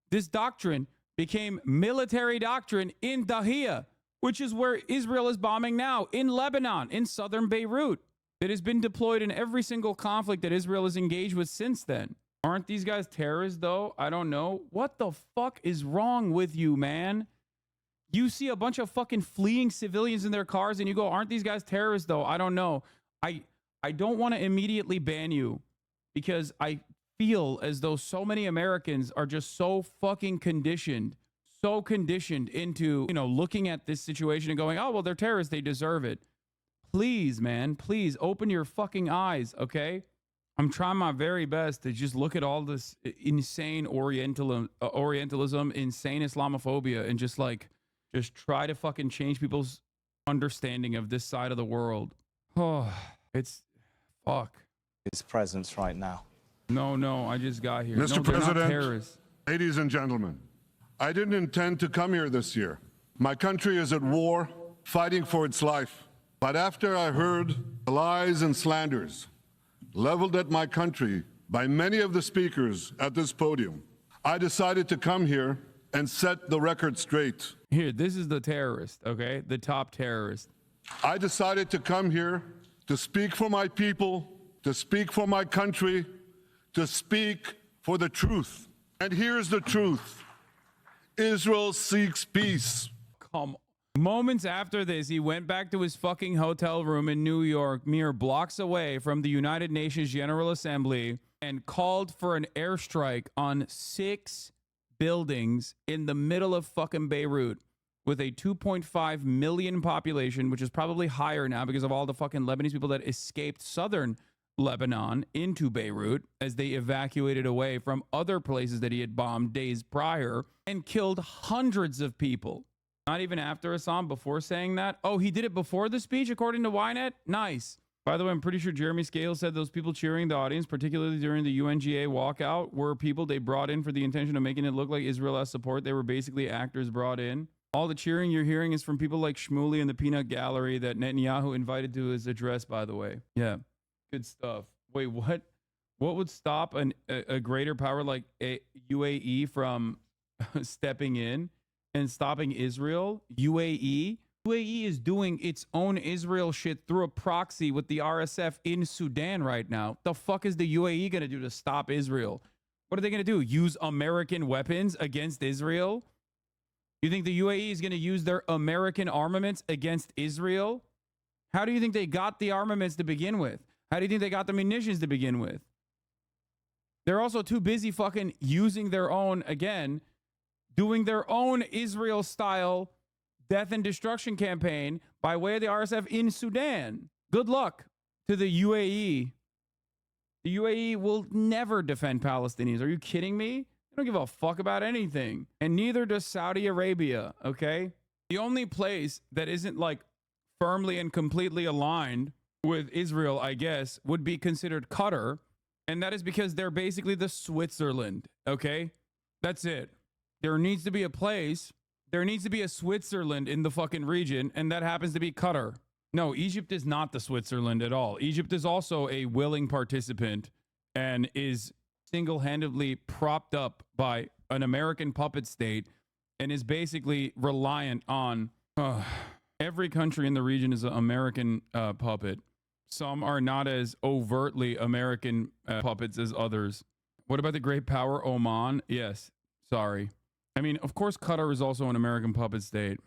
this doctrine became military doctrine in Dahiya, which is where Israel is bombing now, in Lebanon, in southern Beirut. It has been deployed in every single conflict that Israel has engaged with since then. Aren't these guys terrorists, though? I don't know. What the fuck is wrong with you, man? You see a bunch of fucking fleeing civilians in their cars and you go, aren't these guys terrorists, though? I don't know. I don't want to immediately ban you because I feel as though so many Americans are just so fucking conditioned into, you know, looking at this situation and going, oh, well, they're terrorists. They deserve it. Please, man, please open your fucking eyes, okay? I'm trying my very best to just look at all this insane Orientalism, insane Islamophobia, and just try to fucking change people's understanding of this side of the world. Oh, it's fuck. His presence right now. No, I just got here. Mr. No, they're not President, terrorists. ladies and gentlemen, I didn't intend to come here this year. My country is at war, fighting for its life. But after I heard the lies and slanders leveled at my country by many of the speakers at this podium, I decided to come here and set the record straight. Here, this is the terrorist, okay? The top terrorist. I decided to come here to speak for my people, to speak for my country, to speak for the truth. And here's the truth. Israel seeks peace. Come on. Moments after this, he went back to his fucking hotel room in New York, mere blocks away from the United Nations General Assembly, and called for an airstrike on 6 buildings in the middle of fucking Beirut with a 2.5 million population, which is probably higher now because of all the fucking Lebanese people that escaped southern Lebanon into Beirut as they evacuated away from other places that he had bombed days prior and killed hundreds of people. Not even after Assam, before saying that. Oh, he did it before the speech, according to Ynet? Nice. By the way, I'm pretty sure Jeremy Scales said those people cheering the audience, particularly during the UNGA walkout, were people they brought in for the intention of making it look like Israel has support. They were basically actors brought in. All the cheering you're hearing is from people like Shmuley and the Peanut Gallery that Netanyahu invited to his address, by the way. Yeah, good stuff. Wait, what? What would stop a greater power like UAE from stepping in and stopping Israel? UAE is doing its own Israel shit through a proxy with the RSF in Sudan right now. The fuck is the UAE going to do to stop Israel? What are they going to do? Use American weapons against Israel? You think the UAE is going to use their American armaments against Israel? How do you think they got the armaments to begin with? How do you think they got the munitions to begin with? They're also too busy fucking using their own, again, doing their own Israel-style death and destruction campaign by way of the RSF in Sudan. Good luck to the UAE. The UAE will never defend Palestinians. Are you kidding me? They don't give a fuck about anything. And neither does Saudi Arabia, okay? The only place that isn't like firmly and completely aligned with Israel, I guess, would be considered Qatar. And that is because they're basically the Switzerland, okay? That's it. There needs to be a place. There needs to be a Switzerland in the fucking region, and that happens to be Qatar. No, Egypt is not the Switzerland at all. Egypt is also a willing participant and is single-handedly propped up by an American puppet state and is basically reliant on every country in the region is an American puppet. Some are not as overtly American puppets as others. What about the great power Oman? Yes. Sorry. I mean, of course, Qatar is also an American puppet state.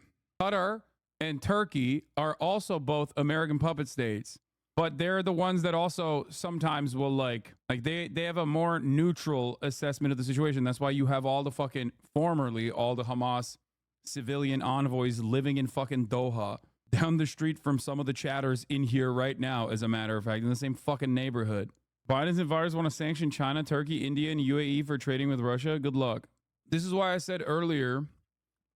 Qatar and Turkey are also both American puppet states, but they're the ones that also sometimes will like they have a more neutral assessment of the situation. That's why you have all the Hamas civilian envoys living in fucking Doha, down the street from some of the chatters in here right now, as a matter of fact, in the same fucking neighborhood. Biden's advisors want to sanction China, Turkey, India, and UAE for trading with Russia. Good luck. This is why I said earlier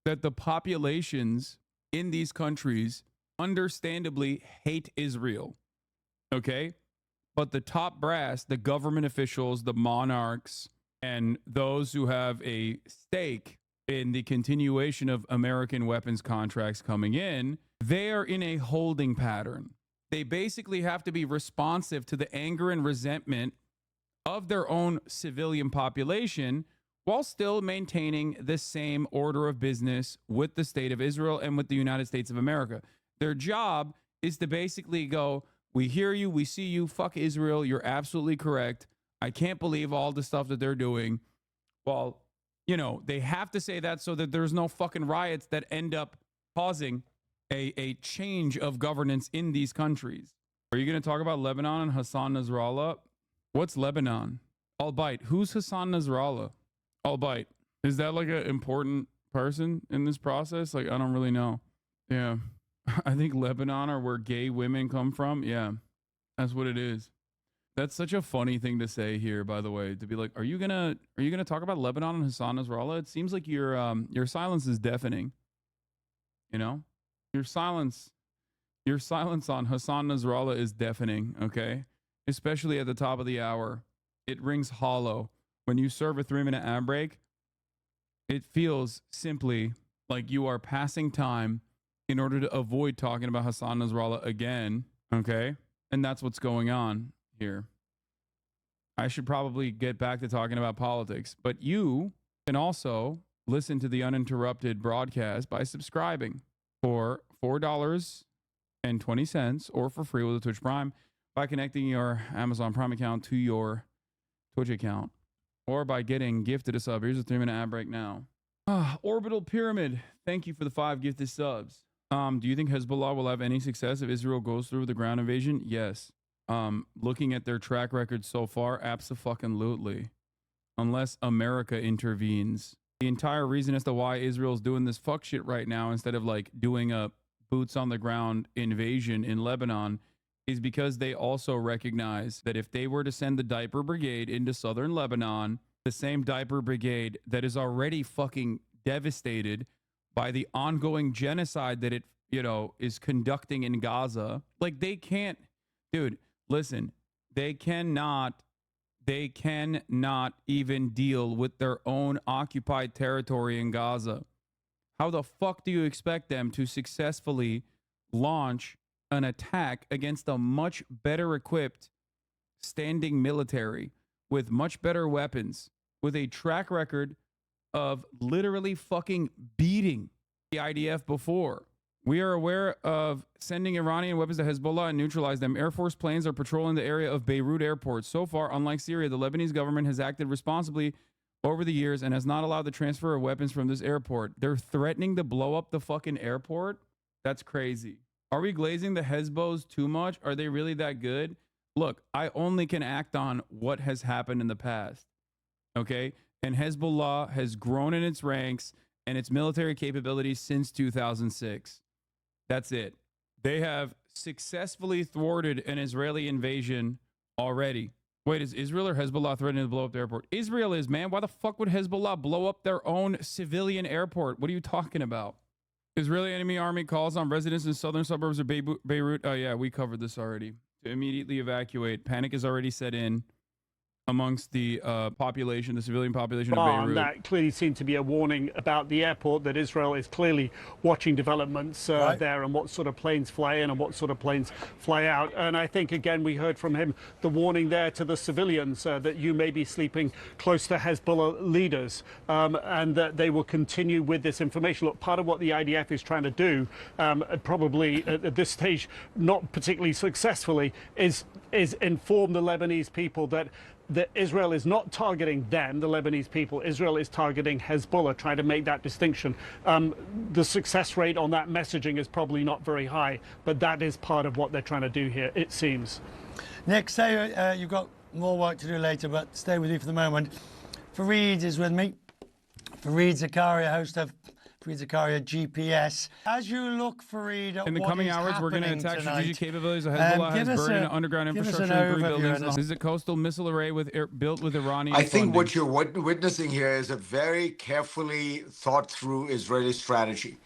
that the populations in these countries understandably hate Israel. Okay? But the top brass, the government officials, the monarchs, and those who have a stake in the continuation of American weapons contracts coming in, they are in a holding pattern. They basically have to be responsive to the anger and resentment of their own civilian population while still maintaining the same order of business with the state of Israel and with the United States of America. Their job is to basically go, we hear you, we see you, fuck Israel, you're absolutely correct. I can't believe all the stuff that they're doing. Well, you know, they have to say that so that there's no fucking riots that end up causing a change of governance in these countries. Are you going to talk about Lebanon and Hassan Nasrallah? What's Lebanon? I'll bite. Who's Hassan Nasrallah? I'll bite. Is that like an important person in this process? Like, I don't really know. Yeah. I think Lebanon are where gay women come from. Yeah. That's what it is. That's such a funny thing to say here, by the way, to be like, are you gonna talk about Lebanon and Hassan Nasrallah? It seems like your silence is deafening. You know? Your silence on Hassan Nasrallah is deafening, okay? Especially at the top of the hour. It rings hollow. When you serve a 3-minute ad break, it feels simply like you are passing time in order to avoid talking about Hassan Nasrallah again, okay? And that's what's going on here. I should probably get back to talking about politics, but you can also listen to the uninterrupted broadcast by subscribing for $4.20 or for free with a Twitch Prime by connecting your Amazon Prime account to your Twitch account or by getting gifted a sub. Here's a 3-minute ad break now. Orbital Pyramid, thank you for the 5 gifted subs. Do you think Hezbollah will have any success if Israel goes through the ground invasion? Yes. Looking at their track record so far, abso-fucking-lutely. Unless America intervenes. The entire reason as to why Israel's doing this fuck shit right now instead of like doing a boots on the ground invasion in Lebanon is because they also recognize that if they were to send the diaper brigade into southern Lebanon, the same diaper brigade that is already fucking devastated by the ongoing genocide that it, you know, is conducting in Gaza, like they can't, dude, listen, they cannot even deal with their own occupied territory in Gaza. How the fuck do you expect them to successfully launch an attack against a much better equipped standing military with much better weapons, with a track record of literally fucking beating the IDF before? We are aware of sending Iranian weapons to Hezbollah and neutralize them. Air Force planes are patrolling the area of Beirut airport. So far, unlike Syria, the Lebanese government has acted responsibly over the years and has not allowed the transfer of weapons from this airport. They're threatening to blow up the fucking airport? That's crazy. Are we glazing the Hezbollah too much? Are they really that good? Look, I only can act on what has happened in the past. Okay? And Hezbollah has grown in its ranks and its military capabilities since 2006. That's it. They have successfully thwarted an Israeli invasion already. Wait, is Israel or Hezbollah threatening to blow up the airport? Israel is, man. Why the fuck would Hezbollah blow up their own civilian airport? What are you talking about? Israeli enemy army calls on residents in southern suburbs of Beirut. Oh, yeah, we covered this already. To immediately evacuate. Panic is already set in. amongst the population, the civilian population of Beirut. That clearly seemed to be a warning about the airport, that Israel is clearly watching developments there and what sort of planes fly in and what sort of planes fly out. And I think, again, we heard from him the warning there to the civilians that you may be sleeping close to Hezbollah leaders and that they will continue with this information. Look, part of what the IDF is trying to do, probably at this stage not particularly successfully, is inform the Lebanese people that Israel is not targeting them, the Lebanese people. Israel is targeting Hezbollah, trying to make that distinction. The success rate on that messaging is probably not very high, but that is part of what they're trying to do here, it seems. Nick, say you've got more work to do later, but stay with you for the moment. Fareed is with me. Fareed Zakaria, host of Fareed Zakaria GPS. As you look, Fareed, at in the what coming is hours, we're going to happening attack tonight, strategic capabilities of Hezbollah has burned underground infrastructure in 3 buildings. Is it coastal missile array built with Iranian I think funding? what you're witnessing here is a very carefully thought through Israeli strategy.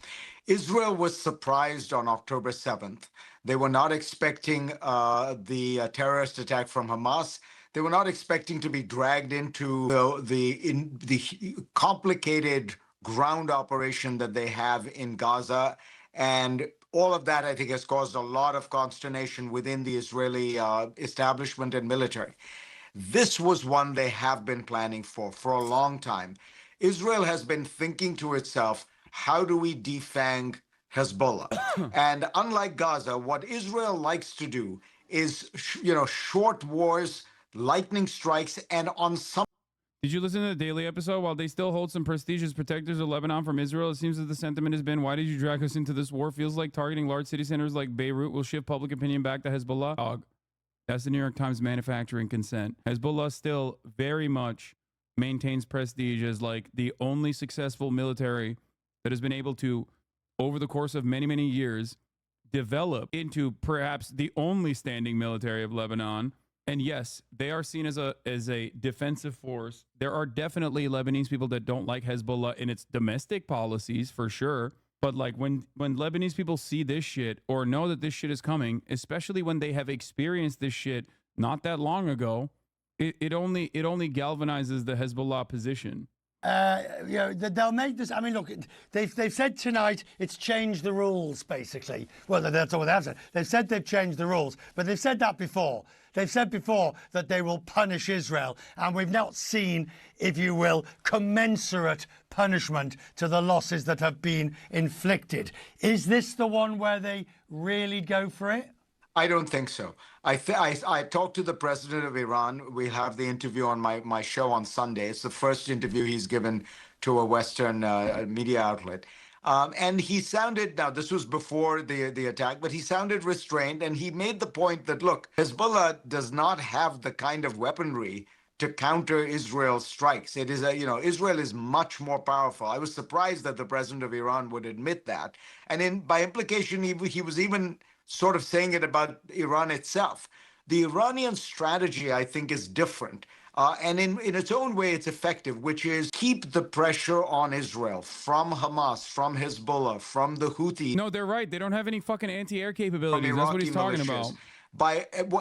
Israel was surprised on October 7th. They were not expecting the terrorist attack from Hamas. They were not expecting to be dragged into the complicated ground operation that they have in Gaza. And all of that, I think, has caused a lot of consternation within the Israeli establishment and military. This was one they have been planning for a long time. Israel has been thinking to itself, how do we defang Hezbollah? And unlike Gaza, what Israel likes to do is, short wars, lightning strikes, and on some. Did you listen to the daily episode? While they still hold some prestigious protectors of Lebanon from Israel, it seems that the sentiment has been, why did you drag us into this war? Feels like targeting large city centers like Beirut will shift public opinion back to Hezbollah. Dog. That's the New York Times manufacturing consent. Hezbollah still very much maintains prestige as like the only successful military that has been able to, over the course of many, many years, develop into perhaps the only standing military of Lebanon. And yes, they are seen as a defensive force. There are definitely Lebanese people that don't like Hezbollah in its domestic policies, for sure. But like when Lebanese people see this shit or know that this shit is coming, especially when they have experienced this shit not that long ago, it only galvanizes the Hezbollah position. They'll make this. I mean, look, they've said tonight it's changed the rules, basically. Well, that's all they have said. They've said they've changed the rules, but they've said that before. They've said before that they will punish Israel, and we've not seen, if you will, commensurate punishment to the losses that have been inflicted. Is this the one where they really go for it? I don't think so. I talked to the president of Iran. We have the interview on my show on Sunday. It's the first interview he's given to a Western media outlet. And he sounded, now this was before the attack, but he sounded restrained, and he made the point that, look, Hezbollah does not have the kind of weaponry to counter Israel's strikes. It is Israel is much more powerful. I was surprised that the president of Iran would admit that. And by implication, he was even sort of saying it about Iran itself. The Iranian strategy, I think, is different. And in its own way, it's effective, which is keep the pressure on Israel from Hamas, from Hezbollah, from the Houthis. No, they're right. They don't have any fucking anti-air capabilities. That's what he's talking about.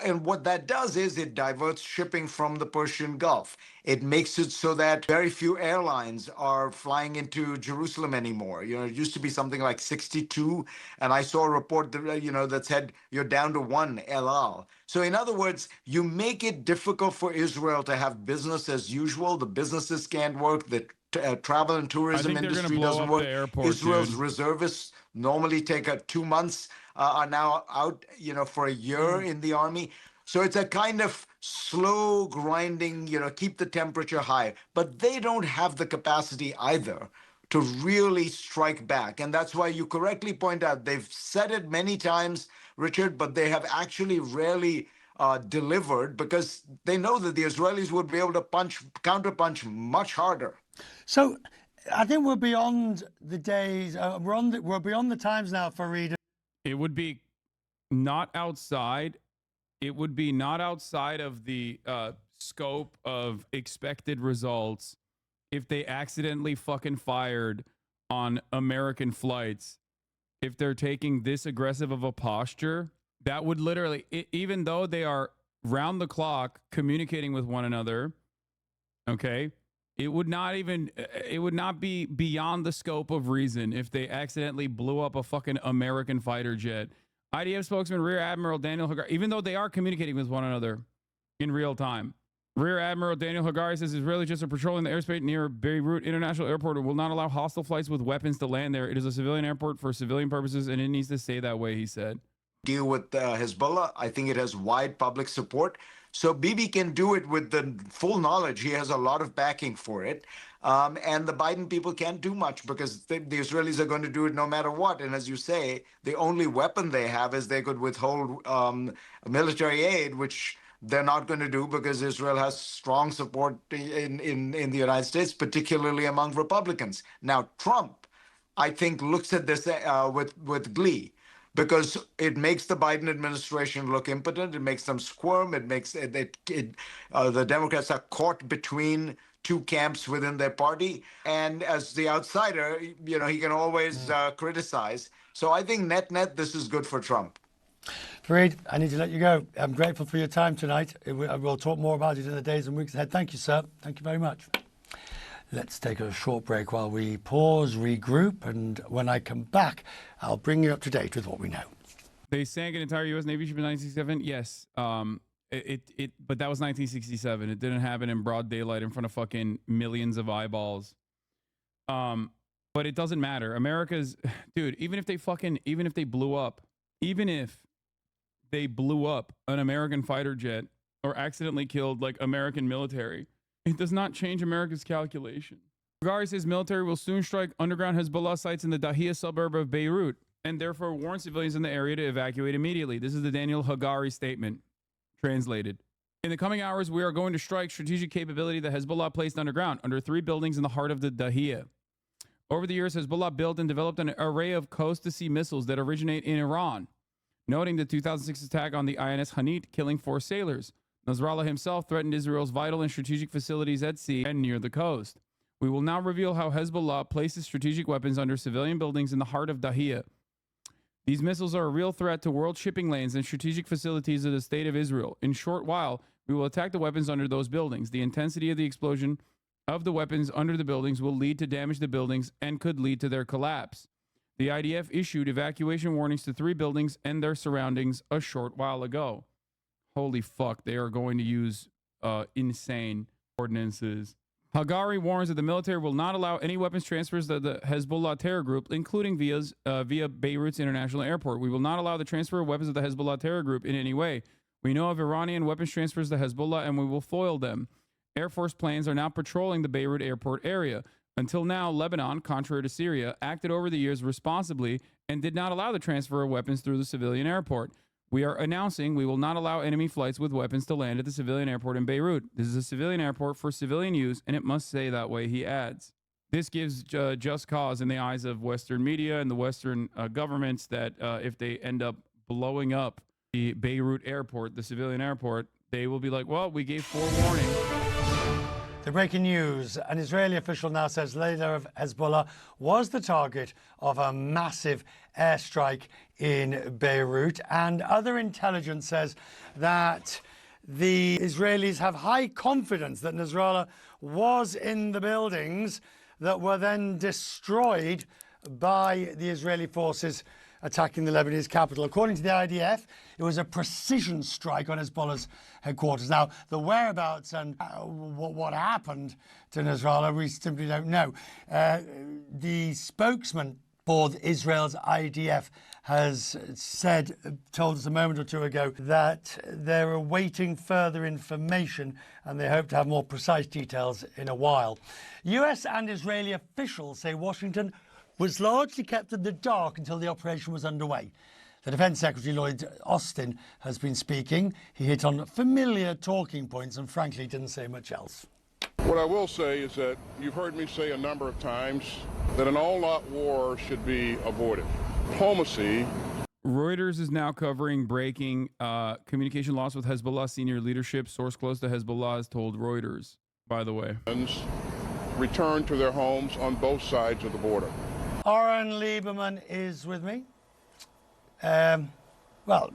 And what that does is it diverts shipping from the Persian Gulf. It makes it so that very few airlines are flying into Jerusalem anymore. It used to be something like 62, and I saw a report that that said you're down to 1 El Al. So in other words, you make it difficult for Israel to have business as usual. The businesses can't work. The travel and tourism industry doesn't work. Israel's reservists normally take 2 months. Are now out, for a year in the army. So it's a kind of slow grinding, keep the temperature high. But they don't have the capacity either to really strike back. And that's why you correctly point out, they've said it many times, Richard, but they have actually rarely delivered because they know that the Israelis would be able to counterpunch much harder. So I think we're beyond the days, we're beyond the times now for readers. It would be not outside. It would be not outside of the scope of expected results if they accidentally fucking fired on American flights. If they're taking this aggressive of a posture, that would literally, even though they are round the clock communicating with one another, okay, it would not be beyond the scope of reason if they accidentally blew up a fucking American fighter jet. IDF spokesman Rear Admiral Daniel Hagari, even though they are communicating with one another in real time, Rear Admiral Daniel Hagari says Israeli jets are patrolling the airspace near Beirut International Airport and will not allow hostile flights with weapons to land there. It is a civilian airport for civilian purposes, and it needs to stay that way, he said. Deal with Hezbollah. I think it has wide public support. So Bibi can do it with the full knowledge. He has a lot of backing for it. And the Biden people can't do much because the Israelis are going to do it no matter what. And as you say, the only weapon they have is they could withhold military aid, which they're not going to do because Israel has strong support in the United States, particularly among Republicans. Now, Trump, I think, looks at this with glee, because it makes the Biden administration look impotent. It makes them squirm. It makes the Democrats are caught between two camps within their party. And as the outsider, you know, he can always criticize. So I think net, this is good for Trump. Fareed, I need to let you go. I'm grateful for your time tonight. We'll talk more about it in the days and weeks ahead. Thank you, sir. Thank you very much. Let's take a short break while we pause, regroup, and when I come back, I'll bring you up to date with what we know. They sank an entire U.S. Navy ship in 1967. Yes, but that was 1967. It didn't happen in broad daylight in front of fucking millions of eyeballs. But it doesn't matter. America's, dude. Even if they blew up an American fighter jet or accidentally killed like American military, it does not change America's calculation. Hagari says military will soon strike underground Hezbollah sites in the Dahia suburb of Beirut and therefore warn civilians in the area to evacuate immediately. This is the Daniel Hagari statement, translated. In the coming hours, we are going to strike strategic capability that Hezbollah placed underground under 3 buildings in the heart of the Dahia. Over the years, Hezbollah built and developed an array of coast-to-sea missiles that originate in Iran, noting the 2006 attack on the INS Hanit, killing 4 sailors. Nasrallah himself threatened Israel's vital and strategic facilities at sea and near the coast. We will now reveal how Hezbollah places strategic weapons under civilian buildings in the heart of Dahia. These missiles are a real threat to world shipping lanes and strategic facilities of the state of Israel. In a short while, we will attack the weapons under those buildings. The intensity of the explosion of the weapons under the buildings will lead to damage to the buildings and could lead to their collapse. The IDF issued evacuation warnings to 3 buildings and their surroundings a short while ago. Holy fuck, they are going to use insane ordinances. Hagari warns that the military will not allow any weapons transfers to the Hezbollah terror group, including via Beirut's international airport. We will not allow the transfer of weapons of the Hezbollah terror group in any way. We know of Iranian weapons transfers to Hezbollah and we will foil them. Air Force planes are now patrolling the Beirut airport area. Until now, Lebanon, contrary to Syria, acted over the years responsibly and did not allow the transfer of weapons through the civilian airport. We are announcing we will not allow enemy flights with weapons to land at the civilian airport in Beirut. This is a civilian airport for civilian use, and it must stay that way, he adds. This gives just cause in the eyes of Western media and the Western governments that if they end up blowing up the Beirut airport, the civilian airport, they will be like, well, we gave forewarning. The breaking news, an Israeli official now says the leader of Hezbollah was the target of a massive airstrike in Beirut, and other intelligence says that the Israelis have high confidence that Nasrallah was in the buildings that were then destroyed by the Israeli forces attacking the Lebanese capital. According to the IDF, it was a precision strike on Hezbollah's headquarters. Now, the whereabouts and what happened to Nasrallah, we simply don't know. The spokesman for Israel's IDF has told us a moment or two ago that they're awaiting further information and they hope to have more precise details in a while. US and Israeli officials say Washington was largely kept in the dark until the operation was underway. The Defense Secretary Lloyd Austin has been speaking. He hit on familiar talking points and frankly didn't say much else. What I will say is that you've heard me say a number of times that an all-out war should be avoided. Diplomacy. Reuters is now covering breaking communication loss with Hezbollah senior leadership. Source close to Hezbollah has told Reuters, by the way. Return to their homes on both sides of the border. Oren Lieberman is with me. Well,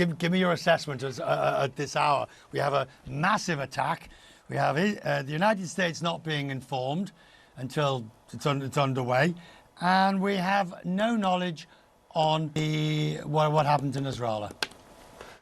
give me your assessment at this hour. We have a massive attack. We have the United States not being informed until it's underway, and we have no knowledge on what happened in Israel.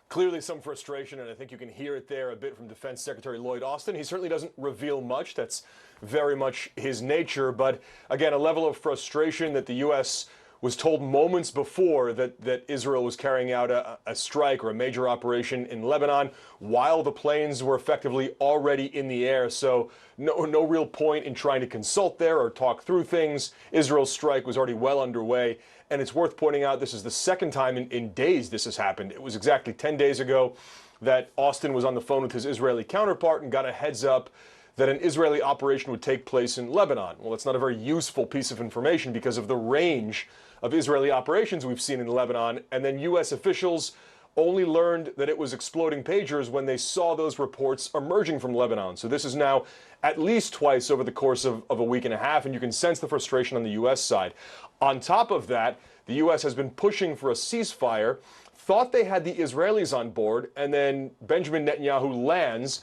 Clearly some frustration, and I think you can hear it there a bit from Defense Secretary Lloyd Austin. He certainly doesn't reveal much. That's very much his nature. But again, a level of frustration that the U.S. was told moments before that Israel was carrying out a strike or a major operation in Lebanon while the planes were effectively already in the air. So no real point in trying to consult there or talk through things. Israel's strike was already well underway. And it's worth pointing out this is the second time in days this has happened. It was exactly 10 days ago that Austin was on the phone with his Israeli counterpart and got a heads up that an Israeli operation would take place in Lebanon. Well, it's not a very useful piece of information because of the range of Israeli operations we've seen in Lebanon. And then U.S. officials only learned that it was exploding pagers when they saw those reports emerging from Lebanon. So this is now at least twice over the course of a week and a half, and you can sense the frustration on the U.S. side. On top of that, the U.S. has been pushing for a ceasefire, thought they had the Israelis on board, and then Benjamin Netanyahu lands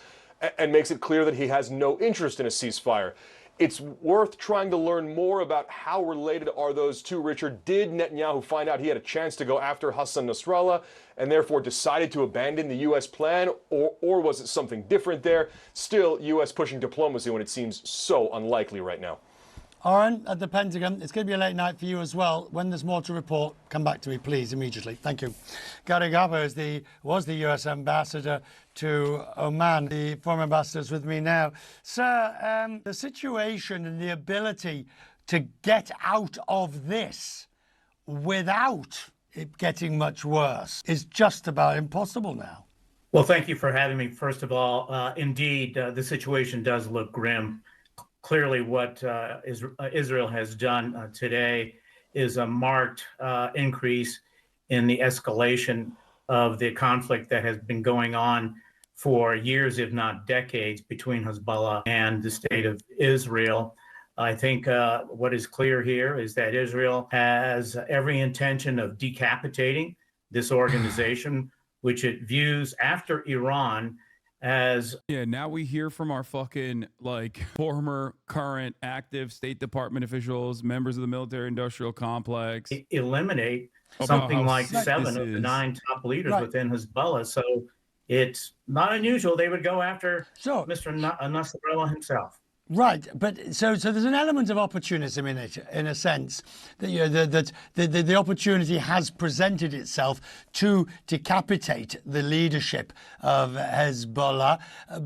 and makes it clear that he has no interest in a ceasefire. It's worth trying to learn more about how related are those two, Richard. Did Netanyahu find out he had a chance to go after Hassan Nasrallah and therefore decided to abandon the U.S. plan, or was it something different there? Still, U.S. pushing diplomacy when it seems so unlikely right now. Oren, at the Pentagon, it's going to be a late night for you as well. When there's more to report, come back to me, please, immediately. Thank you. Gary Gabo was the U.S. ambassador to Oman. The former ambassador is with me now. Sir, the situation and the ability to get out of this without it getting much worse is just about impossible now. Well, thank you for having me. First of all, indeed, the situation does look grim. Clearly, what Israel has done today is a marked increase in the escalation of the conflict that has been going on for years, if not decades, between Hezbollah and the state of Israel. I think what is clear here is that Israel has every intention of decapitating this organization, which it views after Iran as now we hear from our fucking former, current, active State Department officials, members of the military industrial complex, eliminate something like 7 of the 9 top leaders within Hezbollah. So it's not unusual they would go after Mr. Nasrallah himself. Right, but so there's an element of opportunism in it, in a sense that the opportunity has presented itself to decapitate the leadership of Hezbollah,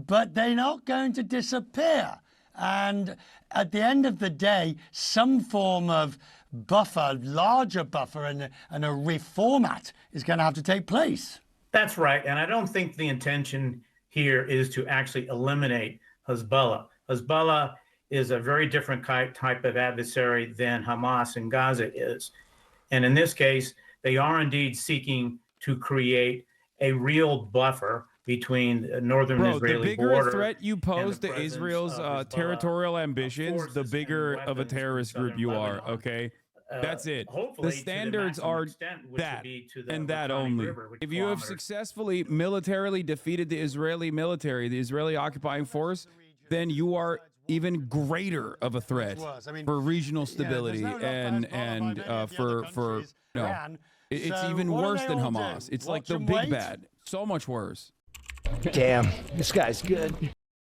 but they're not going to disappear. And at the end of the day, some form of buffer, larger buffer, and a reformat is going to have to take place. That's right, and I don't think the intention here is to actually eliminate Hezbollah. Hezbollah is a very different type of adversary than Hamas in Gaza is. And in this case, they are indeed seeking to create a real buffer between the northern Israeli border. The bigger threat you pose to Israel's territorial ambitions, the bigger of a terrorist group you are, okay? That's it. The standards are that and that only. If you have successfully militarily defeated the Israeli military, the Israeli occupying force, then you are even greater of a threat for regional stability it's even worse than Hamas. It's like the big bad. So much worse. Damn, this guy's good.